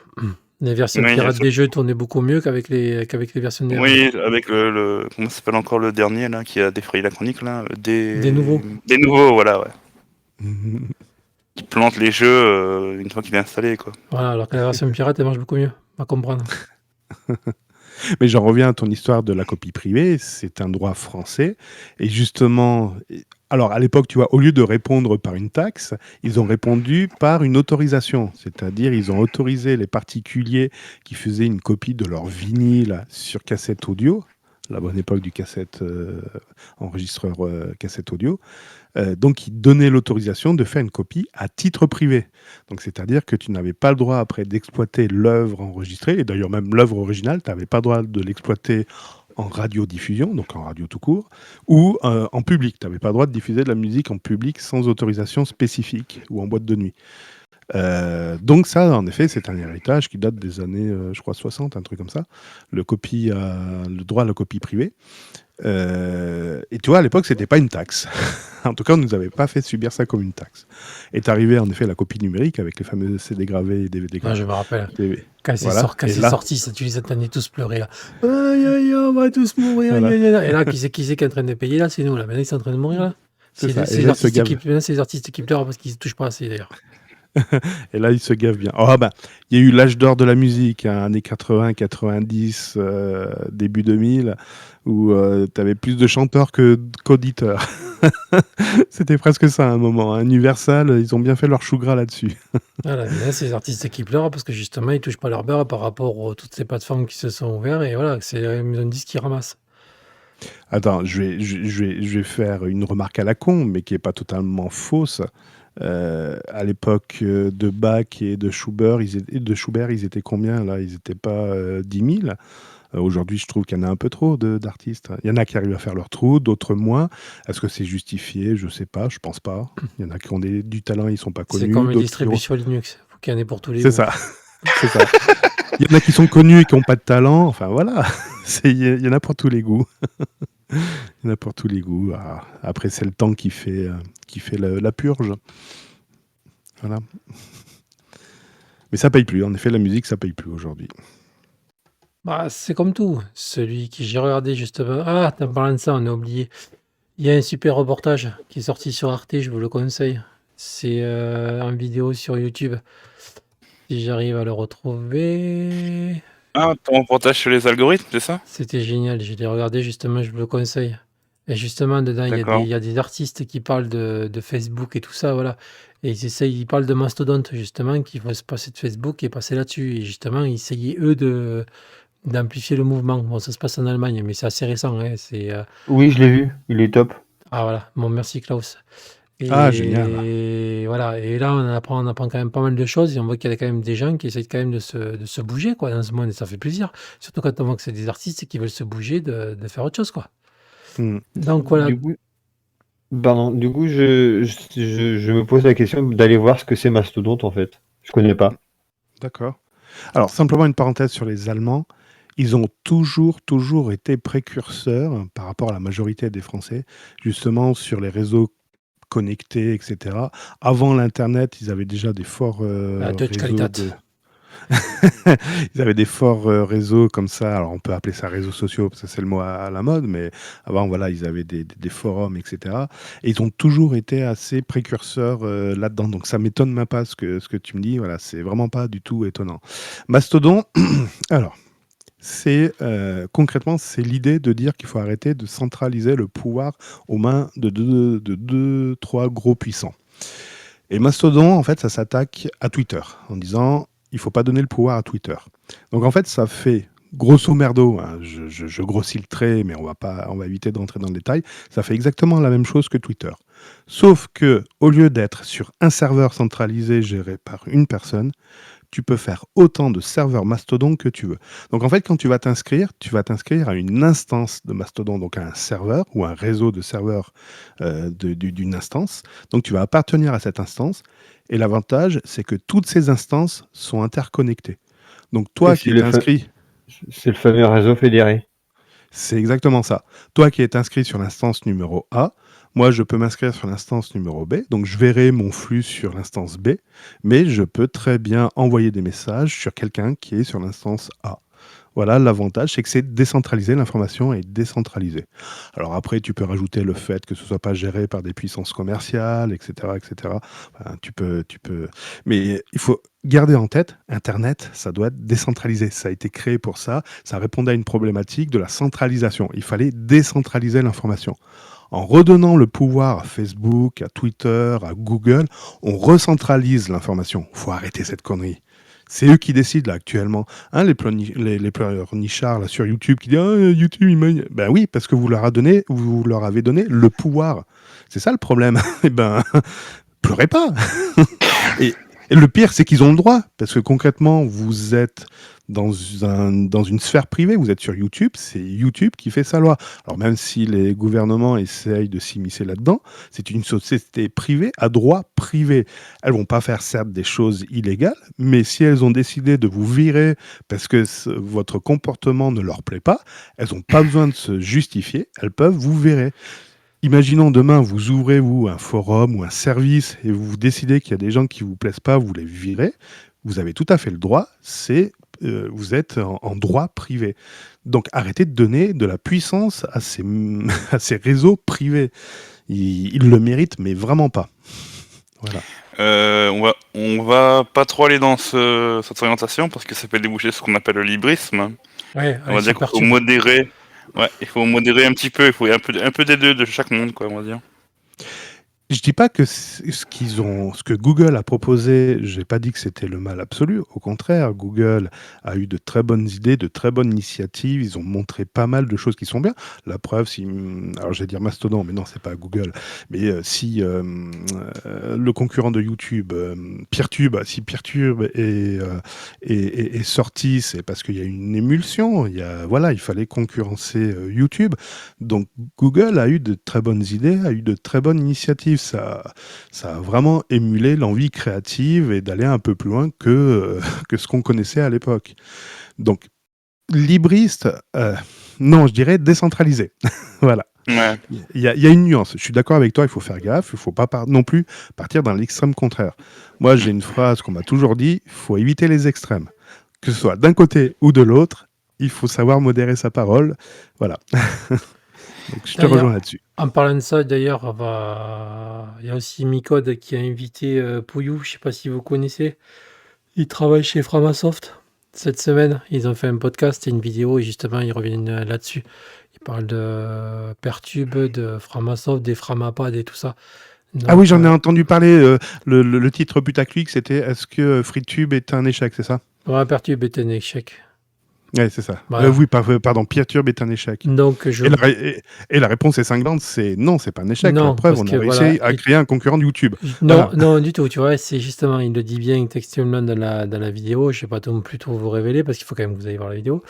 Les versions oui, pirates des jeux tournaient beaucoup mieux qu'avec les versions DRM. oui, avec comment ça s'appelle encore le dernier, là, qui a défrayé la chronique, là, Des nouveaux. Des nouveaux, voilà, ouais. Qui plante les jeux une fois qu'il est installé, quoi. Voilà, alors que la version pirate, elle marche beaucoup mieux, à comprendre. Mais j'en reviens à ton histoire de la copie privée, c'est un droit français. Et justement, alors à l'époque, tu vois, au lieu de répondre par une taxe, ils ont répondu par une autorisation. C'est-à-dire, ils ont autorisé les particuliers qui faisaient une copie de leur vinyle sur cassette audio, la bonne époque du cassette enregistreur cassette audio. Donc, ils donnaient l'autorisation de faire une copie à titre privé. Donc, c'est-à-dire que tu n'avais pas le droit après d'exploiter l'œuvre enregistrée, et d'ailleurs même l'œuvre originale, tu n'avais pas le droit de l'exploiter en radiodiffusion, donc en radio tout court, ou en public. Tu n'avais pas le droit de diffuser de la musique en public sans autorisation spécifique ou en boîte de nuit. Donc ça, en effet, c'est un héritage qui date des années, je crois, 60, un truc comme ça, le droit à la copie privée. Et tu vois, à l'époque, c'était pas une taxe. En tout cas, on nous avait pas fait subir ça comme une taxe. Est arrivée en effet la copie numérique avec les fameux CD gravés et DVD Ah, gravés. je me rappelle. Voilà. Quand c'est Et là- sorti, ça, tu les entendais tous pleurer, là. Aïe, aïe, on va tous mourir. Voilà. Aïe, aïe, aïe. Et là, qui c'est qui est en train de payer, là? C'est nous, là. Maintenant, ils sont en train de mourir, là. C'est ça. C'est Et les là, ils se artistes gavent. maintenant, c'est les artistes qui pleurent parce qu'ils ne touchent pas assez, d'ailleurs. Et là, ils se gavent bien. Oh, bah, il y a eu l'âge d'or de la musique, hein, années 80, 90, début 2000, où tu avais plus de chanteurs qu'auditeurs. C'était presque ça à un moment. Hein. Universal, ils ont bien fait leur chou gras là-dessus. Voilà, mais là, c'est les artistes qui pleurent parce que justement, ils touchent pas leur beurre par rapport à toutes ces plateformes qui se sont ouvertes. Et voilà, c'est la maison de disques qui ramasse. Attends, je vais faire une remarque à la con, mais qui n'est pas totalement fausse. À l'époque de Bach et de Schubert, ils étaient combien là? Ils n'étaient pas 10 000. Aujourd'hui, je trouve qu'il y en a un peu trop d'artistes. Il y en a qui arrivent à faire leur trou, d'autres moins. Est-ce que c'est justifié? Je ne sais pas, je pense pas. Il y en a qui ont du talent, ils ne sont pas connus. C'est comme une d'autres distribution Linux. Faut qu'il y en ait pour tous les C'est goûts. ça. C'est ça. Il y en a qui sont connus et qui n'ont pas de talent. Enfin voilà, il y en a pour tous les goûts. Il y en a pour tous les goûts. Ah, après, c'est le temps qui fait la purge. Voilà. Mais ça paye plus. En effet, la musique, ça paye plus aujourd'hui. Bah, c'est comme tout. Celui qui j'ai regardé justement. Ah, en parlant de ça, on a oublié. Il y a un super reportage qui est sorti sur Arte, je vous le conseille. C'est en vidéo sur YouTube. Si j'arrive à le retrouver. Ah, ton reportage sur les algorithmes, c'est ça? C'était génial, je l'ai regardé justement, je vous le conseille. Et justement, dedans, D'accord. il y a des artistes qui parlent de Facebook et tout ça, voilà. Et ils parlent de Mastodonte, justement, qu'il faut se passer de Facebook et passer là-dessus. Et justement, ils essayaient, eux, d'amplifier le mouvement. Bon, ça se passe en Allemagne, mais c'est assez récent, hein. Oui, je l'ai vu, il est top. Ah, voilà. Bon, merci, Klaus. Ah, génial. Et voilà. Et là, on apprend quand même pas mal de choses et on voit qu'il y a quand même des gens qui essayent quand même de se bouger, quoi, dans ce monde. Et ça fait plaisir. Surtout quand on voit que c'est des artistes qui veulent se bouger, de faire autre chose, quoi. Hmm. Donc voilà. Du coup, je me pose la question d'aller voir ce que c'est Mastodonte en fait. Je connais pas. D'accord. Alors, simplement une parenthèse sur les Allemands. Ils ont toujours été précurseurs par rapport à la majorité des Français, justement sur les réseaux connectés, etc. Avant l'Internet, ils avaient déjà des forts Deutsche réseaux Qualität. de... Ils avaient des forts réseaux comme ça. Alors, on peut appeler ça réseaux sociaux, parce que c'est le mot à la mode, mais avant, voilà, ils avaient des forums, etc. Et ils ont toujours été assez précurseurs là-dedans. Donc, ça m'étonne même pas ce que tu me dis. Voilà, c'est vraiment pas du tout étonnant. Mastodon, alors, c'est concrètement, c'est l'idée de dire qu'il faut arrêter de centraliser le pouvoir aux mains de deux, trois gros puissants. Et Mastodon, en fait, ça s'attaque à Twitter en disant il faut pas donner le pouvoir à Twitter. Donc en fait, ça fait grosso merdo, hein, je grossis le trait, mais on va éviter d'entrer dans le détail. Ça fait exactement la même chose que Twitter, sauf que au lieu d'être sur un serveur centralisé géré par une personne, tu peux faire autant de serveurs Mastodon que tu veux. Donc en fait, quand tu vas t'inscrire à une instance de Mastodon, donc à un serveur ou un réseau de serveurs d'une instance. Donc tu vas appartenir à cette instance. Et l'avantage, c'est que toutes ces instances sont interconnectées. Donc toi Et qui es inscrit... c'est le fameux réseau fédéré. C'est exactement ça. Toi qui es inscrit sur l'instance numéro A, moi je peux m'inscrire sur l'instance numéro B, donc je verrai mon flux sur l'instance B, mais je peux très bien envoyer des messages sur quelqu'un qui est sur l'instance A. Voilà, l'avantage, c'est que c'est décentralisé, l'information est décentralisée. Alors après, tu peux rajouter le fait que ce soit pas géré par des puissances commerciales, etc., etc. Enfin, tu peux... Mais il faut garder en tête, Internet, ça doit être décentralisé. Ça a été créé pour ça. Ça répondait à une problématique de la centralisation. Il fallait décentraliser l'information. En redonnant le pouvoir à Facebook, à Twitter, à Google, on recentralise l'information. Il faut arrêter cette connerie. C'est eux qui décident là actuellement. Hein, les pleurnichards là, sur YouTube qui disent YouTube, il m'a... Ben oui, parce que vous leur avez donné le pouvoir. C'est ça le problème. Eh ben, pleurez pas. et, et le pire, c'est qu'ils ont le droit. Parce que concrètement, vous êtes dans une sphère privée, vous êtes sur YouTube, c'est YouTube qui fait sa loi. Alors même si les gouvernements essayent de s'immiscer là-dedans, c'est une société privée à droit privé. Elles vont pas faire certes des choses illégales, mais si elles ont décidé de vous virer parce que votre comportement ne leur plaît pas, elles n'ont pas besoin de se justifier, elles peuvent vous virer. Imaginons demain, vous ouvrez vous un forum ou un service et vous décidez qu'il y a des gens qui vous plaisent pas, vous les virez, vous avez tout à fait le droit, vous êtes en droit privé. Donc arrêtez de donner de la puissance à ces réseaux privés. Ils le méritent, mais vraiment pas. Voilà. On va pas trop aller dans cette orientation parce que ça peut déboucher sur ce qu'on appelle le librisme. Ouais, On va dire qu'il faut modérer. Ouais, il faut modérer un petit peu. Il faut un peu des deux de chaque monde, quoi, on va dire. Je dis pas que ce que Google a proposé, j'ai pas dit que c'était le mal absolu. Au contraire, Google a eu de très bonnes idées, de très bonnes initiatives. Ils ont montré pas mal de choses qui sont bien. La preuve, alors je vais dire Mastodon, mais non, c'est pas Google. Mais si le concurrent de YouTube, Peertube, si Peertube est sorti, c'est parce qu'il y a une émulsion. Il fallait concurrencer YouTube. Donc Google a eu de très bonnes idées, a eu de très bonnes initiatives. Ça a vraiment émulé l'envie créative et d'aller un peu plus loin que ce qu'on connaissait à l'époque. Donc, libriste, non, je dirais décentralisé. Voilà. Ouais. Il y a une nuance. Je suis d'accord avec toi, il faut faire gaffe, il ne faut pas non plus partir dans l'extrême contraire. Moi, j'ai une phrase qu'on m'a toujours dit, il faut éviter les extrêmes. Que ce soit d'un côté ou de l'autre, il faut savoir modérer sa parole. Voilà. Donc, je te D'ailleurs, rejoins là-dessus. en parlant de ça, d'ailleurs, il y a aussi Micode qui a invité Pouillou, je sais pas si vous connaissez. Il travaille chez Framasoft. Cette semaine, ils ont fait un podcast et une vidéo et justement, ils reviennent là-dessus. Ils parlent de Pertube, de Framasoft, des Framapad et tout ça. Ah oui, Donc, j'en ai entendu parler. Le titre putaclic, c'était Est-ce que FreeTube est un échec, c'est ça? ouais, Pertube est un échec. Ouais, c'est ça. Voilà. Oui, pardon, PeerTube est un échec. Donc, Et la réponse est cinglante, c'est non, c'est pas un échec. Non, La preuve, parce on a que réussi voilà, à créer un concurrent de YouTube. Non, Voilà. non, du tout, tu vois, c'est justement, il le dit bien textuellement dans la vidéo, je ne vais pas non plus trop vous révéler parce qu'il faut quand même que vous ayez voir la vidéo.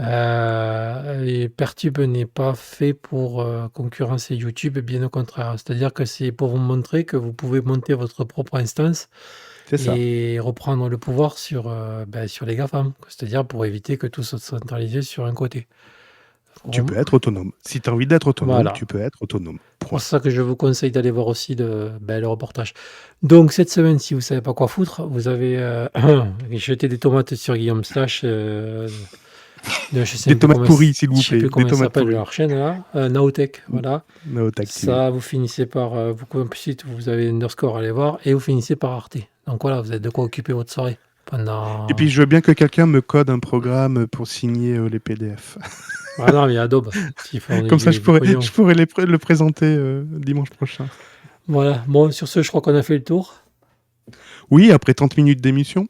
Et Pertube n'est pas fait pour concurrencer YouTube, bien au contraire. C'est-à-dire que c'est pour vous montrer que vous pouvez monter votre propre instance C'est ça. et reprendre le pouvoir sur les GAFAM. C'est-à-dire pour éviter que tout soit centralisé sur un côté. Tu peux être autonome. Si tu as envie d'être autonome, Voilà. tu peux être autonome. C'est pour ça que je vous conseille d'aller voir aussi le reportage. Donc cette semaine, si vous ne savez pas quoi foutre, vous avez jeté des tomates sur Guillaume Slash. Je sais Des plus tomates comment pourries, s'il vous je sais plaît. plus Des comment ça tomates s'appelle pourries. leur chaîne là. Naotech, voilà. Naotech TV. Ça, vous finissez par ensuite vous avez Underscore à aller voir et vous finissez par Arte. Donc voilà, vous avez de quoi occuper votre soirée pendant. Et puis, je veux bien que quelqu'un me code un programme pour signer les PDF. Ah non, mais il y a Adobe. S'il faut Comme ça, je pourrais pognon. le présenter dimanche prochain. Voilà. Bon, sur ce, je crois qu'on a fait le tour. Oui, après 30 minutes d'émission.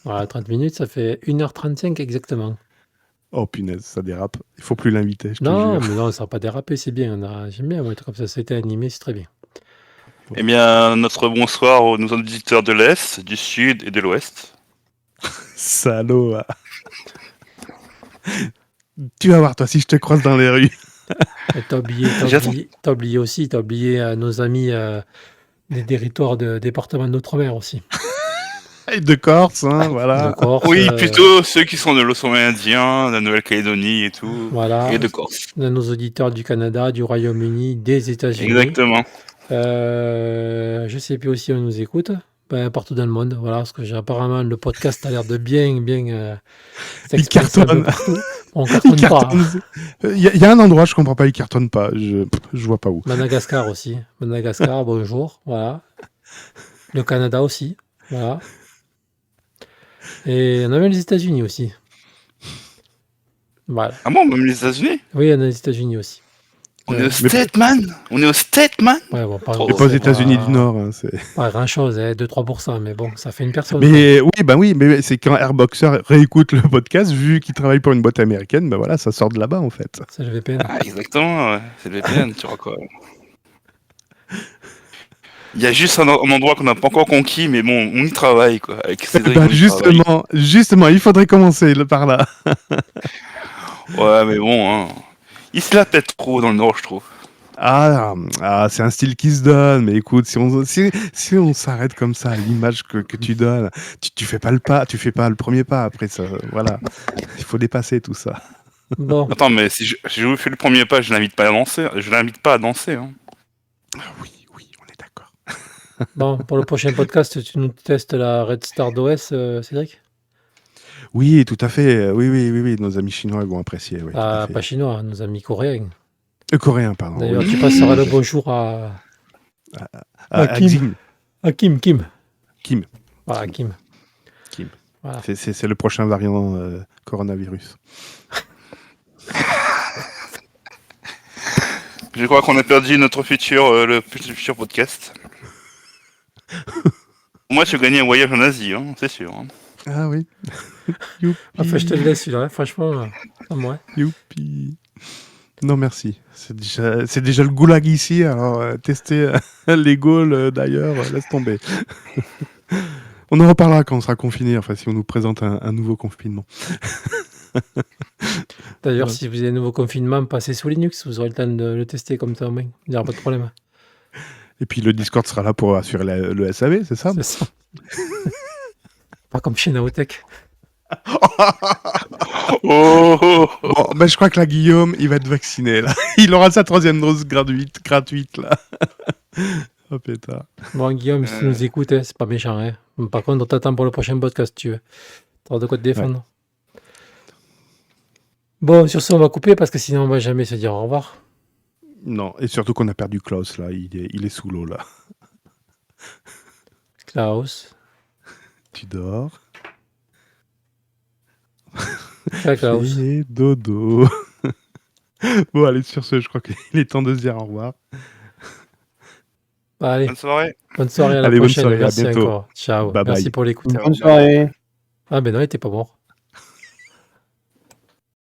Voilà, 30 minutes, ça fait 1h35 exactement. Oh punaise, ça dérape. Il faut plus l'inviter, je te Non, jure. mais non, ça va pas déraper, c'est bien. J'aime bien, moi, comme ça, c'était animé, c'est très bien. Eh bien, notre bonsoir aux nos auditeurs de l'Est, du Sud et de l'Ouest. Salaud. Va. Tu vas voir, toi, si je te croise dans les rues. Et T'as oublié nos amis des territoires de département d'outre-mer aussi. Et de Corse, hein, voilà. De Corse, Oui, plutôt ceux qui sont de l'océan Indien, de la Nouvelle-Calédonie et tout, voilà, et de Corse. de nos auditeurs du Canada, du Royaume-Uni, des États-Unis. Exactement. Je sais plus aussi où on nous écoute. Ben, partout dans le monde, voilà, parce que apparemment le podcast a l'air de bien Il cartonne. partout. On cartonne pas. Il y a un endroit, je comprends pas, il cartonne pas. Je vois pas où. Madagascar aussi. Madagascar, bonjour. Voilà. Le Canada aussi. Voilà. Et on a même les États-Unis aussi. Voilà. Ah bon, même les États-Unis? Oui, on a les États-Unis aussi. On est au Stateman. On est au Stateman. Ouais, bon, pas, Trop Et pas aux États-Unis du Nord. Hein, c'est... pas grand-chose, 2-3%, mais bon, ça fait une personne. Mais oui, mais c'est quand Airboxer réécoute le podcast, vu qu'il travaille pour une boîte américaine, ben voilà, ça sort de là-bas en fait. C'est le VPN. Ah, exactement, ouais. C'est le VPN, tu vois quoi. Il y a juste un endroit qu'on n'a pas encore conquis, mais bon, on y travaille, quoi. Avec Cédric, on y travaille. Justement, il faudrait commencer par là. Ouais, mais bon, hein. Il se la pète trop dans le Nord, je trouve. Ah, c'est un style qui se donne, mais écoute, si on s'arrête comme ça à l'image que tu donnes, tu fais pas le pas, tu fais pas le premier pas après ça, voilà. Il faut dépasser tout ça. Bon, Attends, mais si je vous fais le premier pas, je l'invite pas à danser. Je l'invite pas à danser, hein. Oui, on est d'accord. bon, pour le prochain podcast, tu nous testes la Red Star d'OS, Cédric? Oui, tout à fait. Oui, nos amis chinois ils vont apprécier. Oui, tout à fait. Pas chinois, nos amis coréens. Coréen, pardon. D'ailleurs, oui. tu passeras le bonjour à Kim. Kim. Voilà, Kim. Kim. Voilà. C'est le prochain variant coronavirus. Je crois qu'on a perdu notre le futur podcast. Moi, je gagnais un voyage en Asie, hein, c'est sûr. Hein. Ah oui. Youpi. Enfin, je te le laisse celui-là, hein, franchement, à moi. Youpi. Non, merci. C'est déjà le goulag ici, alors tester les Gaules d'ailleurs, laisse tomber. On en reparlera quand on sera confiné, enfin si on nous présente un nouveau confinement. D'ailleurs, Ouais. si vous avez un nouveau confinement, passez sous Linux, vous aurez le temps de le tester comme ça au moins. Il n'y aura pas de problème. Et puis le Discord sera là pour assurer le SAV, c'est ça? C'est ça. Pas comme chez Naotech. Oh, Bon, ben, je crois que là, Guillaume, il va être vacciné, là. Il aura sa 3e dose gratuite, là. Oh, pétard. Bon, Guillaume, si tu nous écoutes, hein, c'est pas méchant. Hein. Par contre, on t'attend pour le prochain podcast, si tu veux. T'auras de quoi te défendre. Bon, sur ce, on va couper parce que sinon on va jamais se dire au revoir. Non, et surtout qu'on a perdu Klaus, là. Il est sous l'eau, là. Klaus. Tu dors. Ciao, Klaus. Fais dodo. Bon, allez, sur ce, je crois qu'il est temps de se dire au revoir. Allez, Bonne soirée. bonne soirée à la Allez, bonne prochaine. soirée, à Merci bientôt. encore. Ciao. Bye bye. Merci pour l'écoute. Bonne soirée. Ah, ben non, il était pas mort.